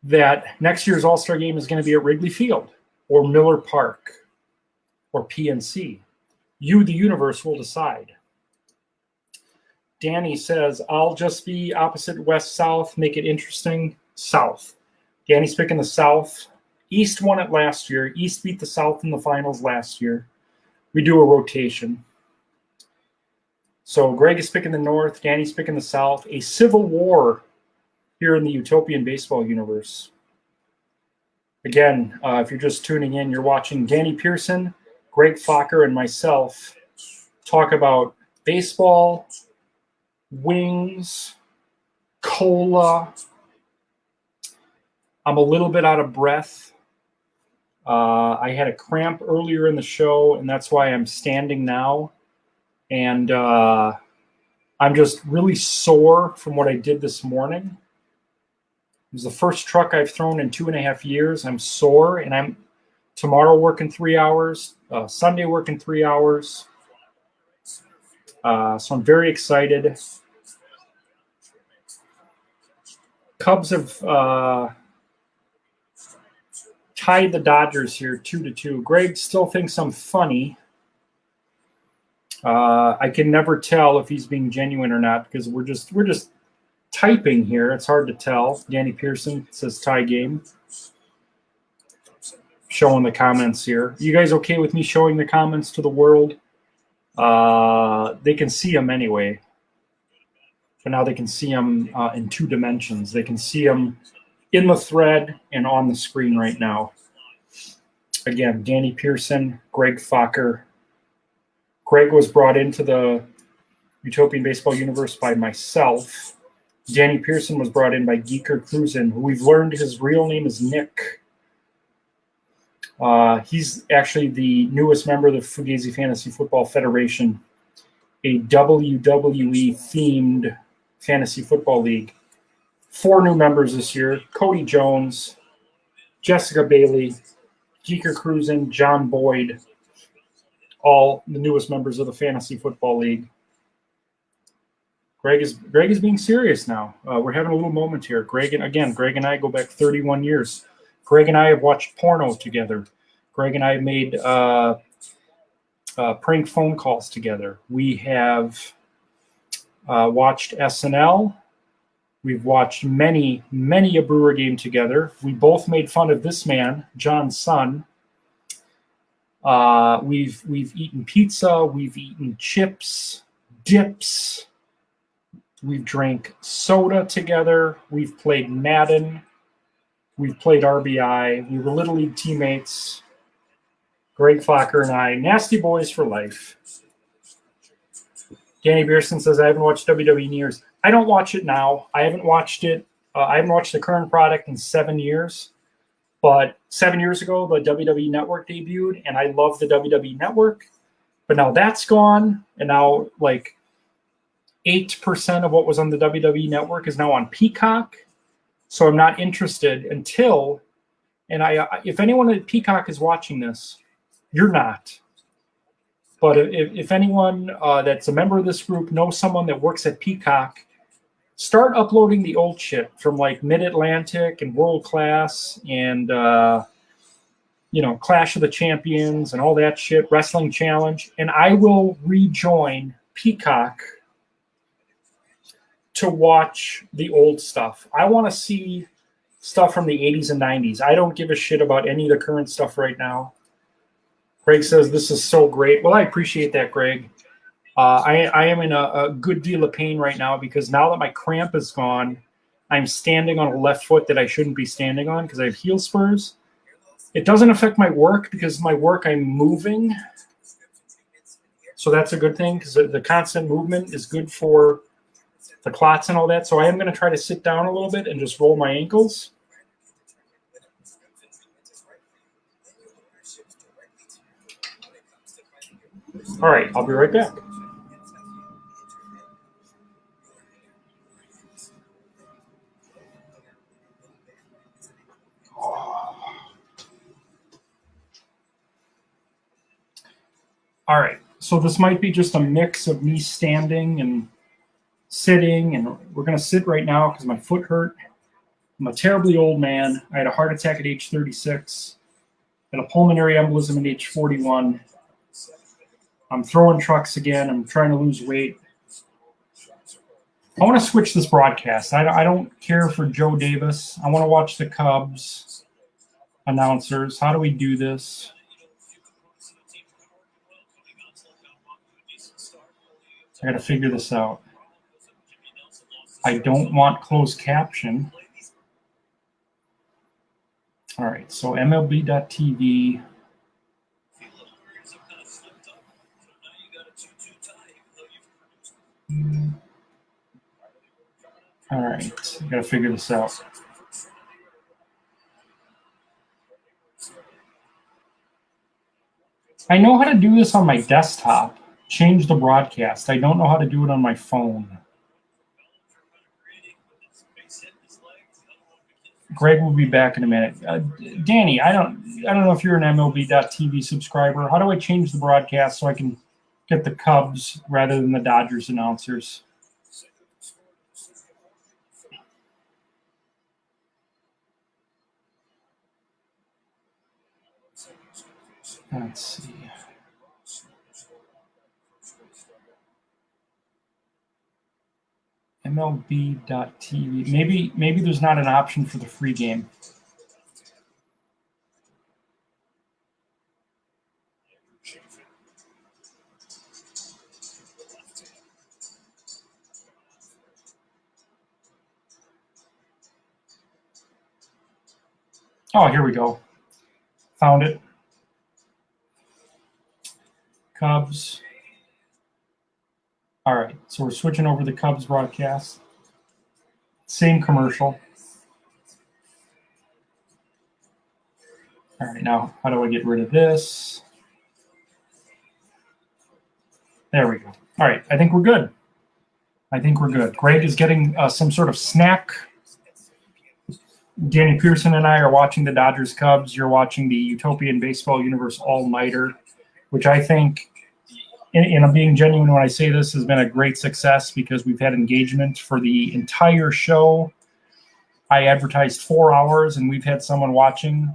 Speaker 1: that next year's All-Star game is going to be at Wrigley Field or Miller Park or PNC. You, the universe, will decide. Danny says, I'll just be opposite west-south, make it interesting. South. Danny's picking the South. East won it last year. East beat the South in the finals last year. We do a rotation. So Greg is picking the North. Danny's picking the South. A civil war here in the Utopian baseball universe. Again, if you're just tuning in, you're watching Danny Pearson, Greg Fokker, and myself talk about baseball, wings, cola. I'm a little bit out of breath. I had a cramp earlier in the show, and that's why I'm standing now. And I'm just really sore from what I did this morning. It was the first truck I've thrown in 2.5 years. I'm sore, and I'm tomorrow working 3 hours, Sunday working 3 hours. So I'm very excited. Cubs have tied the Dodgers here 2-2. Greg still thinks I'm funny. I can never tell if he's being genuine or not because we're just typing here. It's hard to tell. Danny Pearson says tie game. Showing the comments here. You guys okay with me showing the comments to the world? They can see them anyway. But now they can see them in 2 dimensions. They can see them in the thread and on the screen right now. Again, Danny Pearson, Greg Fokker. Greg was brought into the Utopian Baseball universe by myself. Danny Pearson was brought in by Geeker Cruzen, who we've learned his real name is Nick. He's actually the newest member of the Fugazi Fantasy Football Federation, a WWE-themed fantasy football league. 4 new members this year: Cody Jones, Jessica Bailey, Geeker Cruzen, John Boyd, all the newest members of the Fantasy Football League. Greg is being serious now. We're having a little moment here. Greg and I go back 31 years. Greg and I have watched porno together. Greg and I have made prank phone calls together. We have watched SNL. We've watched many a Brewer game together. We both made fun of this man, John's son. We've eaten pizza. We've eaten chips, dips. We've drank soda together. We've played Madden. We've played RBI. We were Little League teammates. Greg Fokker and I, nasty boys for life. Danny Pearson says, I haven't watched WWE in years. I don't watch it now. I haven't watched it. I haven't watched the current product in 7 years. But 7 years ago, the WWE Network debuted, and I love the WWE Network. But now that's gone, and now like 8% of what was on the WWE Network is now on Peacock. So I'm not interested until And if anyone at Peacock is watching this, you're not. But if anyone that's a member of this group knows someone that works at Peacock, start uploading the old shit from like Mid-Atlantic and World Class and Clash of the Champions and all that shit, Wrestling Challenge, and I will rejoin Peacock to watch the old stuff. I want to see stuff from the 80s and 90s. I don't give a shit about any of the current stuff right now. Greg says this is so great. Well, I appreciate that, Greg. I am in a good deal of pain right now because now that my cramp is gone, I'm standing on a left foot that I shouldn't be standing on because I have heel spurs. It doesn't affect my work because my work I'm moving. So that's a good thing because the constant movement is good for the clots and all that. So I am going to try to sit down a little bit and just roll my ankles. All right, I'll be right back. All right, so this might be just a mix of me standing and sitting, and we're going to sit right now because my foot hurt. I'm a terribly old man. I had a heart attack at age 36, had a pulmonary embolism at age 41. I'm throwing trucks again. I'm trying to lose weight. I want to switch this broadcast. I don't care for Joe Davis. I want to watch the Cubs announcers. How do we do this? I got to figure this out. I don't want closed caption. All right, so MLB.TV. All right, I got to figure this out. I know how to do this on my desktop. Change the broadcast. I don't know how to do it on my phone. Greg will be back in a minute. Danny, I don't know if you're an MLB.TV subscriber. How do I change the broadcast so I can get the Cubs rather than the Dodgers announcers? Let's see. MLB.TV. Maybe there's not an option for the free game. Oh, here we go. Found it. Cubs. All right, so we're switching over the Cubs broadcast. Same commercial. All right, now how do I get rid of this? There we go. All right, I think we're good. Greg is getting some sort of snack. Danny Pearson and I are watching the Dodgers Cubs. You're watching the Utopian Baseball Universe All-Nighter, which I think, and I'm being genuine when I say this, has been a great success because we've had engagement for the entire show. I advertised 4 hours, and we've had someone watching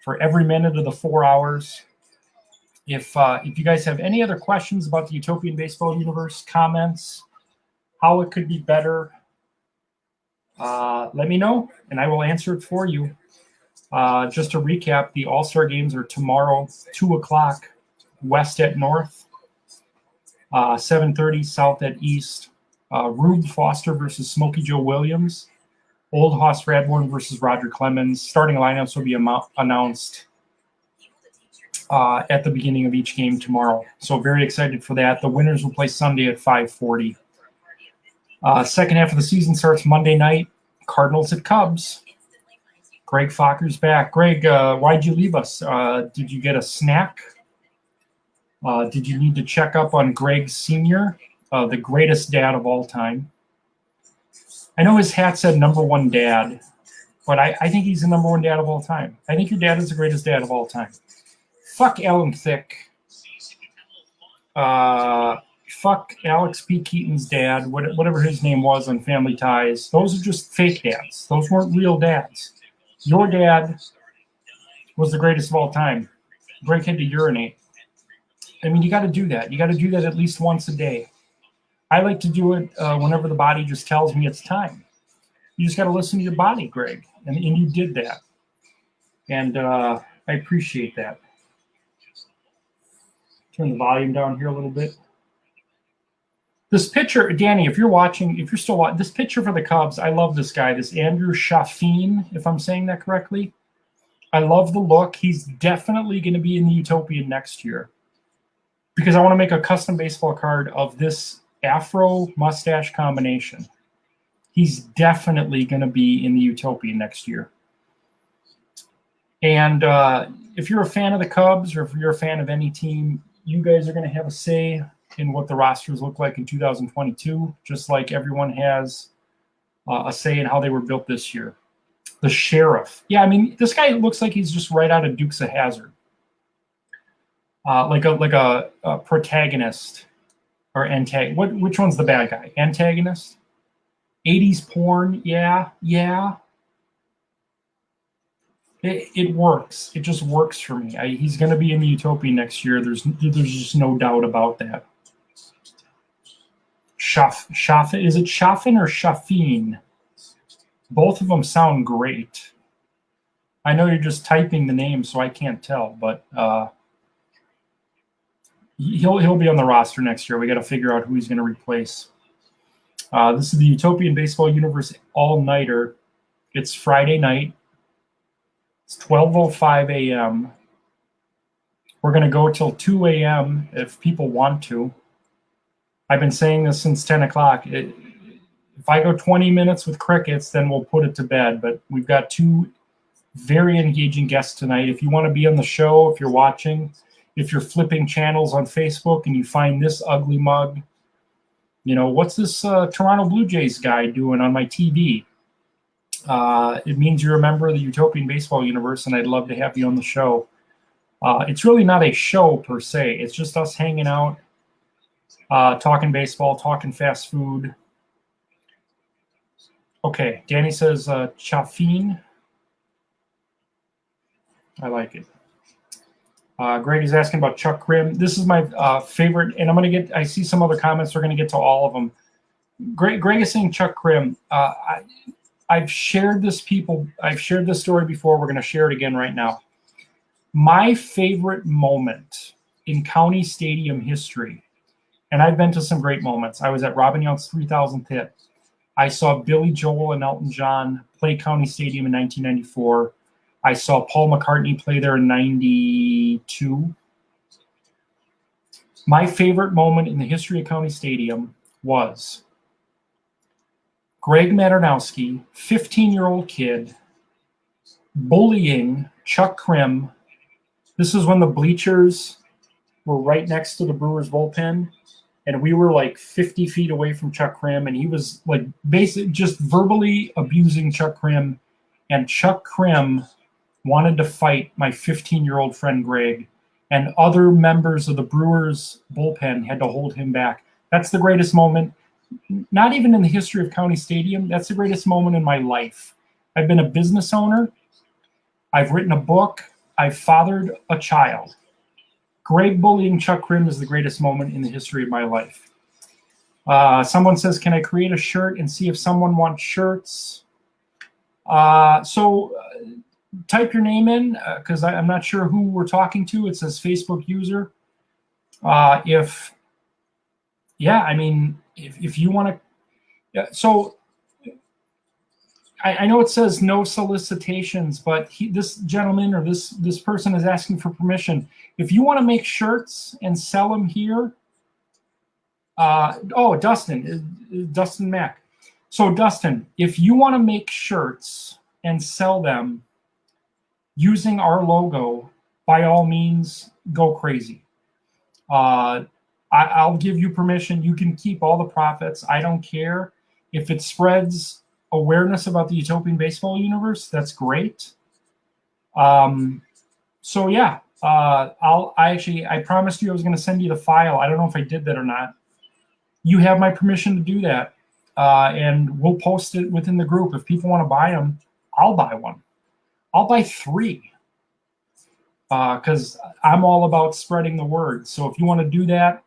Speaker 1: for every minute of the 4 hours. If you guys have any other questions about the Utopian Baseball Universe, comments, how it could be better, let me know, and I will answer it for you. Just to recap, the All-Star games are tomorrow, 2 o'clock, west at north, 7:30 south at east. Rube Foster versus Smokey Joe Williams. Old Hoss Radbourne versus Roger Clemens. Starting lineups will be announced at the beginning of each game tomorrow. So very excited for that. The winners will play Sunday at 5:40. Second half of the season starts Monday night. Cardinals at Cubs. Greg Focker's back. Greg, why'd you leave us? Did you get a snack? Did you need to check up on Greg Sr., the greatest dad of all time? I know his hat said #1 dad, But I think he's the number one dad of all time. I think your dad is the greatest dad of all time. Fuck Alan Thicke. Fuck Alex P. Keaton's dad, whatever his name was on Family Ties. Those are just fake dads. Those weren't real dads. Your dad was the greatest of all time. Greg had to urinate. I mean, you got to do that. You got to do that at least once a day. I like to do it whenever the body just tells me it's time. You just got to listen to your body, Greg. And you did that. And I appreciate that. Turn the volume down here a little bit. This pitcher, Danny, if you're watching, if you're still watching, this pitcher for the Cubs, I love this guy, this Andrew Chaffin, if I'm saying that correctly. I love the look. He's definitely going to be in the Utopian next year because I want to make a custom baseball card of this afro mustache combination. He's definitely going to be in the Utopian next year. And if you're a fan of the Cubs or if you're a fan of any team, you guys are going to have a say in what the rosters look like in 2022, just like everyone has a say in how they were built this year. The Sheriff. Yeah, I mean, this guy looks like he's just right out of Dukes of Hazzard. Like a protagonist or antagonist. Which one's the bad guy? Antagonist? 80s porn? Yeah. It works. It just works for me. He's going to be in the Utopia next year. There's just no doubt about that. Is it Chaffin or Chaffin? Both of them sound great. I know you're just typing the name, so I can't tell, but he'll be on the roster next year. We got to figure out who he's going to replace. This is the Utopian Baseball Universe All-Nighter. It's Friday night. It's 12:05 a.m. We're going to go till 2 a.m. if people want to. I've been saying this since 10 o'clock. If I go 20 minutes with crickets, then we'll put it to bed. But we've got two very engaging guests tonight. If you want to be on the show, if you're watching, if you're flipping channels on Facebook and you find this ugly mug, you know, what's this Toronto Blue Jays guy doing on my TV? It means you're a member of the Utopian Baseball Universe, and I'd love to have you on the show. It's really not a show per se. It's just us hanging out, talking baseball, talking fast food. Okay, Danny says Chaffin. I like it. Greg is asking about Chuck Krim. This is my favorite, and I see some other comments. We're going to get to all of them. Greg is saying Chuck Krim. I've shared this story before. We're going to share it again right now. My favorite moment in County Stadium history, and I've been to some great moments. I was at Robin Yount's 3,000th hit. I saw Billy Joel and Elton John play County Stadium in 1994. I saw Paul McCartney play there in 92. My favorite moment in the history of County Stadium was Greg Maternowski, 15-year-old kid, bullying Chuck Krim. This is when the bleachers were right next to the Brewers bullpen, and we were like 50 feet away from Chuck Krim, and he was like basically just verbally abusing Chuck Krim, and Chuck Krim wanted to fight my 15-year-old friend Greg, and other members of the Brewers bullpen had to hold him back. That's the greatest moment, not even in the history of County Stadium. That's the greatest moment in my life. I've been a business owner. I've written a book. I've fathered a child. Greg bullying Chuck Krim is the greatest moment in the history of my life. Someone says, can I create a shirt and see if someone wants shirts? Type your name in because I'm not sure who we're talking to. It says Facebook user. If you want to, I know it says no solicitations, but this gentleman or this person is asking for permission. If you want to make shirts and sell them here, Dustin Mack. So Dustin, if you want to make shirts and sell them using our logo, by all means, go crazy. I'll give you permission. You can keep all the profits. I don't care if it spreads awareness about the Utopian baseball universe. That's great. So yeah, I promised you I was going to send you the file. I don't know if I did that or not. You have my permission to do that, and we'll post it within the group. If people want to buy them, I'll buy one. I'll buy 3, because I'm all about spreading the word. So if you want to do that,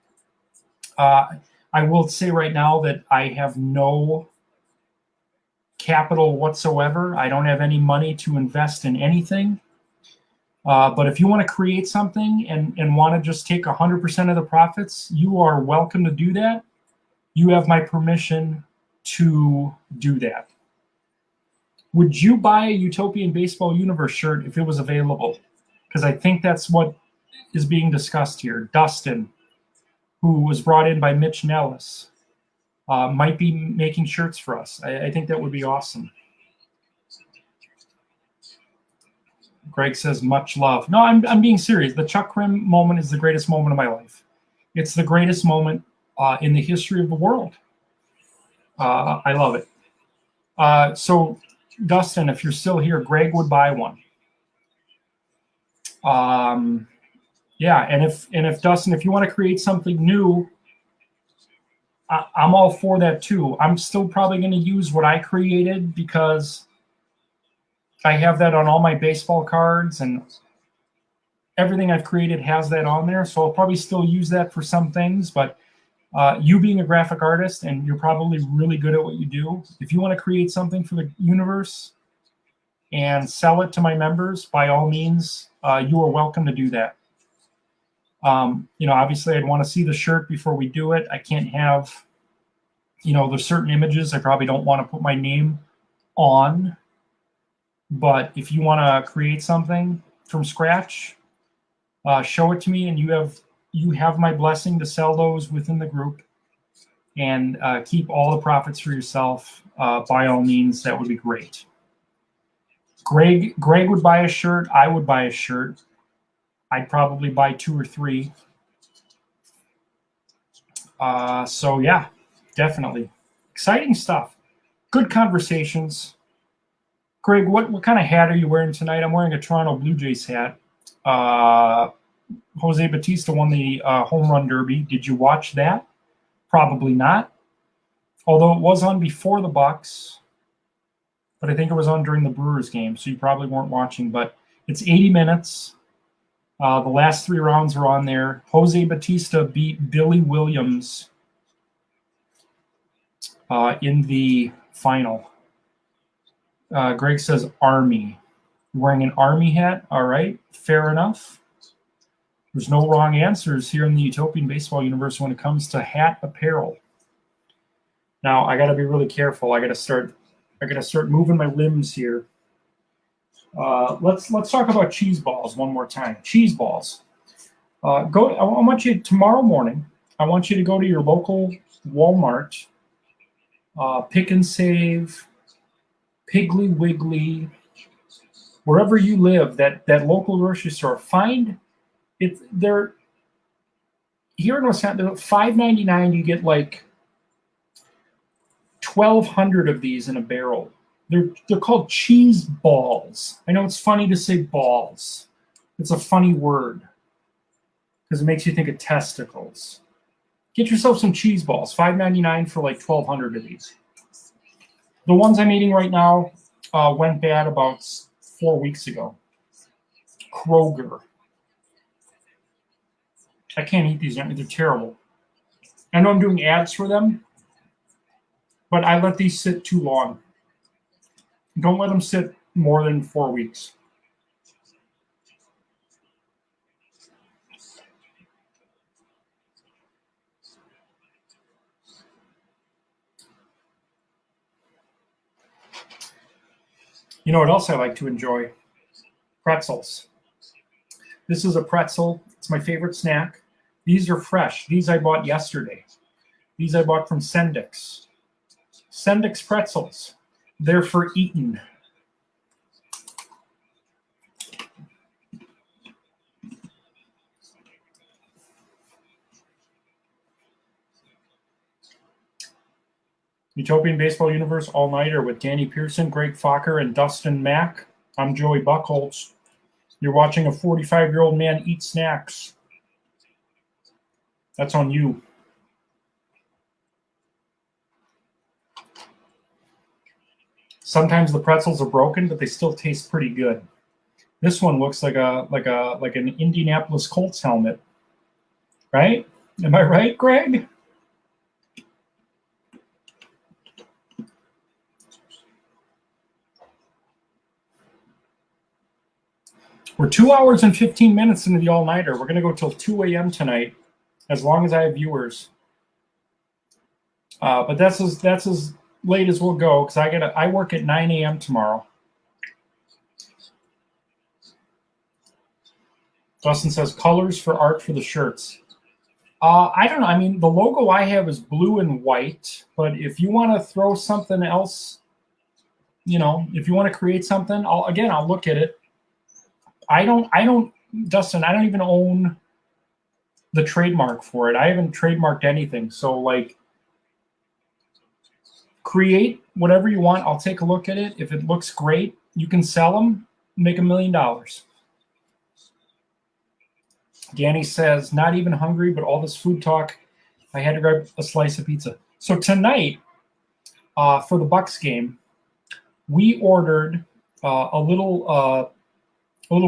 Speaker 1: I will say right now that I have no capital whatsoever. I don't have any money to invest in anything. But if you want to create something and want to just take 100% of the profits, you are welcome to do that. You have my permission to do that. Would you buy a Utopian Baseball Universe shirt if it was available? Because I think that's what is being discussed here. Dustin, who was brought in by Mitch Nellis, might be making shirts for us. I think that would be awesome. Greg says, much love. No, I'm being serious. The Chuck Krim moment is the greatest moment of my life. It's the greatest moment in the history of the world. I love it. So, Dustin, if you're still here, Greg would buy one. Yeah, and if Dustin, if you want to create something new, I'm all for that too. I'm still probably going to use what I created because I have that on all my baseball cards, and everything I've created has that on there. So I'll probably still use that for some things. But you being a graphic artist, and you're probably really good at what you do, if you want to create something for the universe and sell it to my members, by all means, you are welcome to do that. Obviously I'd want to see the shirt before we do it. I can't have, there's certain images I probably don't want to put my name on. But if you want to create something from scratch, show it to me, and you have my blessing to sell those within the group and keep all the profits for yourself. By all means, that would be great. Greg would buy a shirt. I would buy a shirt. I'd probably buy 2 or 3. So yeah, definitely exciting stuff. Good conversations. Greg, what kind of hat are you wearing tonight? I'm wearing a Toronto Blue Jays hat. Jose Bautista won the home run derby. Did you watch that? Probably not. Although it was on before the Bucks, but I think it was on during the Brewers game, so you probably weren't watching. But it's 80 minutes. The last 3 rounds are on there. Jose Bautista beat Billy Williams in the final. Greg says Army. Wearing an Army hat? All right, fair enough. There's no wrong answers here in the Utopian Baseball universe when it comes to hat apparel. Now I got to be really careful. I got to start moving my limbs here. Let's talk about cheese balls one more time. Cheese balls. I want you tomorrow morning. I want you to go to your local Walmart, Pick and Save, Piggly Wiggly, wherever you live, that local grocery store. Find it. They're here in Wisconsin. $5.99. You get like 1,200 of these in a barrel. They're called cheese balls. I know it's funny to say balls. It's a funny word because it makes you think of testicles. Get yourself some cheese balls. $5.99 for like 1,200 of these. The ones I'm eating right now went bad about 4 weeks ago. Kroger. I can't eat these. They're terrible. I know I'm doing ads for them, but I let these sit too long. Don't let them sit more than 4 weeks. You know what else I like to enjoy? Pretzels. This is a pretzel. It's my favorite snack. These are fresh. These I bought yesterday. These I bought from Sendix. Sendix pretzels. They're for eating. Utopian Baseball Universe All-Nighter with Danny Pearson, Greg Fokker, and Dustin Mack. I'm Joey Buckholz. You're watching a 45-year-old man eat snacks. That's on you. Sometimes the pretzels are broken, but they still taste pretty good. This one looks like an Indianapolis Colts helmet, right? Am I right, Greg? We're 2 hours and 15 minutes into the all-nighter. We're going to go till 2 a.m. tonight, as long as I have viewers. But that's as late as we'll go, because I work at 9 a.m. tomorrow. Dustin says colors for art for the shirts. I don't know. I mean, the logo I have is blue and white, but if you want to throw something else, if you want to create something, I'll look at it. Dustin, I don't even own the trademark for it. I haven't trademarked anything. So, like, create whatever you want. I'll take a look at it. If it looks great, you can sell them, make $1 million. Danny says, not even hungry, but all this food talk, I had to grab a slice of pizza. So tonight, for the Bucks game, we ordered a little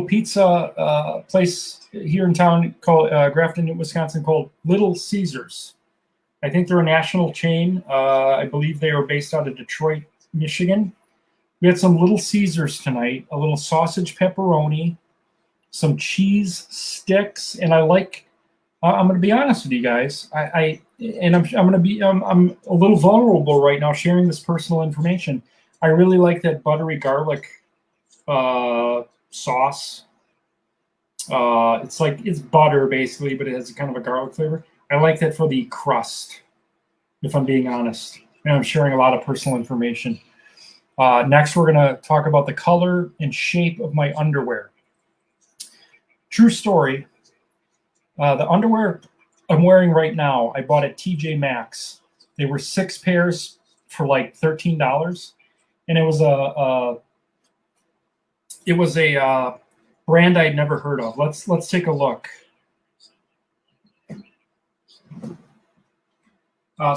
Speaker 1: pizza place here in town called Grafton, Wisconsin, called Little Caesars. I think they're a national chain. I believe they are based out of Detroit, Michigan. We had some Little Caesars tonight, a little sausage pepperoni, some cheese sticks, and I'm going to be honest with you guys. I'm a little vulnerable right now sharing this personal information. I really like that buttery garlic sauce. It's butter basically, but it has kind of a garlic flavor. I like that for the crust, if I'm being honest. And I'm sharing a lot of personal information. Next, we're going to talk about the color and shape of my underwear. True story. The underwear I'm wearing right now, I bought at TJ Maxx. They were 6 pairs for like $13, and it was a brand I'd never heard of. Let's take a look.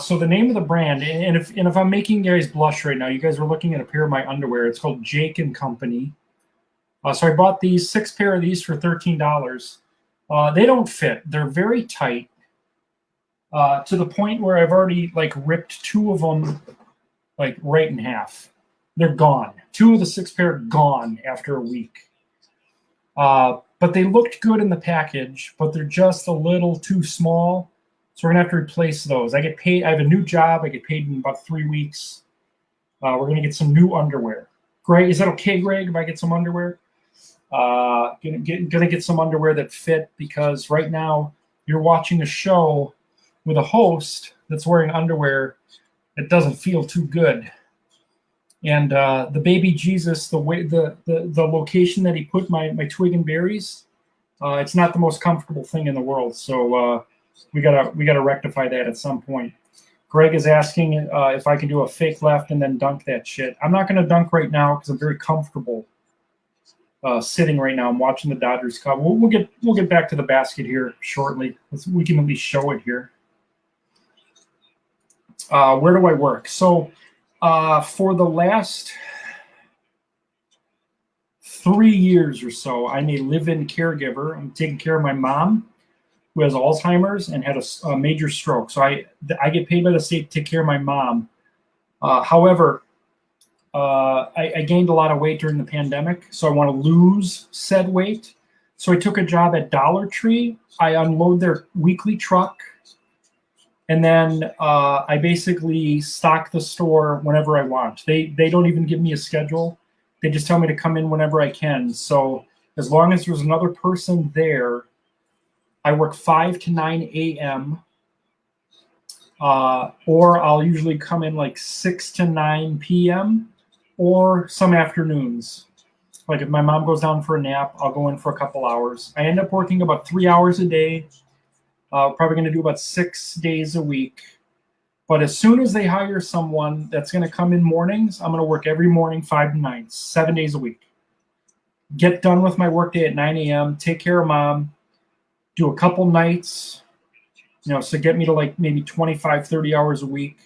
Speaker 1: So the name of the brand, and if I'm making you guys blush right now, you guys are looking at a pair of my underwear. It's called Jake & Company. So I bought these 6 pair of these for $13. They don't fit. They're very tight to the point where I've already ripped 2 of them right in half. They're gone. 2 of the 6 pair gone after a week. But they looked good in the package, but they're just a little too small. So we're gonna have to replace those. I get paid. I have a new job. I get paid in about 3 weeks. We're gonna get some new underwear. Greg, is that okay, Greg? If I get some underwear? Gonna get some underwear that fit, because right now you're watching a show with a host that's wearing underwear that doesn't feel too good. And the baby Jesus, the location that he put my twig and berries, it's not the most comfortable thing in the world. So we gotta rectify that at some point. Greg is asking if I can do a fake left and then dunk that shit. I'm not gonna dunk right now because I'm very comfortable sitting right now. I'm watching the Dodgers come. We'll get back to the basket here shortly. We can at least show it here. Where do I work? So for the last 3 years or so, I'm a live-in caregiver. I'm taking care of my mom, who has Alzheimer's and had a major stroke. So I get paid by the state to take care of my mom. However, I gained a lot of weight during the pandemic, so I want to lose said weight. So I took a job at Dollar Tree. I unload their weekly truck, and then I basically stock the store whenever I want. They don't even give me a schedule. They just tell me to come in whenever I can. So as long as there's another person there, I work 5 to 9 a.m. Or I'll usually come in 6 to 9 p.m. or some afternoons. Like if my mom goes down for a nap, I'll go in for a couple hours. I end up working about 3 hours a day. Probably going to do about 6 days a week. But as soon as they hire someone that's going to come in mornings, I'm going to work every morning, 5 to 9, 7 days a week. Get done with my workday at 9 a.m., take care of mom, do a couple nights, so get me to like maybe 25, 30 hours a week.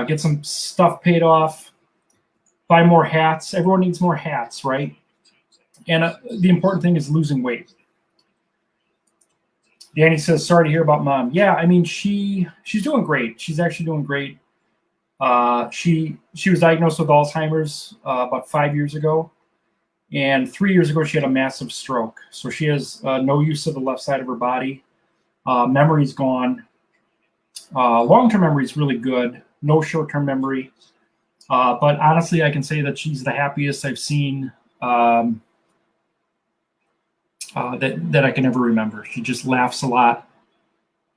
Speaker 1: Get some stuff paid off, buy more hats. Everyone needs more hats, right? And the important thing is losing weight. Danny says, sorry to hear about mom. Yeah, I mean, she's doing great. She's actually doing great. She was diagnosed with Alzheimer's about 5 years ago. And 3 years ago, she had a massive stroke. So she has no use of the left side of her body. Memory's gone. Long-term memory is really good. No short-term memory. But honestly, I can say that she's the happiest I've seen that I can ever remember. She just laughs a lot,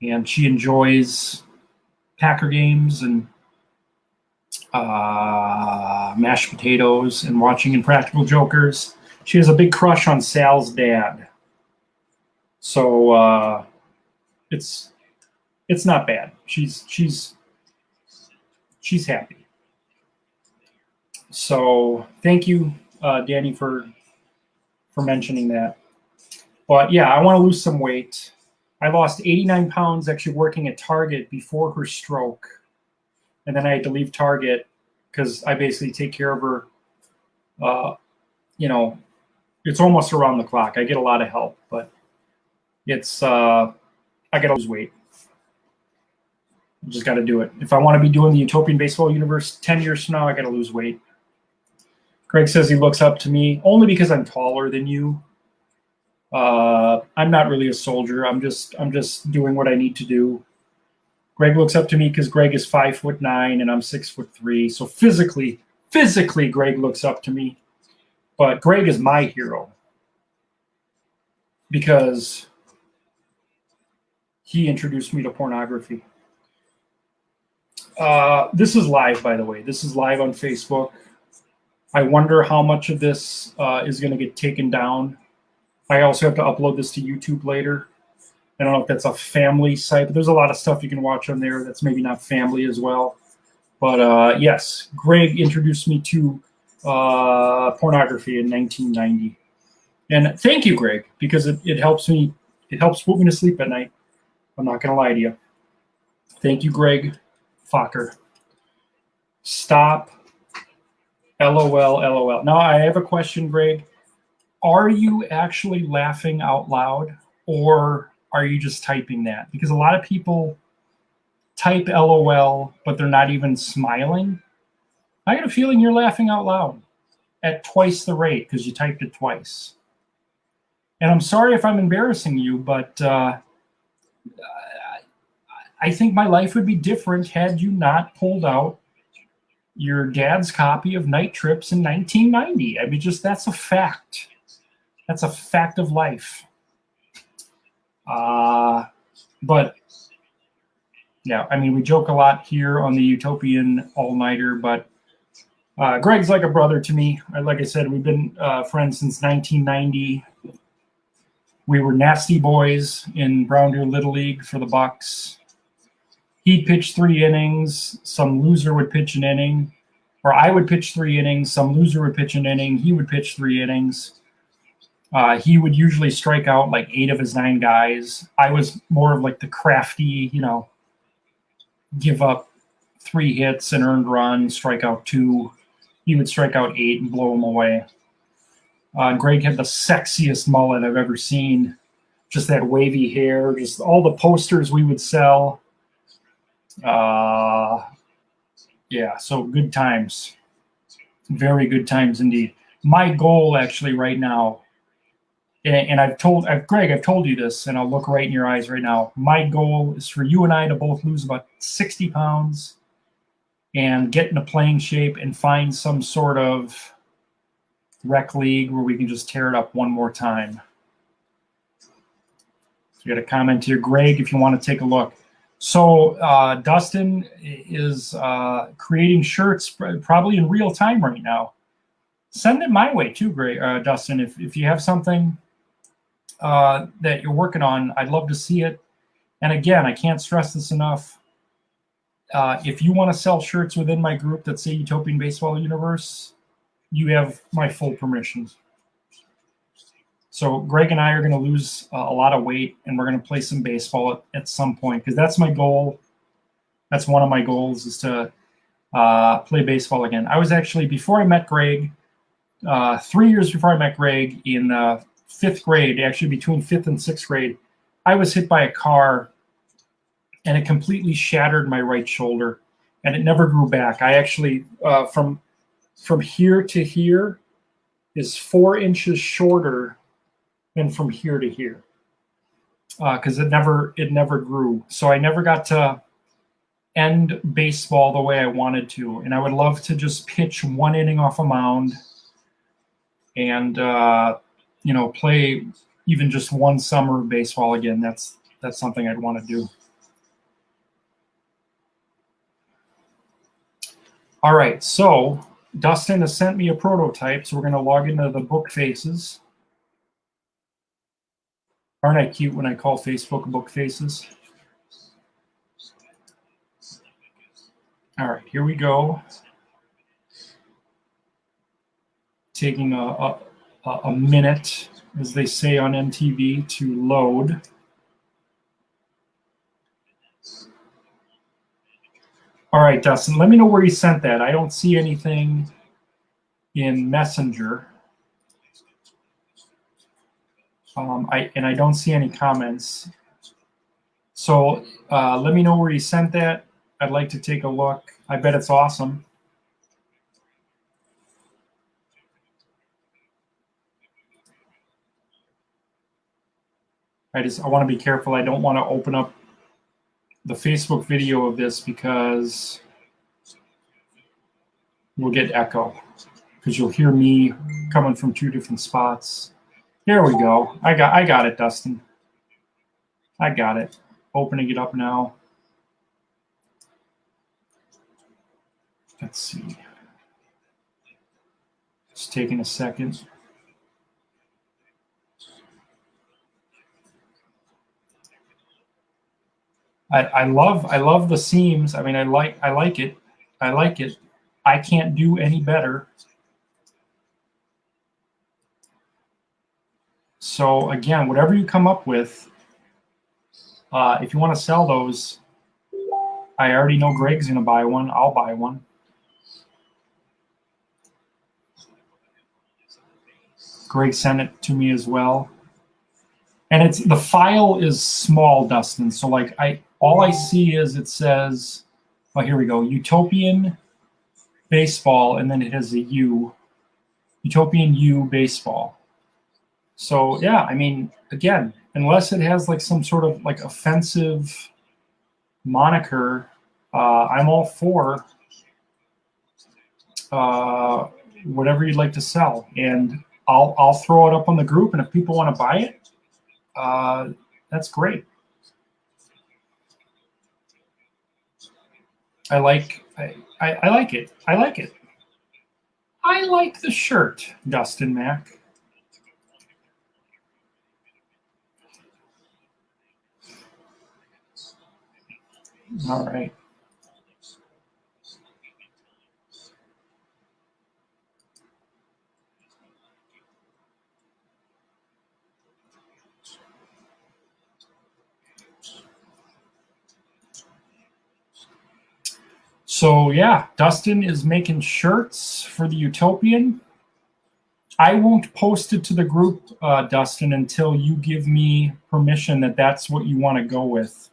Speaker 1: and she enjoys Packer games and mashed potatoes and watching Impractical Jokers. She has a big crush on Sal's dad. So it's not bad. She's happy. So thank you, Danny, for mentioning that. But yeah, I want to lose some weight. I lost 89 pounds actually working at Target before her stroke. And then I had to leave Target because I basically take care of her. It's almost around the clock. I get a lot of help, but it's I got to lose weight. I just got to do it. If I want to be doing the Utopian Baseball Universe 10 years from now, I got to lose weight. Greg says he looks up to me only because I'm taller than you. I'm not really a soldier. I'm just doing what I need to do. Greg looks up to me because Greg is 5'9" and I'm 6'3". So physically, Greg looks up to me. But Greg is my hero because he introduced me to pornography. This is live, by the way. This is live on Facebook. I wonder how much of this is going to get taken down. I also have to upload this to YouTube later. I don't know if that's a family site, but there's a lot of stuff you can watch on there that's maybe not family as well. But yes, Greg introduced me to pornography in 1990. And thank you, Greg, because it helps me. It helps put me to sleep at night. I'm not going to lie to you. Thank you, Greg Fokker. Stop. LOL. Now, I have a question, Greg. Are you actually laughing out loud, or are you just typing that? Because a lot of people type LOL, but they're not even smiling. I got a feeling you're laughing out loud at twice the rate because you typed it twice. And I'm sorry if I'm embarrassing you, but I think my life would be different had you not pulled out your dad's copy of Night Trips in 1990. I mean, that's a fact. That's a fact of life. But yeah, I mean, we joke a lot here on the Utopian All-Nighter, but Greg's like a brother to me. Like I said, we've been friends since 1990. We were nasty boys in Brown Deer Little League for the Bucks. He'd pitch 3 innings. Some loser would pitch an inning. Or I would pitch 3 innings. Some loser would pitch an inning. He would pitch 3 innings. He would usually strike out like 8 of his 9 guys. I was more of like the crafty, give up 3 hits and earned runs, strike out 2. He would strike out 8 and blow them away. Greg had the sexiest mullet I've ever seen. Just that wavy hair, just all the posters we would sell. Yeah, so good times. Very good times indeed. My goal actually right now, and I've told you this, and I'll look right in your eyes right now. My goal is for you and I to both lose about 60 pounds and get into playing shape and find some sort of rec league where we can just tear it up one more time. So you got a comment here, Greg, if you want to take a look. So Dustin is creating shirts probably in real time right now. Send it my way too, Greg, Dustin. If you have something that you're working on, I'd love to see it. And again, I can't stress this enough. if you want to sell shirts within my group that say Utopian Baseball Universe, you have my full permission. So Greg and I are going to lose a lot of weight, and we're going to play some baseball at some point, because that's my goal. That's one of my goals, is to play baseball again. I was actually, before I met Greg, 3 years before I met Greg, in fifth grade, actually between fifth and sixth grade, I was hit by a car, and it completely shattered my right shoulder, and it never grew back. I actually, from here to here is 4 inches shorter than from here to here, because it never grew. So I never got to end baseball the way I wanted to, and I would love to just pitch 1 inning off a mound and play even just one summer of baseball again. That's something I'd want to do. All right, so Dustin has sent me a prototype, so we're going to log into the book faces. Aren't I cute when I call Facebook book faces? All right, here we go. Taking a minute, as they say on MTV, to load. All right, Dustin, let me know where you sent that. I don't see anything in Messenger. I don't see any comments. So let me know where you sent that. I'd like to take a look. I bet it's awesome. I want to be careful. I don't want to open up the Facebook video of this, because we'll get echo, because you'll hear me coming from 2 different spots. There we go. I got it, Dustin. I got it. Opening it up now. Let's see. Just taking a second. I love the seams. I mean, I like it. I like it. I can't do any better. So again, whatever you come up with, if you want to sell those, I already know Greg's going to buy one. I'll buy one. Greg sent it to me as well. And the file is small, Dustin. So like all I see is it says, oh, here we go, Utopian Baseball, and then it has a U, Utopian U Baseball. So yeah, I mean, again, unless it has like some sort of like offensive moniker, I'm all for whatever you'd like to sell, and I'll throw it up on the group, and if people want to buy it, that's great. I like it. I like it. I like the shirt, Dustin Mack. All right. So yeah, Dustin is making shirts for the Utopian. I won't post it to the group, Dustin, until you give me permission that that's what you want to go with.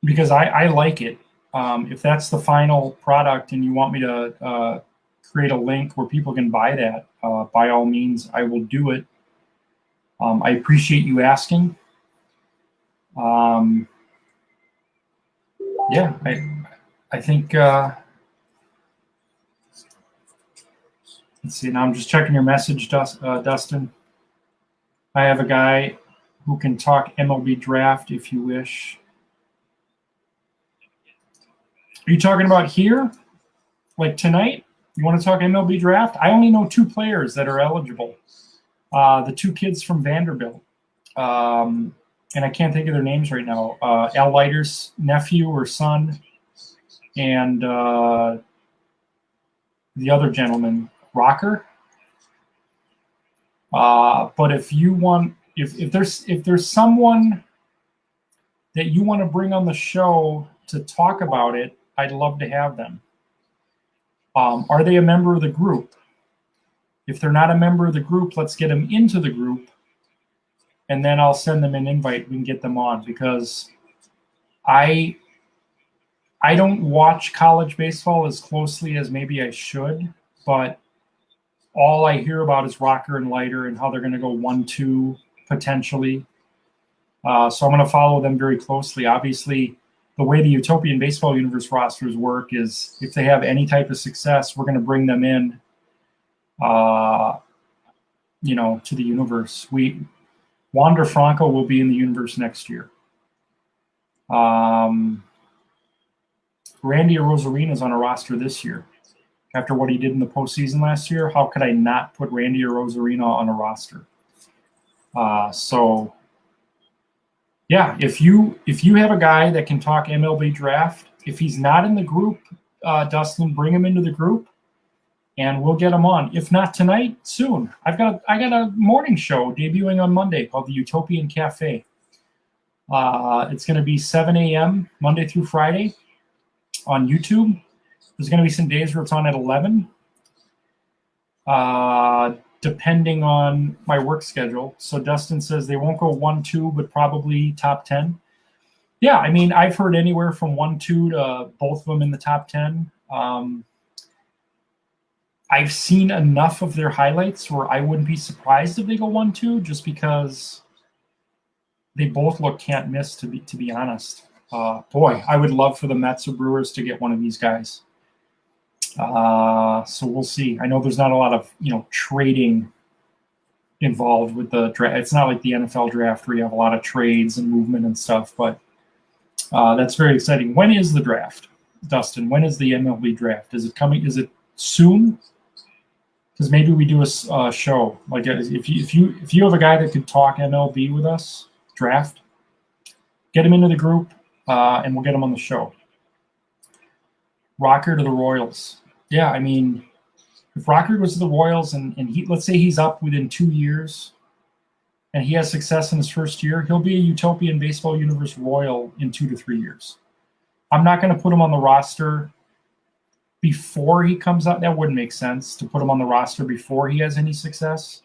Speaker 1: Because I like it. If that's the final product and you want me to create a link where people can buy that, by all means, I will do it. I appreciate you asking. Yeah, I think, let's see, now I'm just checking your message, Dustin. I have a guy who can talk MLB draft if you wish. Are you talking about here? Like tonight? You want to talk MLB draft? I only know 2 players that are eligible. The 2 kids from Vanderbilt. and I can't think of their names right now. All-Nighter's nephew or son, and the other gentleman, Rocker. But if there's someone that you want to bring on the show to talk about it, I'd love to have them. Are they a member of the group? If they're not a member of the group, let's get them into the group, and then I'll send them an invite. We can get them on, because I don't watch college baseball as closely as maybe I should, but all I hear about is Rocker and Leiter and how they're going to go 1-2 potentially. So I'm going to follow them very closely. Obviously, the way the Utopian Baseball Universe rosters work is if they have any type of success, we're going to bring them in, to the universe. Wander Franco will be in the universe next year. Randy Arozarena is on a roster this year. After what he did in the postseason last year, how could I not put Randy Arozarena on a roster? So, yeah, if you have a guy that can talk MLB draft, if he's not in the group, Dustin, bring him into the group, and we'll get him on. If not tonight, soon. I got a morning show debuting on Monday called the Utopian Cafe. It's going to be 7 a.m. Monday through Friday on YouTube. There's going to be some days where it's on at 11, depending on my work schedule. So Dustin says they won't go 1-2, but probably top 10. Yeah, I mean, I've heard anywhere from 1-2 to both of them in the top 10. I've seen enough of their highlights where I wouldn't be surprised if they go 1-2, just because they both look can't miss, to be honest. Boy, I would love for the Mets or Brewers to get one of these guys. So we'll see. I know there's not a lot of trading involved with the draft. It's not like the NFL draft where you have a lot of trades and movement and stuff, but that's very exciting. When is the draft, Dustin? When is the MLB draft? Is it coming? Is it soon? Because maybe we do a show. Like if you have a guy that could talk MLB with us, draft, get him into the group, and we'll get him on the show. Rocker to the Royals. Yeah, I mean, if Rocker goes to the Royals and let's say he's up within 2 years and he has success in his first year, he'll be a Utopian Baseball Universe Royal in 2 to 3 years. I'm not going to put him on the roster before he comes out. That wouldn't make sense to put him on the roster before he has any success.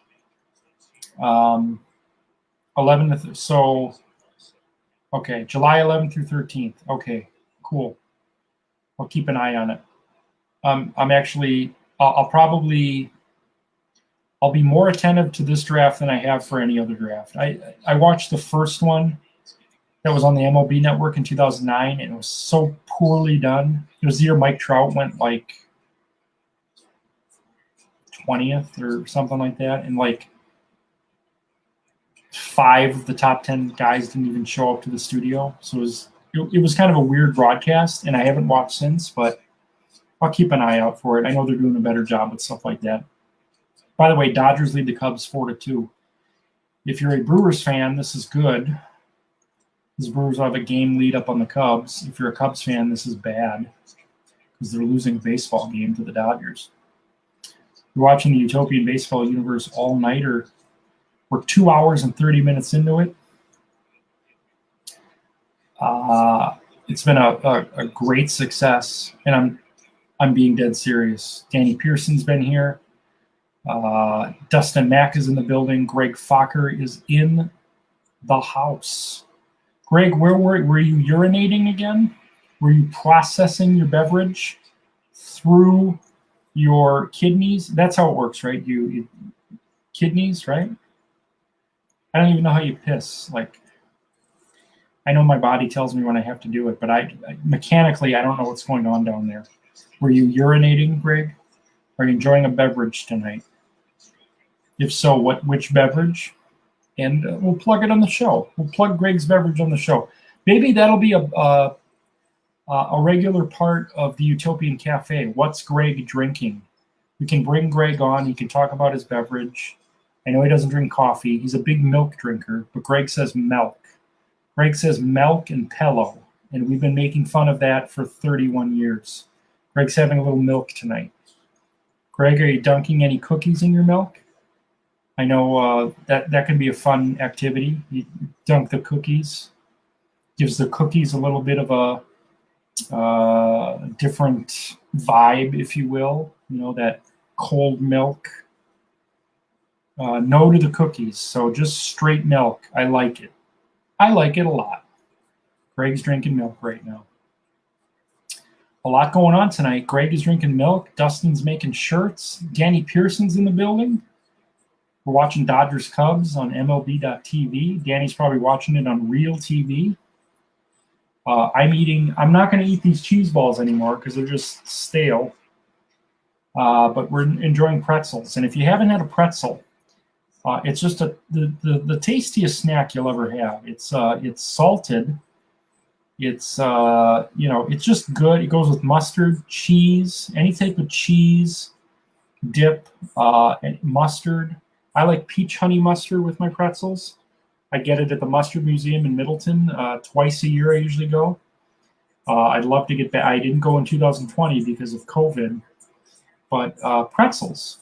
Speaker 1: 11 to so okay, July 11th through 13th. Okay, cool. I'll keep an eye on it. I'll be more attentive to this draft than I have for any other draft. I watched the first one that was on the MLB Network in 2009, and it was so poorly done. It was the year Mike Trout went like 20th or something like that, and like 5 of the top 10 guys didn't even show up to the studio. So it was kind of a weird broadcast, and I haven't watched since, but I'll keep an eye out for it. I know they're doing a better job with stuff like that. By the way, Dodgers lead the Cubs 4-2. If you're a Brewers fan, this is good, because Brewers will have a game lead up on the Cubs. If you're a Cubs fan, this is bad, because they're losing a baseball game to the Dodgers. You're watching the Utopian Baseball Universe All-Nighter. We're 2 hours and 30 minutes into it. It's been a great success, and I'm being dead serious. Danny Pearson's been here. Dustin Mack is in the building. Greg Fokker is in the house. Greg, where were you urinating again? Were you processing your beverage through your kidneys? That's how it works, right? You kidneys, right? I don't even know how you piss. Like, I know my body tells me when I have to do it, but I mechanically, I don't know what's going on down there. Were you urinating, Greg? Are you enjoying a beverage tonight? If so, which beverage? And we'll plug it on the show. We'll plug Greg's beverage on the show. Maybe that'll be a regular part of the Utopian Cafe. What's Greg drinking? We can bring Greg on. He can talk about his beverage. I know he doesn't drink coffee. He's a big milk drinker, but Greg says milk. Greg says milk and pillow, and we've been making fun of that for 31 years. Greg's having a little milk tonight. Greg, are you dunking any cookies in your milk? I know that can be a fun activity. You dunk the cookies. Gives the cookies a little bit of a different vibe, if you will. You know, that cold milk. No to the cookies, so just straight milk. I like it. I like it a lot. Greg's drinking milk right now. A lot going on tonight. Greg is drinking milk. Dustin's making shirts. Danny Pearson's in the building. We're watching Dodgers Cubs on MLB.TV. Danny's probably watching it on Real TV. I'm not going to eat these cheese balls anymore because they're just stale. But we're enjoying pretzels. And if you haven't had a pretzel, it's just the tastiest snack you'll ever have. It's salted. It's it's just good. It goes with mustard, cheese, any type of cheese, dip, and mustard. I like peach honey mustard with my pretzels. I get it at the Mustard Museum in Middleton twice a year. I usually go. I'd love to get back. I didn't go in 2020 because of COVID, but pretzels.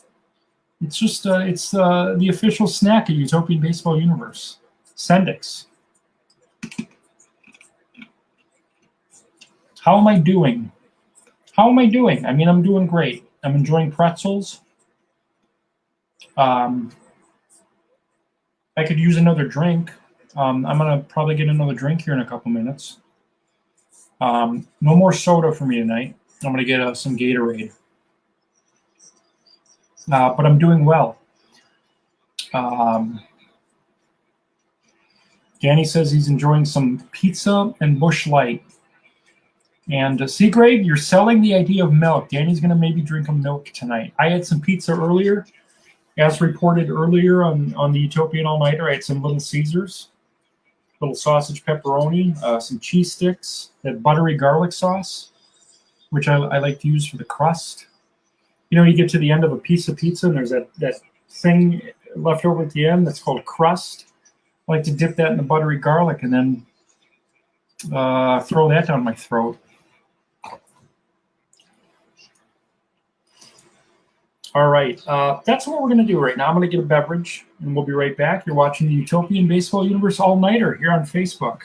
Speaker 1: It's just it's the official snack of Utopian Baseball Universe. Sendix. How am I doing? How am I doing? I mean, I'm doing great. I'm enjoying pretzels. I could use another drink. I'm going to probably get another drink here in a couple minutes. No more soda for me tonight. I'm going to get some Gatorade. But I'm doing well. Danny says he's enjoying some pizza and Busch Light. And see, Greg, you're selling the idea of milk. Danny's going to maybe drink a milk tonight. I had some pizza earlier. As reported earlier on the Utopian All-Nighter, I had some Little Caesars, little sausage pepperoni, some cheese sticks, that buttery garlic sauce, which I like to use for the crust. You know, you get to the end of a piece of pizza and there's that thing left over at the end that's called crust. I like to dip that in the buttery garlic and then throw that down my throat. All right, that's what we're going to do right now. I'm going to get a beverage, and we'll be right back. You're watching the Utopian Baseball Universe All-Nighter here on Facebook.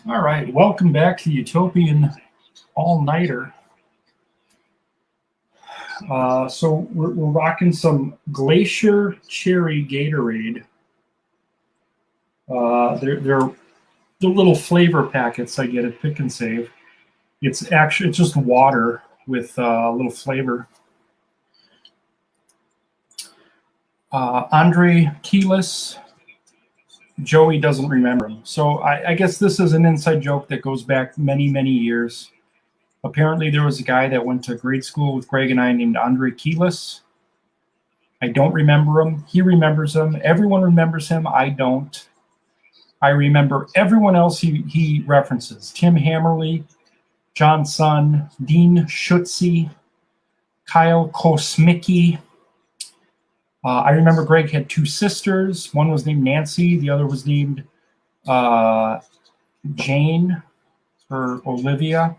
Speaker 1: All right, welcome back to Utopian All-Nighter. So we're rocking some Glacier Cherry Gatorade. They're the little flavor packets I get at Pick and Save. It's just water with a little flavor. Andre Keelis. Joey doesn't remember him. So I guess this is an inside joke that goes back many, many years. Apparently there was a guy that went to grade school with Greg and I named Andre Keelis. I don't remember him. He remembers him. Everyone remembers him. I don't. I remember everyone else he references. Tim Hammerly, John Sun, Dean Schutze, Kyle Kosmicki. I remember Greg had two sisters. One was named Nancy. The other was named Jane or Olivia.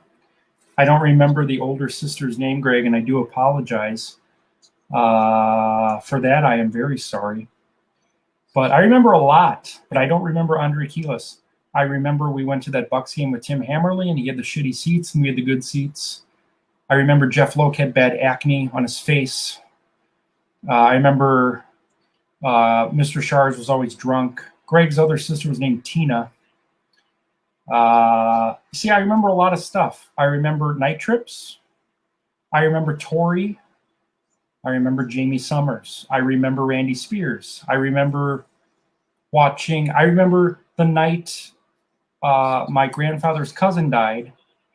Speaker 1: I don't remember the older sister's name, Greg, and I do apologize. For that, I am very sorry. But I remember a lot, but I don't remember Andre Keelis. I remember we went to that Bucks game with Tim Hammerly, and he had the shitty seats, and we had the good seats. I remember Jeff Loke had bad acne on his face. I remember Mr. Shars was always drunk. Greg's other sister was named Tina. See, I remember a lot of stuff. I remember night trips. I remember Tori. I remember Jamie Summers. I remember Randy Spears. I remember the night my grandfather's cousin died,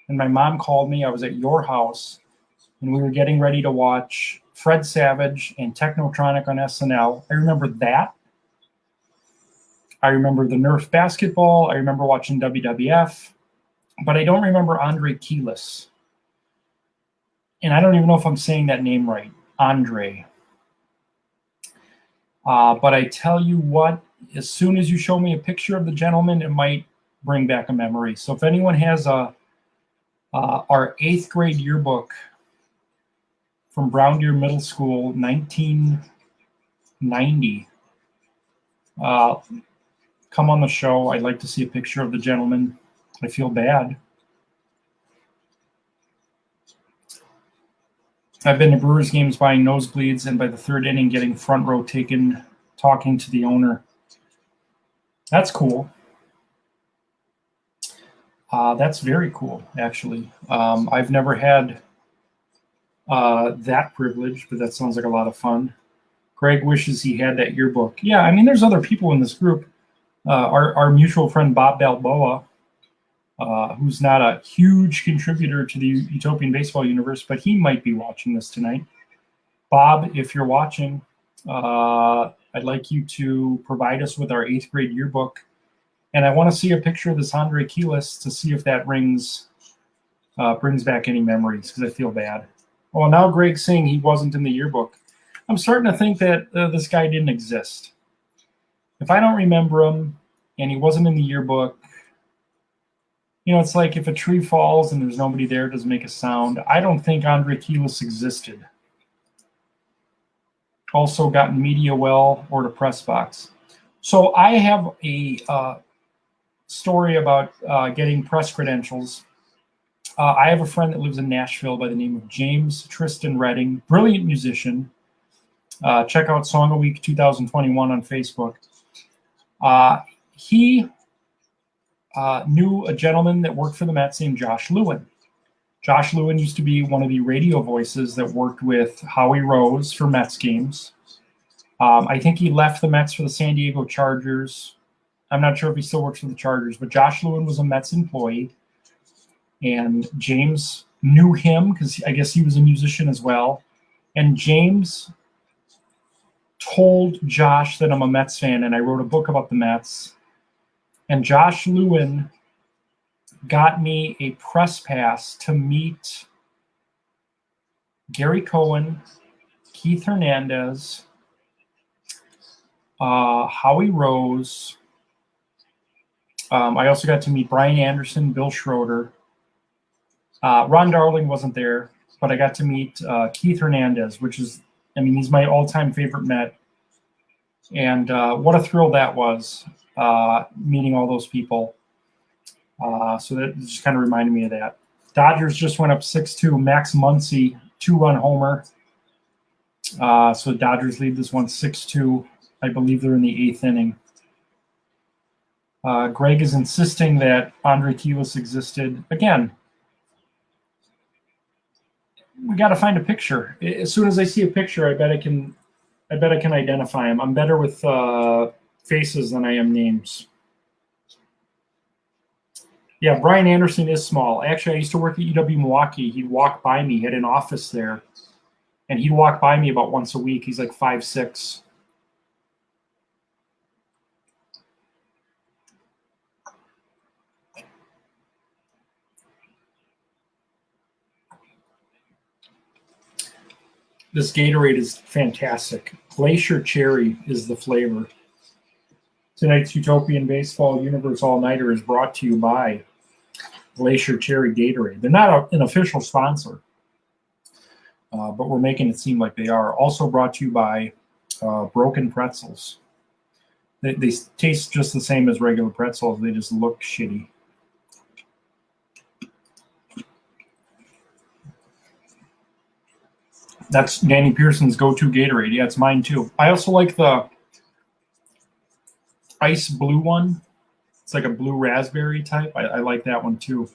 Speaker 1: and my mom called me. I was at your house, and we were getting ready to watch Fred Savage and Technotronic on SNL. I remember that. I remember the Nerf basketball. I remember watching WWF, but I don't remember Andre Keelis. And I don't even know if I'm saying that name right, Andre. But I tell you what, as soon as you show me a picture of the gentleman, it might bring back a memory. So if anyone has our 8th grade yearbook from Brown Deer Middle School, 1990, come on the show. I'd like to see a picture of the gentleman. I feel bad. I've been to Brewers games buying nosebleeds, and by the 3rd inning getting front row taken, talking to the owner. That's cool. That's very cool, actually. I've never had that privilege, but that sounds like a lot of fun. Greg wishes he had that yearbook. Yeah, I mean, there's other people in this group. Our mutual friend Bob Balboa, who's not a huge contributor to the Utopian Baseball universe, but he might be watching this tonight. Bob, if you're watching, I'd like you to provide us with our 8th grade yearbook. And I want to see a picture of this Andre Keelis to see if that brings back any memories, because I feel bad. Well, now Greg's saying he wasn't in the yearbook. I'm starting to think that this guy didn't exist. If I don't remember him and he wasn't in the yearbook, it's like if a tree falls and there's nobody there, it doesn't make a sound. I don't think Andre Keelis existed. Also got in media well or the press box. So I have a story about getting press credentials. I have a friend that lives in Nashville by the name of James Tristan Redding, brilliant musician. Check out Song of Week 2021 on Facebook. He knew a gentleman that worked for the Mets named Josh Lewin. Josh Lewin used to be one of the radio voices that worked with Howie Rose for Mets games. I think he left the Mets for the San Diego Chargers. I'm not sure if he still works for the Chargers, but Josh Lewin was a Mets employee. And James knew him because I guess he was a musician as well. And James told Josh that I'm a Mets fan, and I wrote a book about the Mets. And Josh Lewin got me a press pass to meet Gary Cohen, Keith Hernandez, Howie Rose. I also got to meet Brian Anderson, Bill Schroeder. Ron Darling wasn't there, but I got to meet Keith Hernandez, which is, he's my all-time favorite Met. And what a thrill that was, meeting all those people. So that just kind of reminded me of that. Dodgers just went up 6-2. Max Muncy, 2-run homer. So Dodgers lead this one 6-2. I believe they're in the 8th inning. Greg is insisting that Andre Keelis existed. Again, we got to find a picture. As soon as I see a picture, I bet I can identify him. I'm better with faces than I am names. Yeah, Brian Anderson is small. Actually, I used to work at UW Milwaukee. He'd walk by me, he had an office there, and he'd walk by me about once a week. He's like 5'6". This Gatorade is fantastic. Glacier Cherry is the flavor. Tonight's Utopian Baseball Universe All-Nighter is brought to you by Glacier Cherry Gatorade. They're not an official sponsor, but we're making it seem like they are. Also brought to you by Broken Pretzels. They taste just the same as regular pretzels. They just look shitty. That's Danny Pearson's go-to Gatorade. Yeah, it's mine too. I also like the ice blue one. It's like a blue raspberry type. I like that one too.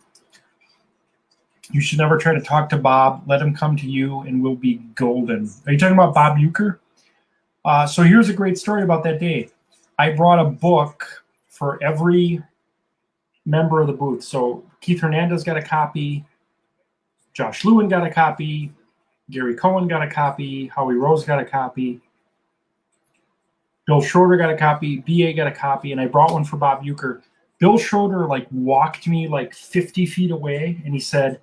Speaker 1: You should never try to talk to Bob. Let him come to you and we'll be golden. Are you talking about Bob Uecker? So here's a great story about that day. I brought a book for every member of the booth. So Keith Hernandez got a copy. Josh Lewin got a copy. Gary Cohen got a copy. Howie Rose got a copy. Bill Schroeder got a copy. BA got a copy. And I brought one for Bob Uecker. Bill Schroeder walked me 50 feet away. And he said,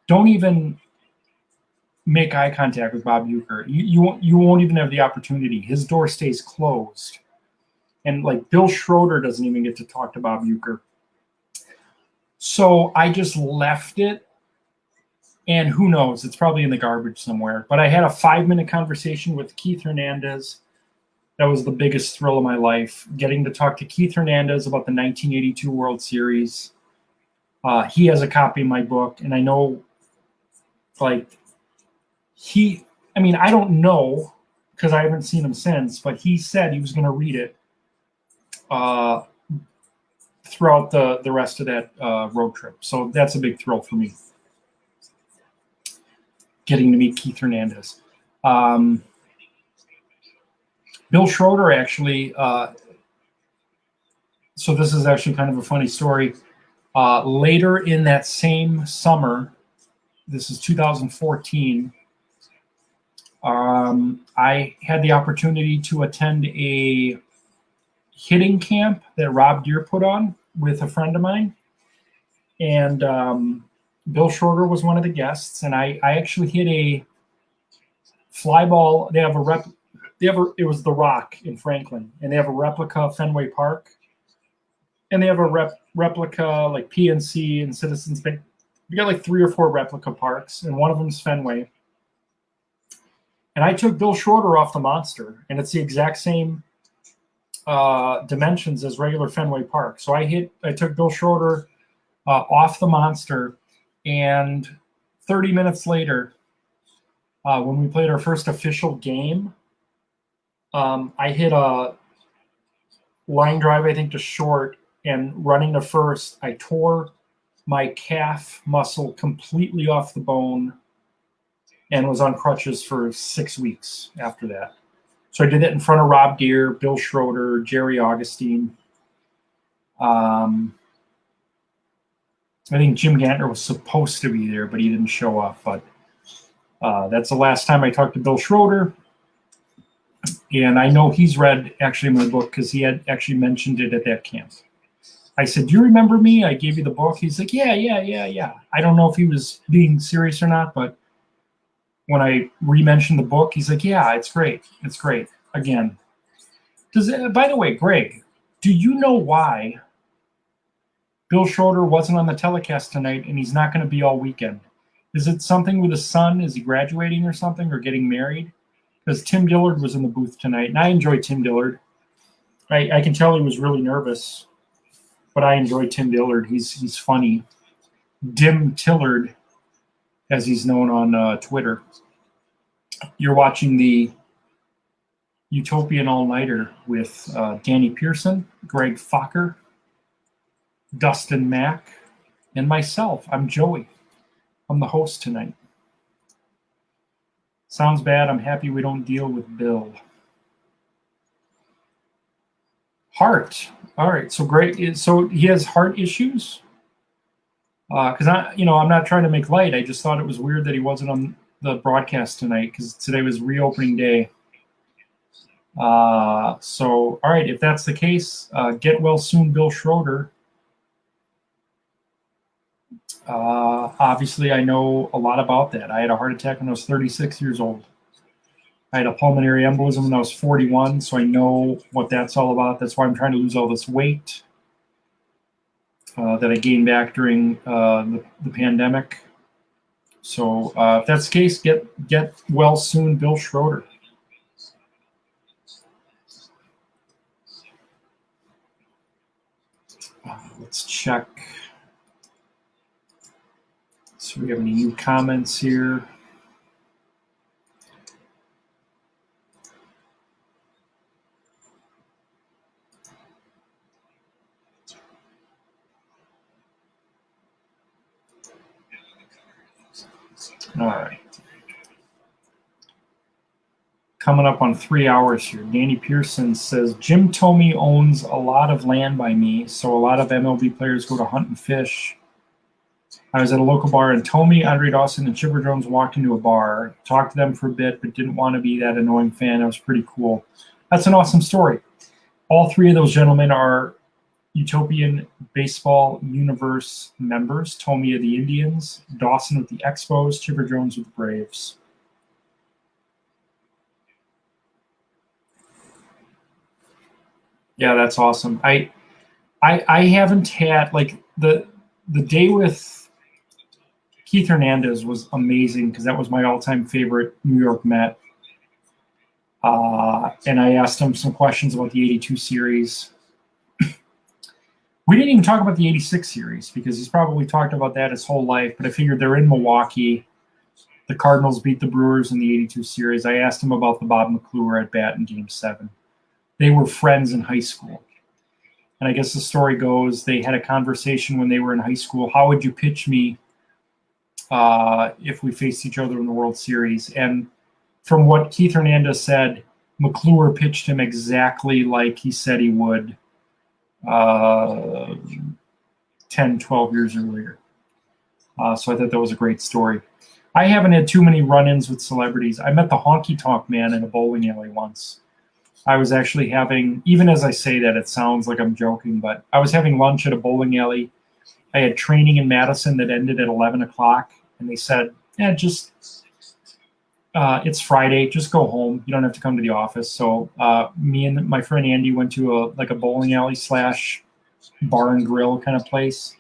Speaker 1: don't even make eye contact with Bob Uecker. You won't even have the opportunity. His door stays closed. And Bill Schroeder doesn't even get to talk to Bob Uecker. So I just left it. And who knows? It's probably in the garbage somewhere. But I had a 5-minute conversation with Keith Hernandez. That was the biggest thrill of my life, getting to talk to Keith Hernandez about the 1982 World Series. He has a copy of my book, and I know, I don't know because I haven't seen him since, but he said he was going to read it throughout the rest of that road trip. So that's a big thrill for me, getting to meet Keith Hernandez. Bill Schroeder actually, so this is actually kind of a funny story. Later in that same summer, this is 2014, I had the opportunity to attend a hitting camp that Rob Deere put on with a friend of mine. And Bill Schroeder was one of the guests, and I actually hit a fly ball. It was the Rock in Franklin, and they have a replica Fenway Park, and they have a replica PNC and Citizens Bank. We got 3 or 4 replica parks, and one of them is Fenway. And I took Bill Schroeder off the Monster, and it's the exact same dimensions as regular Fenway Park. So I took Bill Schroeder off the Monster, and 30 minutes later, when we played our first official game, I hit a line drive, I think, to short, and running to first, I tore my calf muscle completely off the bone and was on crutches for 6 weeks after that. So I did it in front of Rob Deere, Bill Schroeder, Jerry Augustine. I think Jim Gantner was supposed to be there, but he didn't show up. But that's the last time I talked to Bill Schroeder. And I know he's read actually my book because he had actually mentioned it at that camp. I said, do you remember me? I gave you the book. He's like, yeah. I don't know if he was being serious or not, but when I re-mentioned the book, he's like, yeah, it's great. It's great. Again. By the way, Greg, do you know why Bill Schroeder wasn't on the telecast tonight and he's not going to be all weekend? Is it something with his son? Is he graduating or something, or getting married? Because Tim Dillard was in the booth tonight, and I enjoy Tim Dillard. I can tell he was really nervous, but I enjoy Tim Dillard. He's funny. Dim Tillard, as he's known on Twitter. You're watching the Utopian All-Nighter with Danny Pearson, Greg Fokker, Dustin Mack, and myself. I'm Joey. I'm the host tonight. Sounds bad. I'm happy we don't deal with Bill. Heart. All right. So great. So he has heart issues. Because I'm not trying to make light. I just thought it was weird that he wasn't on the broadcast tonight because today was reopening day. So all right. If that's the case, get well soon, Bill Schroeder. Obviously, I know a lot about that. I had a heart attack when I was 36 years old. I had a pulmonary embolism when I was 41, so I know what that's all about. That's why I'm trying to lose all this weight that I gained back during the pandemic. So if that's the case, get well soon, Bill Schroeder. Let's check. So we have any new comments here? All right. Coming up on 3 hours here. Danny Pearson says, Jim Thome owns a lot of land by me, so a lot of MLB players go to hunt and fish. I was at a local bar, and Thome, Andre Dawson, and Chipper Jones walked into a bar, talked to them for a bit, but didn't want to be that annoying fan. It was pretty cool. That's an awesome story. All three of those gentlemen are Utopian Baseball Universe members. Thome of the Indians, Dawson with the Expos, Chipper Jones with the Braves. Yeah, that's awesome. I haven't had, like, the day with Keith Hernandez was amazing because that was my all-time favorite New York Met. And I asked him some questions about the 82 series. We didn't even talk about the 86 series because he's probably talked about that his whole life, but I figured they're in Milwaukee. The Cardinals beat the Brewers in the 82 series. I asked him about the Bob McClure at bat in Game 7. They were friends in high school. And I guess the story goes they had a conversation when they were in high school. How would you pitch me if we faced each other in the World Series? And from what Keith Hernandez said, McClure pitched him exactly like he said he would 10, 12 years earlier. So I thought that was a great story. I haven't had too many run-ins with celebrities. I met the Honky Tonk Man in a bowling alley once. I was actually having, even as I say that, it sounds like I'm joking, but I was having lunch at a bowling alley. I had training in Madison that ended at 11 o'clock, and they said, yeah, it's Friday, just go home. You don't have to come to the office. So me and my friend Andy went to a bowling alley / bar and grill kind of place.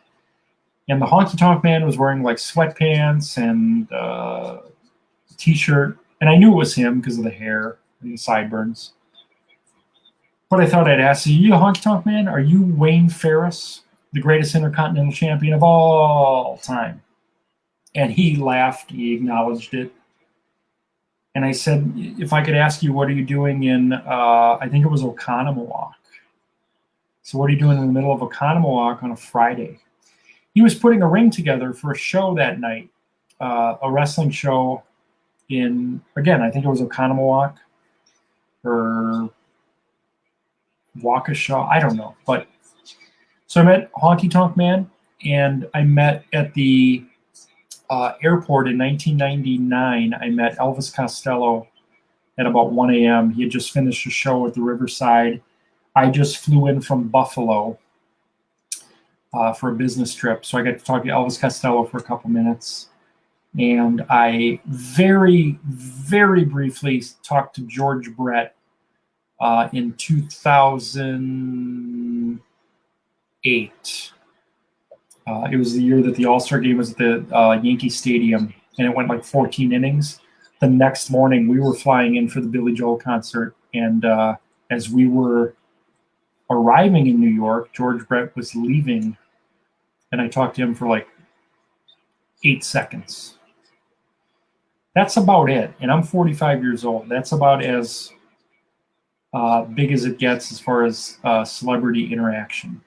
Speaker 1: And the Honky Tonk Man was wearing like sweatpants and t-shirt. And I knew it was him because of the hair and the sideburns. But I thought I'd ask, are you the Honky Tonk Man? Are you Wayne Ferris, the greatest intercontinental champion of all time? And he laughed. He acknowledged it. And I said, if I could ask you, what are you doing in, I think it was Oconomowoc. So what are you doing in the middle of Oconomowoc on a Friday? He was putting a ring together for a show that night, a wrestling show in, again, I think it was Oconomowoc or Waukesha, I don't know. But so I met Honky Tonk Man, and I met at the airport in 1999. I met Elvis Costello at about 1 a.m. He had just finished a show at the Riverside. I just flew in from Buffalo for a business trip, so I got to talk to Elvis Costello for a couple minutes. And I very, very briefly talked to George Brett in 2008. It was the year that the All-Star game was at the Yankee Stadium, and it went like 14 innings. The next morning, we were flying in for the Billy Joel concert, and as we were arriving in New York, George Brett was leaving, and I talked to him for like 8 seconds. That's about it, and I'm 45 years old. That's about as big as it gets as far as celebrity interaction.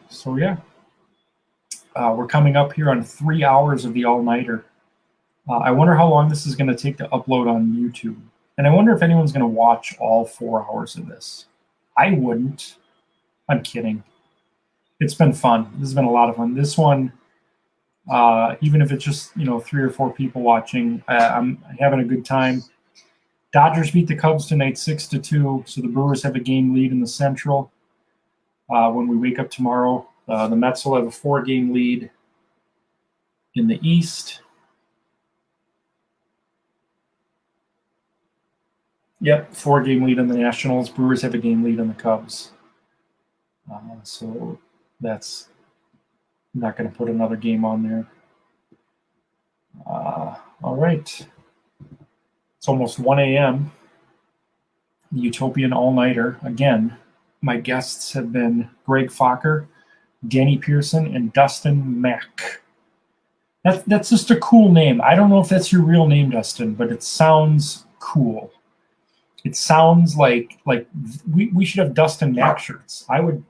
Speaker 1: So yeah, we're coming up here on 3 hours of the all-nighter. I wonder how long this is going to take to upload on YouTube. And I wonder if anyone's going to watch all 4 hours of this. I wouldn't. I'm kidding. It's been fun. This has been a lot of fun. This one, even if it's just 3 or 4 people watching, I'm having a good time. Dodgers beat the Cubs tonight 6-2, so the Brewers have a game lead in the Central. When we wake up tomorrow, the Mets will have a 4-game lead in the East. Yep, 4-game lead on the Nationals. Brewers have a game lead on the Cubs. So that's not going to put another game on there. All right. It's almost 1 a.m. The Utopian All-Nighter. Again, my guests have been Greg Fokker, Danny Pearson, and Dustin Mack. That's just a cool name. I don't know if that's your real name, Dustin, but it sounds cool. It sounds like we should have Dustin Mack shirts. I would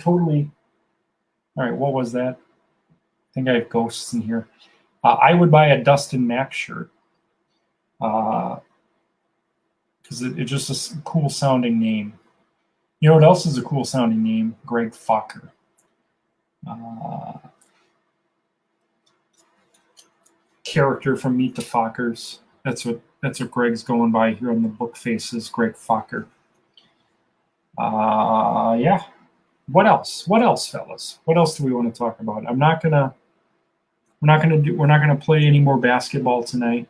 Speaker 1: totally. All right, what was that? I think I have ghosts in here. I would buy a Dustin Mack shirt because it's just a cool sounding name. You know what else is a cool sounding name? Greg Fokker. Character from Meet the Fockers. That's what Greg's going by here on the book faces. Greg Fokker. Yeah. What else, fellas? What else do we want to talk about? We're not gonna play any more basketball tonight.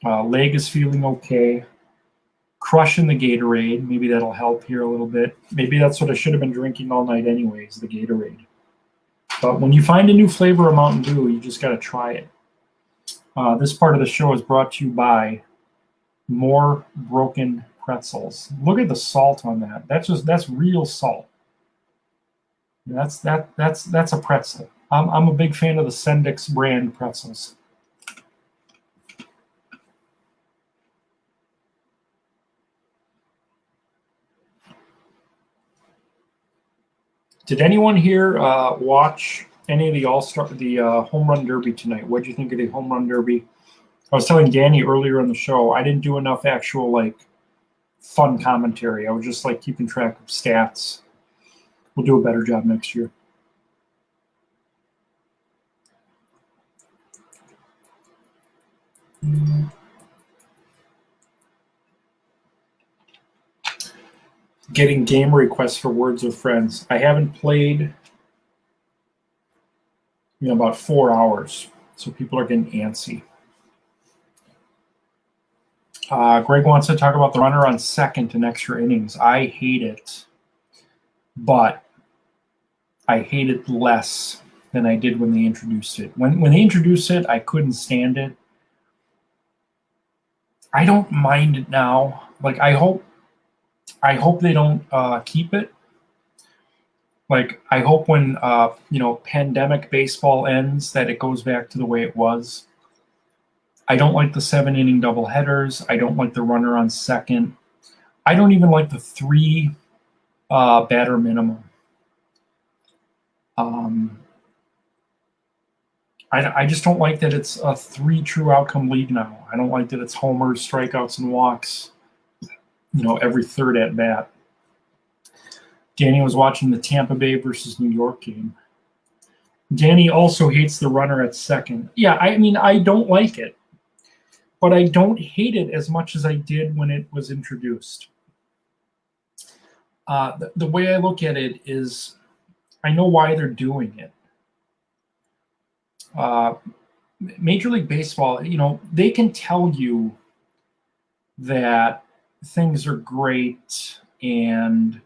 Speaker 1: Leg is feeling okay. Crushing the Gatorade. Maybe that'll help here a little bit. Maybe that's what I should have been drinking all night anyways, the Gatorade. But when you find a new flavor of Mountain Dew, you just got to try it. This part of the show is brought to you by More Broken Pretzels. Look at the salt on that. That's real salt. That's a pretzel. I'm a big fan of the Sendix brand pretzels. Did anyone here watch any of the home run derby tonight? What did you think of the home run derby? I was telling Danny earlier in the show, I didn't do enough actual fun commentary. I was just keeping track of stats. We'll do a better job next year. Getting game requests for Words with Friends. I haven't played about 4 hours, so people are getting antsy. Greg wants to talk about the runner on second in extra innings. I hate it, but I hate it less than I did when they introduced it. When they introduced it, I couldn't stand it. I don't mind it now. I hope they don't keep it. I hope when pandemic baseball ends that it goes back to the way it was. I don't like the 7-inning doubleheaders. I don't like the runner on second. I don't even like the 3 batter minimum. I just don't like that it's a 3 true outcome league now. I don't like that it's homers, strikeouts, and walks, every third at bat. Danny was watching the Tampa Bay versus New York game. Danny also hates the runner at second. Yeah, I don't like it, but I don't hate it as much as I did when it was introduced. The way I look at it is I know why they're doing it. Major League Baseball, they can tell you that things are great and,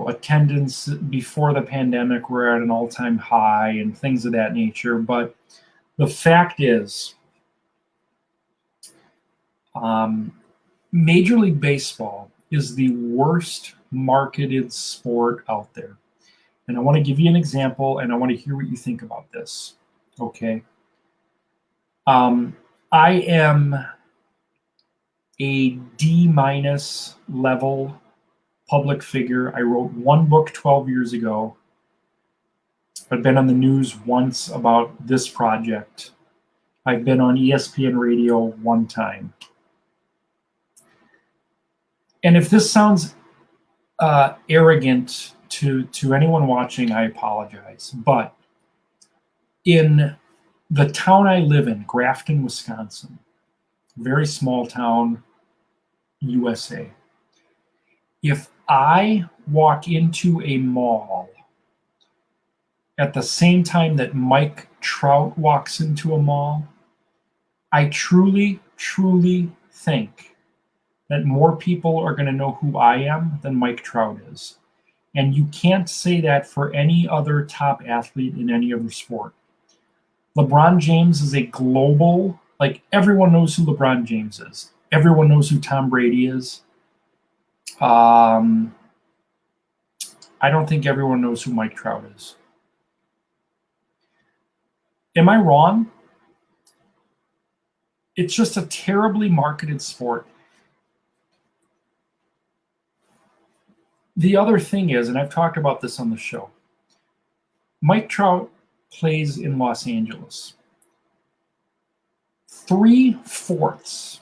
Speaker 1: attendance before the pandemic were at an all-time high and things of that nature. But the fact is, Major League Baseball is the worst marketed sport out there. And I want to give you an example, and I want to hear what you think about this. Okay. I am a D- level public figure. I wrote 1 book 12 years ago. I've been on the news once about this project. I've been on ESPN radio 1 time. And if this sounds arrogant to anyone watching, I apologize. But in the town I live in, Grafton, Wisconsin, very small town, USA. If I walk into a mall at the same time that Mike Trout walks into a mall, I truly, truly think that more people are going to know who I am than Mike Trout is. And you can't say that for any other top athlete in any other sport. LeBron James is a global, like everyone knows who LeBron James is. Everyone knows who Tom Brady is. I don't think everyone knows who Mike Trout is. Am I wrong? It's just a terribly marketed sport. The other thing is, and I've talked about this on the show, Mike Trout plays in Los Angeles. 3/4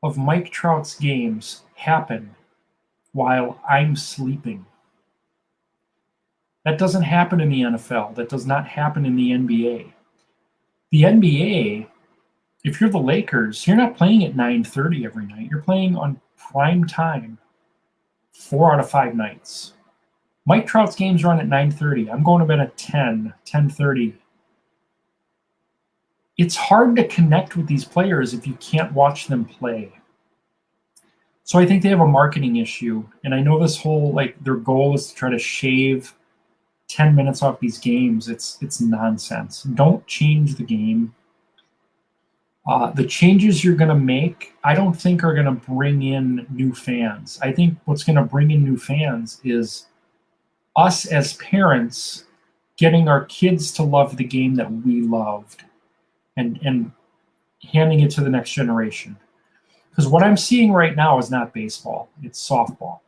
Speaker 1: of Mike Trout's games happen while I'm sleeping. That doesn't happen in the NFL. That does not happen in the NBA. The NBA, if you're the Lakers, you're not playing at 9:30 every night. You're playing on prime time 4 out of 5 nights. Mike Trout's games run at 9:30. I'm going to bed at 10:30. It's hard to connect with these players if you can't watch them play. So I think they have a marketing issue. And I know this whole, like, their goal is to try to shave 10 minutes off these games. It's nonsense. Don't change the game. The changes you're going to make, I don't think are going to bring in new fans. I think what's going to bring in new fans is us as parents getting our kids to love the game that we loved and handing it to the next generation. Because what I'm seeing right now is not baseball, it's softball.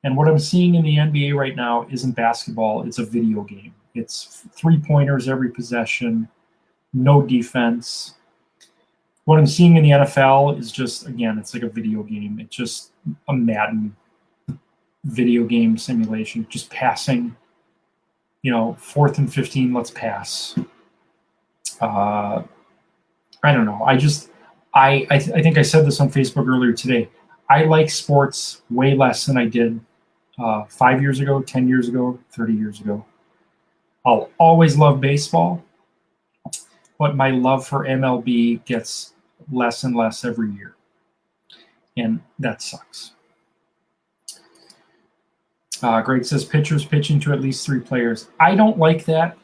Speaker 1: And what I'm seeing in the NBA right now isn't basketball, it's a video game. It's 3-pointers every possession, no defense. What I'm seeing in the NFL is just, again, it's like a video game. It's just a Madden video game simulation, just passing, 4th and 15, let's pass. I don't know. I think I said this on Facebook earlier today. I like sports way less than I did 5 years ago, 10 years ago, 30 years ago. I'll always love baseball, but my love for MLB gets less and less every year. And that sucks. Greg says pitchers pitching to at least 3 players. I don't like that.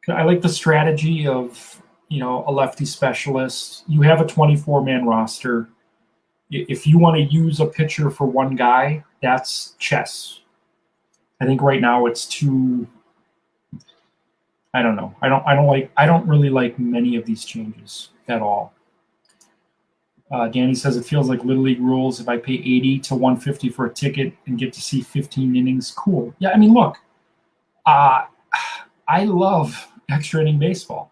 Speaker 1: I like the strategy of, a lefty specialist. You have a 24-man roster. If you want to use a pitcher for one guy, that's chess. I think right now it's too, I don't know. I don't really like many of these changes at all. Danny says it feels like Little League rules. If I pay $80 to $150 for a ticket and get to see 15 innings, cool. Yeah, I mean, look, I love extra inning baseball.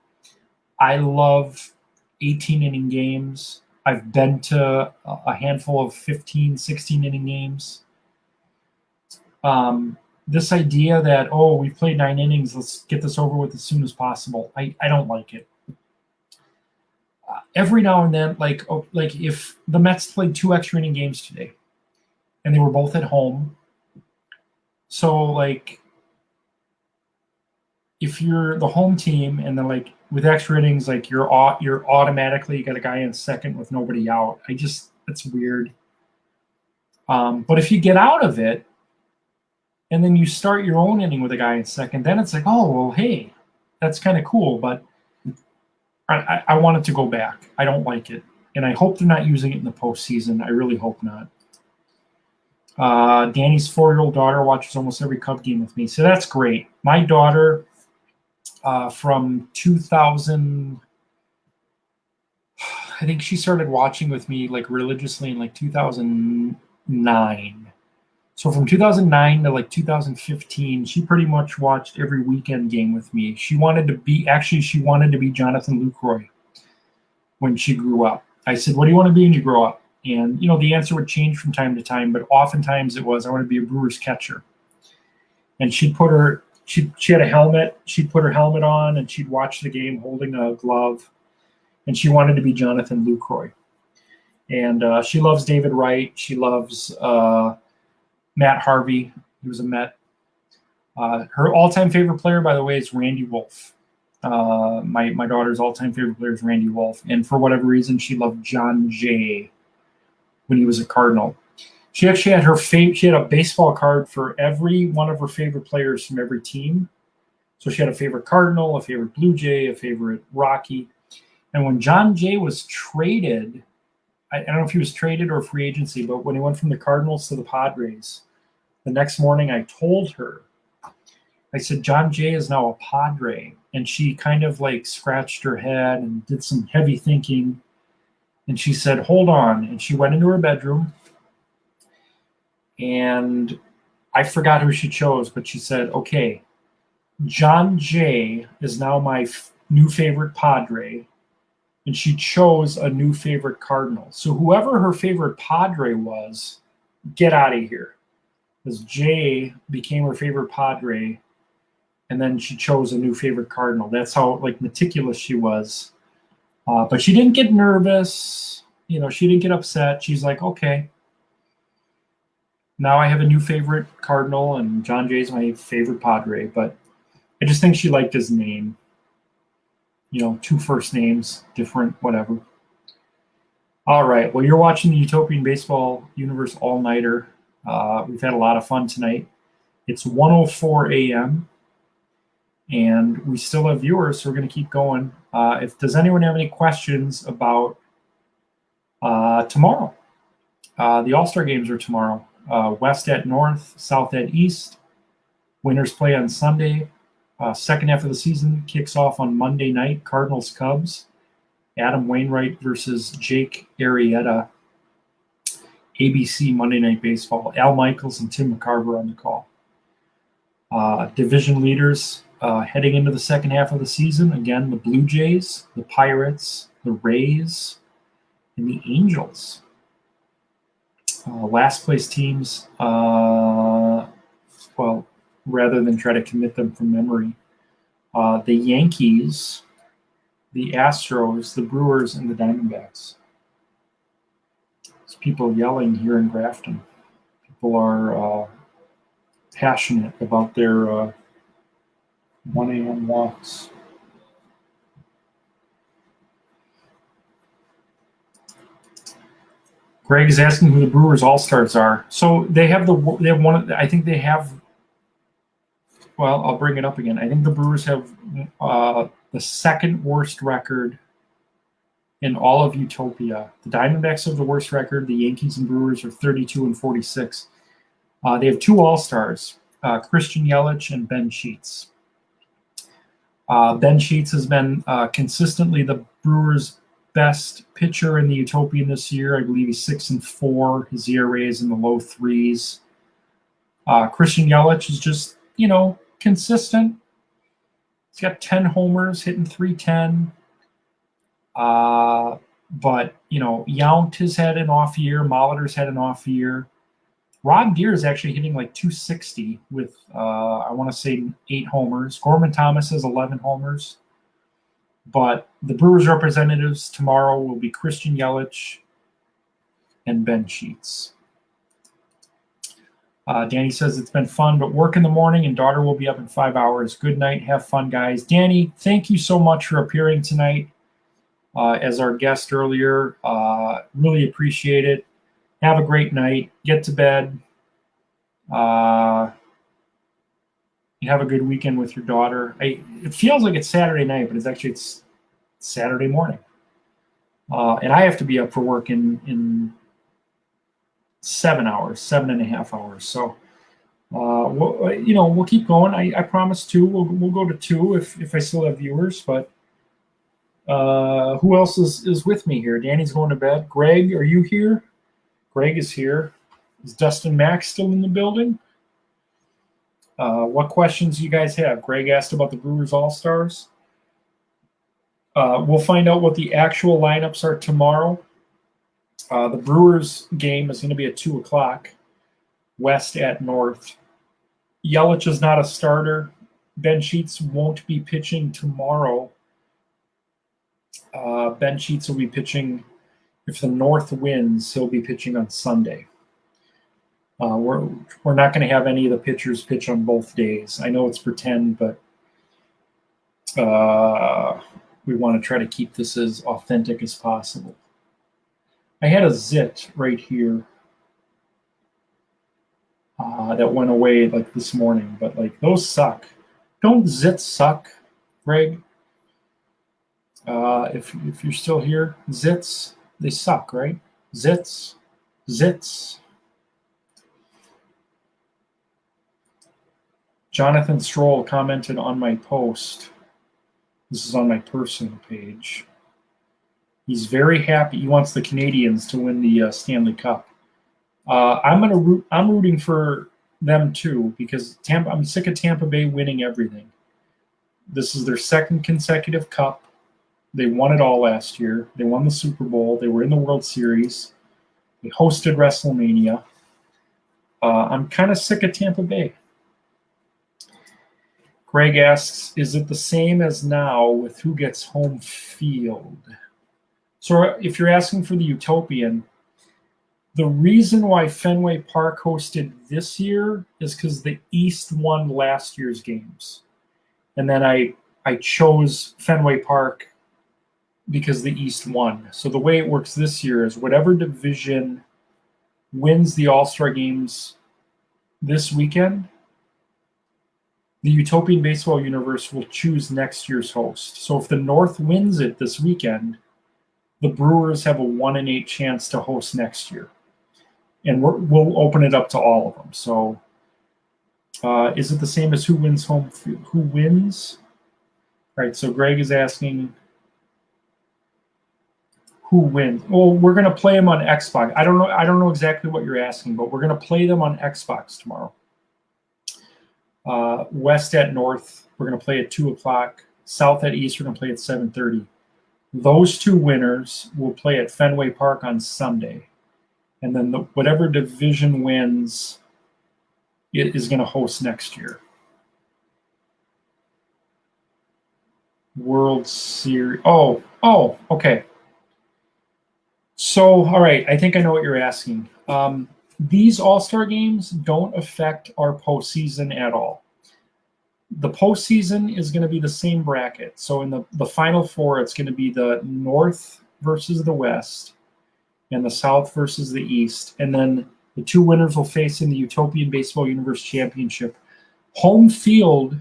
Speaker 1: I love 18-inning games. I've been to a handful of 15, 16-inning games. This idea that, we've played 9 innings, let's get this over with as soon as possible, I don't like it. Every now and then, like if the Mets played 2 extra inning games today, and they were both at home, so if you're the home team and then with extra innings, you're automatically, you got a guy in second with nobody out. That's weird. But if you get out of it and then you start your own inning with a guy in second, then it's hey, that's kind of cool. But I want it to go back. I don't like it. And I hope they're not using it in the postseason. I really hope not. Danny's 4-year-old daughter watches almost every Cub game with me. So that's great. My daughter, from 2000, I think she started watching with me religiously in 2009. So from 2009 to 2015, she pretty much watched every weekend game with me. She wanted to be Jonathan Lucroy when she grew up. I said, "What do you want to be when you grow up?" And the answer would change from time to time, but oftentimes it was, "I want to be a Brewers catcher." And she had a helmet. She'd put her helmet on and she'd watch the game holding a glove. And she wanted to be Jonathan Lucroy. And she loves David Wright. She loves Matt Harvey. He was a Met. Her all-time favorite player, by the way, is Randy Wolf. My daughter's all-time favorite player is Randy Wolf. And for whatever reason, she loved John Jay when he was a Cardinal. She actually had she had a baseball card for every one of her favorite players from every team. So she had a favorite Cardinal, a favorite Blue Jay, a favorite Rocky. And when John Jay was traded, I don't know if he was traded or free agency, but when he went from the Cardinals to the Padres, the next morning I told her, I said, John Jay is now a Padre. And she kind of like scratched her head and did some heavy thinking. And she said, hold on. And she went into her bedroom. And I forgot who she chose, but she said, okay, John Jay is now my new favorite Padre. And she chose a new favorite Cardinal. So whoever her favorite Padre was, get out of here. Because Jay became her favorite Padre. And then she chose a new favorite Cardinal. That's how like meticulous she was. But she didn't get nervous. You know, she didn't get upset. She's like, okay, now I have a new favorite Cardinal, and John Jay's my favorite Padre. But I just think she liked his name. You know, 2 first names, different, whatever. All right. Well, you're watching the Utopian Baseball Universe All-Nighter. We've had a lot of fun tonight. It's 1:04 a.m. and we still have viewers, so we're going to keep going. Does anyone have any questions about tomorrow? The All-Star games are tomorrow. West at North, South at East. Winners play on Sunday. Second half of the season kicks off on Monday night. Cardinals Cubs. Adam Wainwright versus Jake Arrieta. ABC Monday Night Baseball. Al Michaels and Tim McCarver on the call. Division leaders heading into the second half of the season. Again, the Blue Jays, the Pirates, the Rays, and the Angels. Last place teams, well, rather than try to commit them from memory, the Yankees, the Astros, the Brewers, and the Diamondbacks. There's people yelling here in Grafton. People are passionate about their 1 a.m. walks. Greg is asking who the Brewers All-Stars are. So they have one. I think they have. Well, I'll bring it up again. I think the Brewers have the second worst record in all of Utopia. The Diamondbacks have the worst record. The Yankees and Brewers are 32 and 46. They have 2 All-Stars, Christian Yelich and Ben Sheets. Ben Sheets has been consistently the Brewers' best pitcher in the Utopian this year. I believe he's 6-4. His ERA is in the low 3s. Christian Yelich is just, consistent. He's got 10 homers, hitting .310. But, Yount has had an off year. Molitor's had an off year. Rob Deere is actually hitting like .260 with, I want to say, 8 homers. Gorman Thomas has 11 homers. But the Brewers representatives tomorrow will be Christian Yelich and Ben Sheets. Danny says it's been fun, but work in the morning and daughter will be up in 5 hours. Good night. Have fun, guys. Danny, thank you so much for appearing tonight as our guest earlier. Really appreciate it. Have a great night. Get to bed. Have a good weekend with your daughter. It feels like it's Saturday night, but it's Saturday morning. And I have to be up for work in 7 hours, 7.5 hours. So, we'll keep going. I promise 2. We'll go to 2 if I still have viewers. But who else is with me here? Danny's going to bed. Greg, are you here? Greg is here. Is Dustin Mack still in the building? What questions do you guys have? Greg asked about the Brewers All-Stars. We'll find out what the actual lineups are tomorrow. The Brewers game is going to be at 2 o'clock, West at North. Yelich is not a starter. Ben Sheets won't be pitching tomorrow. Ben Sheets will be pitching, if the North wins, he'll be pitching on Sunday. We're not going to have any of the pitchers pitch on both days. I know it's pretend, but we want to try to keep this as authentic as possible. I had a zit right here that went away like this morning, but like those suck. Don't zits suck, Greg? If you're still here, zits, they suck, right? Zits, zits. Jonathan Stroll commented on my post. This is on my personal page. He's very happy. He wants the Canadians to win the Stanley Cup. I'm rooting for them too because I'm sick of Tampa Bay winning everything. This is their second consecutive cup. They won it all last year. They won the Super Bowl. They were in the World Series. They hosted WrestleMania. I'm kind of sick of Tampa Bay. Greg asks, is it the same as now with who gets home field? So if you're asking for the Utopian, the reason why Fenway Park hosted this year is because the East won last year's games. And then I chose Fenway Park because the East won. So the way it works this year is whatever division wins the All-Star games this weekend, the Utopian Baseball Universe will choose next year's host. So if the North wins it this weekend, the Brewers have a 1-in-8 chance to host next year. And we'll open it up to all of them. So is it the same as who wins home field? Who wins? All right, so Greg is asking who wins. Well, we're going to play them on Xbox. I don't know exactly what you're asking, but we're going to play them on Xbox tomorrow. West at North, we're going to play at 2 o'clock. South at East, we're going to play at 7:30. Those two winners will play at Fenway Park on Sunday. And then whatever division wins it is going to host next year. World Series. Oh, okay. So, all right, I think I know what you're asking. These All-Star games don't affect our postseason at all. The postseason is going to be the same bracket. So in the Final Four, it's going to be the North versus the West and the South versus the East. And then the two winners will face in the Utopian Baseball Universe Championship. Home field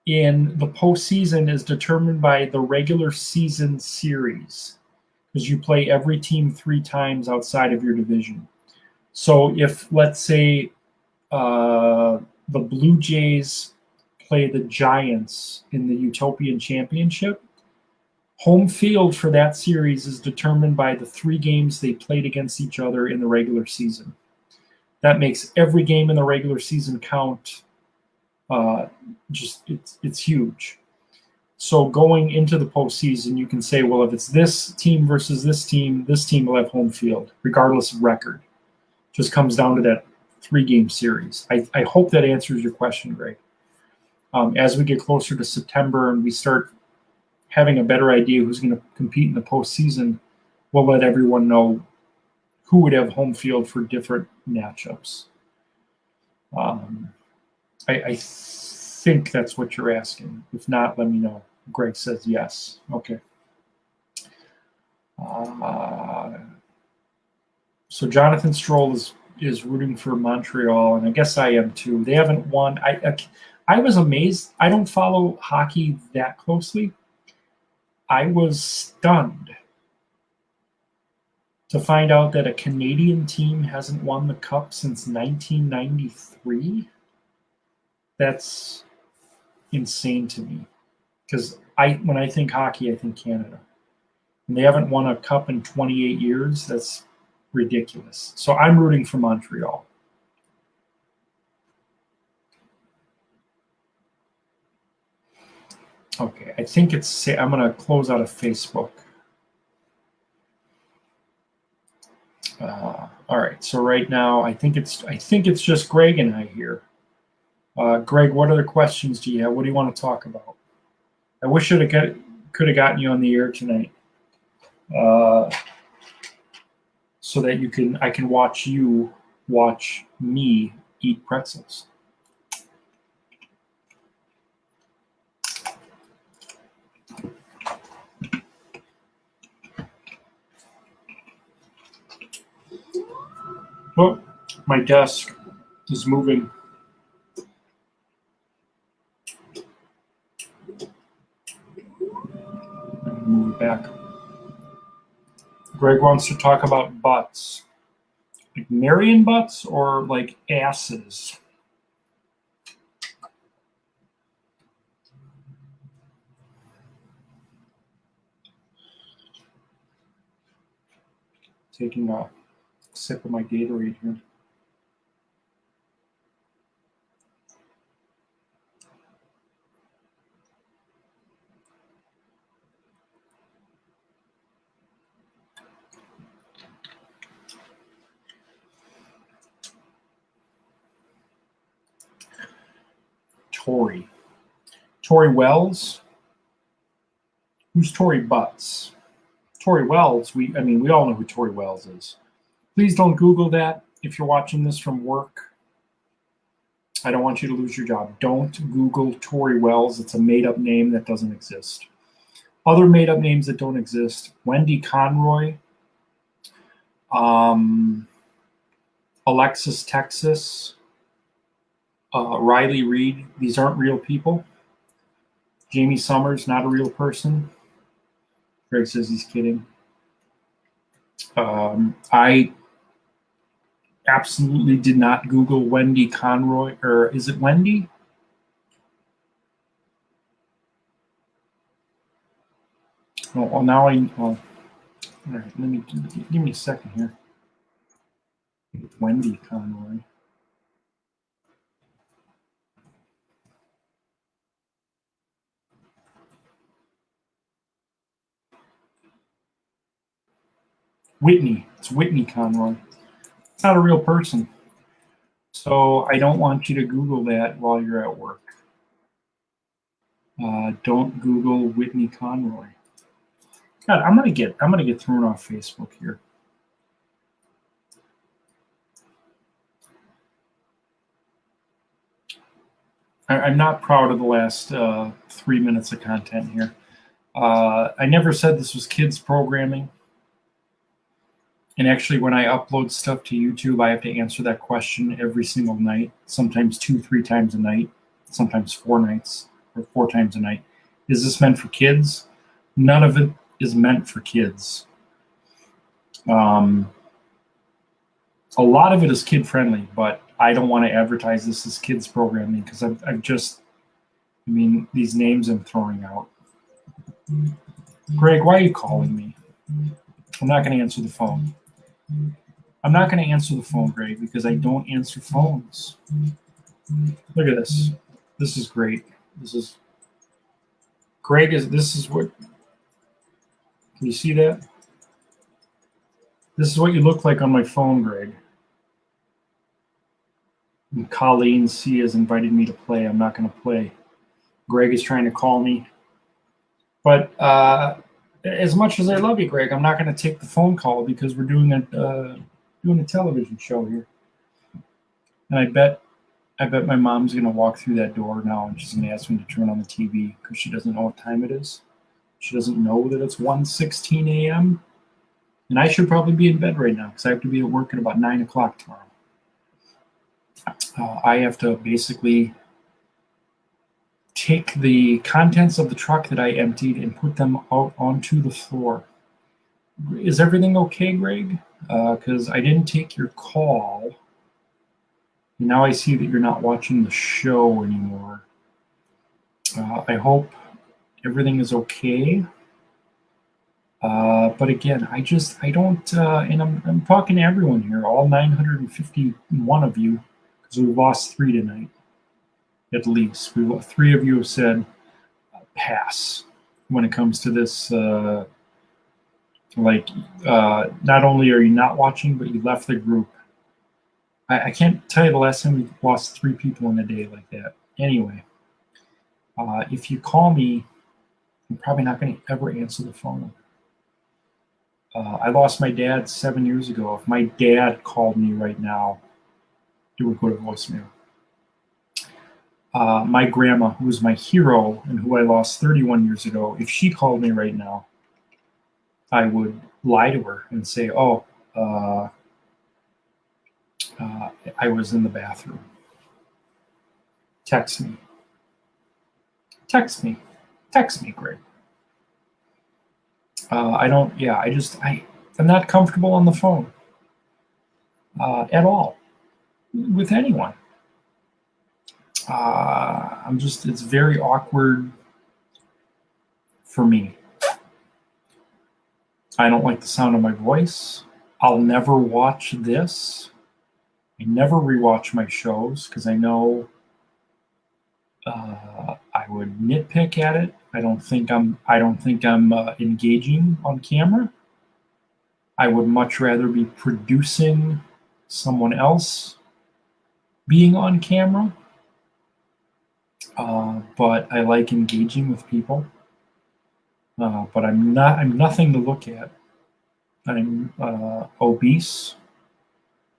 Speaker 1: in the postseason is determined by the regular season series because you play every team 3 times outside of your division. So if, let's say, the Blue Jays play the Giants in the Utopian Championship, home field for that series is determined by the 3 games they played against each other in the regular season. That makes every game in the regular season count. It's huge. So going into the postseason, you can say, well, if it's this team versus this team will have home field, regardless of record. Just comes down to that 3-game series. I hope that answers your question, Greg. As we get closer to September and we start having a better idea who's going to compete in the postseason, we'll let everyone know who would have home field for different matchups. I think that's what you're asking. If not, let me know. Greg says yes. Okay. So Jonathan Stroll is rooting for Montreal, and I guess I am too. They haven't won. I was amazed. I don't follow hockey that closely. I was stunned to find out that a Canadian team hasn't won the Cup since 1993. That's insane to me because when I think hockey, I think Canada. And they haven't won a Cup in 28 years. That's ridiculous. So I'm rooting for Montreal. Okay, I think I'm going to close out of Facebook. All right, so right now I think it's just Greg and I here. Greg, what other questions do you have? What do you want to talk about? I wish could have gotten you on the air tonight, so that I can watch you watch me eat pretzels. Oh, my desk is moving. Move it back. Greg wants to talk about butts. Like Marion butts or like asses? Taking a sip of my Gatorade here. Tori Wells. Who's Tori Butts? Tori Wells. We all know who Tori Wells is. Please don't Google that if you're watching this from work. I don't want you to lose your job. Don't Google Tori Wells. It's a made-up name that doesn't exist. Other made-up names that don't exist: Wendy Conroy, Alexis Texas, Riley Reed. These aren't real people. Jamie Summers, not a real person. Greg says he's kidding. I absolutely did not Google Wendy Conroy, or is it Wendy? Oh, well, now I. Well, all right, give me a second here. Wendy Conroy. Whitney. It's Whitney Conroy. It's not a real person. So I don't want you to Google that while you're at work. Don't Google Whitney Conroy. God, I'm gonna get thrown off Facebook here. I'm not proud of the last 3 minutes of content here. I never said this was kids programming. And actually, when I upload stuff to YouTube, I have to answer that question every single night, sometimes 2-3 times a night, sometimes 4 nights or 4 times a night. Is this meant for kids? None of it is meant for kids. A lot of it is kid friendly, but I don't want to advertise this as kids programming because these names I'm throwing out. Greg, why are you calling me? I'm not going to answer the phone. I'm not going to answer the phone, Greg, because I don't answer phones. Look at this. This is great. This is what, can you see that? This is what you look like on my phone, Greg. And Colleen C has invited me to play. I'm not going to play. Greg is trying to call me. But as much as I love you, Greg, I'm not going to take the phone call because we're doing a television show here. And I bet my mom's going to walk through that door now and she's going to ask me to turn on the TV because she doesn't know what time it is. She doesn't know that it's 1:16 a.m. And I should probably be in bed right now because I have to be at work at about 9 o'clock tomorrow. I have to basically take the contents of the truck that I emptied and put them out onto the floor. Is everything okay, Greg? Because I didn't take your call. And now I see that you're not watching the show anymore. I hope everything is okay. But again, I don't, and I'm talking to everyone here, all 951 of you, because we've lost 3 tonight, at least. 3 of you have said pass when it comes to this. Not only are you not watching, but you left the group. I can't tell you the last time we lost 3 people in a day like that. Anyway, if you call me, I'm probably not going to ever answer the phone. I lost my dad 7 years ago. If my dad called me right now, it would go to voicemail. My grandma, who was my hero and who I lost 31 years ago, if she called me right now, I would lie to her and say, I was in the bathroom. Text me. Text me, Greg. I'm not comfortable on the phone at all with anyone. It's very awkward for me. I don't like the sound of my voice. I'll never watch this. I never rewatch my shows because I know I would nitpick at it. I don't think I'm engaging on camera. I would much rather be producing someone else being on camera. But I like engaging with people. But I'm nothing to look at. I'm obese.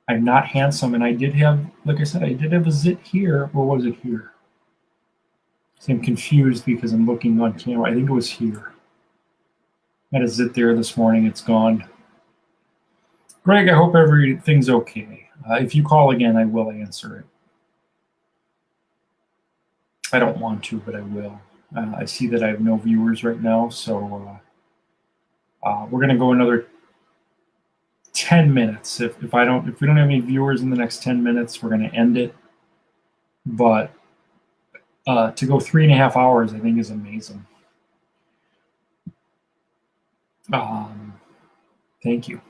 Speaker 1: I'm not handsome, and I did have, like I said, I did have a zit here. Or was it here? So I'm confused because I'm looking on camera. I think it was here. I had a zit there this morning. It's gone. Greg, I hope everything's okay. If you call again, I will answer it. I don't want to, but I will. I see that I have no viewers right now, so we're going to go another 10 minutes. If we don't have any viewers in the next 10 minutes, we're going to end it. But to go 3.5 hours, I think, is amazing. Thank you.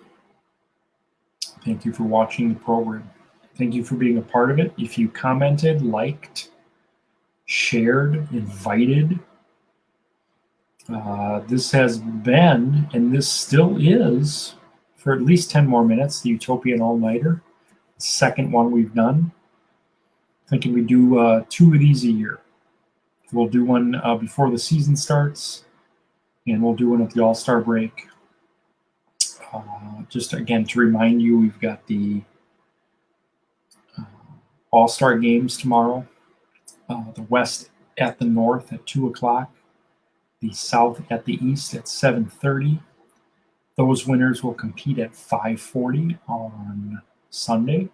Speaker 1: Thank you for watching the program. Thank you for being a part of it. If you commented, liked, shared, invited, this has been, and this still is, for at least 10 more minutes, the Utopian All-Nighter, the second one we've done. Thinking we do 2 of these a year. We'll do one before the season starts, and we'll do one at the All-Star break. Just again to remind you, we've got the All-Star games tomorrow. The West at the North at 2 o'clock. The South at the East at 7:30. Those winners will compete at 5:40 on Sunday.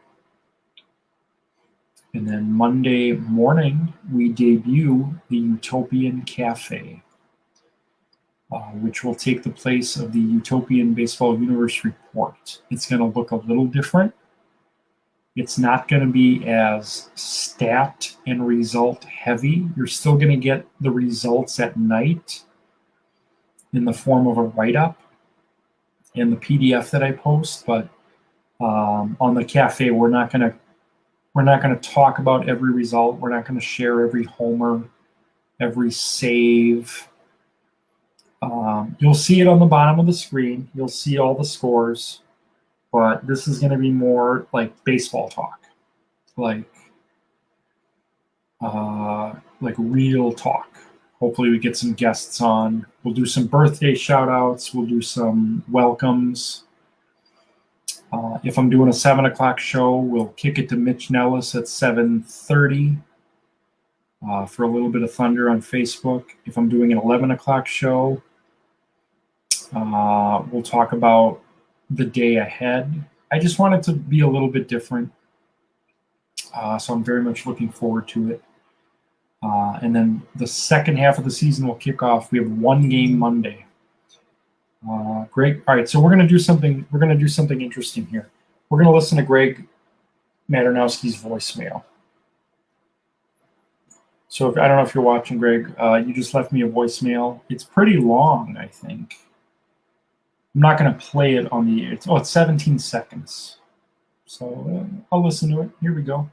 Speaker 1: And then Monday morning, we debut the Utopian Cafe, which will take the place of the Utopian Baseball Universe Report. It's going to look a little different. It's not going to be as stat and result heavy. You're still going to get the results at night in the form of a write-up in the PDF that I post, but on the cafe, we're not going to talk about every result. We're not going to share every homer, every save. You'll see it on the bottom of the screen. You'll see all the scores, but this is going to be more like baseball talk, like real talk. Hopefully we get some guests on. We'll do some birthday shout outs. We'll do some welcomes. If I'm doing a 7 o'clock show, we'll kick it to Mitch Nellis at 7:30 for a little bit of thunder on Facebook. If I'm doing an 11 o'clock show, we'll talk about the day ahead. I just want it to be a little bit different. So I'm very much looking forward to it. And then the second half of the season will kick off. We have 1 game Monday. Greg, all right. So we're going to do something. We're going to do something interesting here. We're going to listen to Greg Maternowski's voicemail. So I don't know if you're watching, Greg. You just left me a voicemail. It's pretty long, I think. I'm not going to play it on the air. It's 17 seconds. So I'll listen to it. Here we go.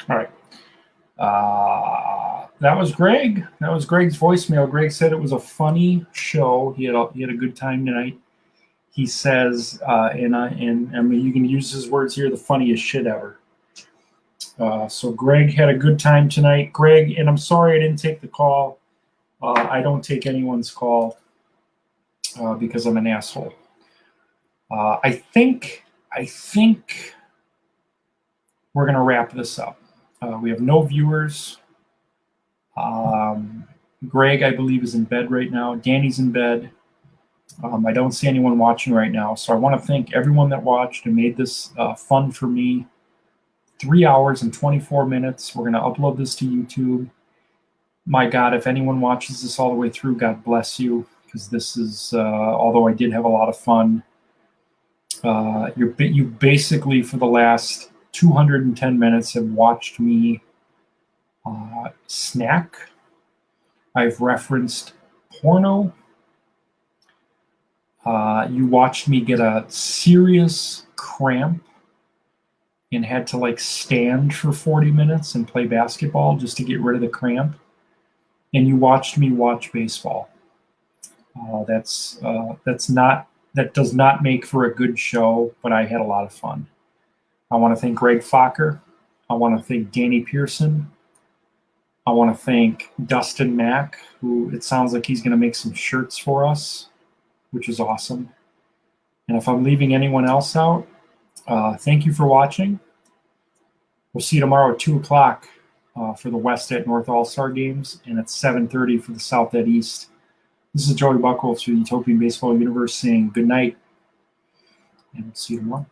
Speaker 1: All right. That was Greg. That was Greg's voicemail. Greg said it was a funny show. He had a good time tonight. He says, and I mean, you can use his words here, the funniest shit ever. So Greg had a good time tonight. Greg, and I'm sorry I didn't take the call. I don't take anyone's call because I'm an asshole. I think I think we're going to wrap this up. We have no viewers. Greg, I believe, is in bed right now. Danny's in bed. I don't see anyone watching right now. So I want to thank everyone that watched and made this fun for me. 3 hours and 24 minutes. We're going to upload this to YouTube. My God, if anyone watches this all the way through, God bless you. Because this is, although I did have a lot of fun, you basically, for the last 210 minutes, have watched me snack. I've referenced porno. You watched me get a serious cramp and had to like stand for 40 minutes and play basketball just to get rid of the cramp. And you watched me watch baseball. That does not make for a good show, but I had a lot of fun. I want to thank Greg Fokker. I want to thank Danny Pearson. I want to thank Dustin Mack, who it sounds like he's going to make some shirts for us, which is awesome. And if I'm leaving anyone else out, thank you for watching. We'll see you tomorrow at 2 o'clock for the West at North All-Star Games, and at 7:30 for the South at East. This is Joey Buckholz for the Utopian Baseball Universe saying good night, and we'll see you tomorrow.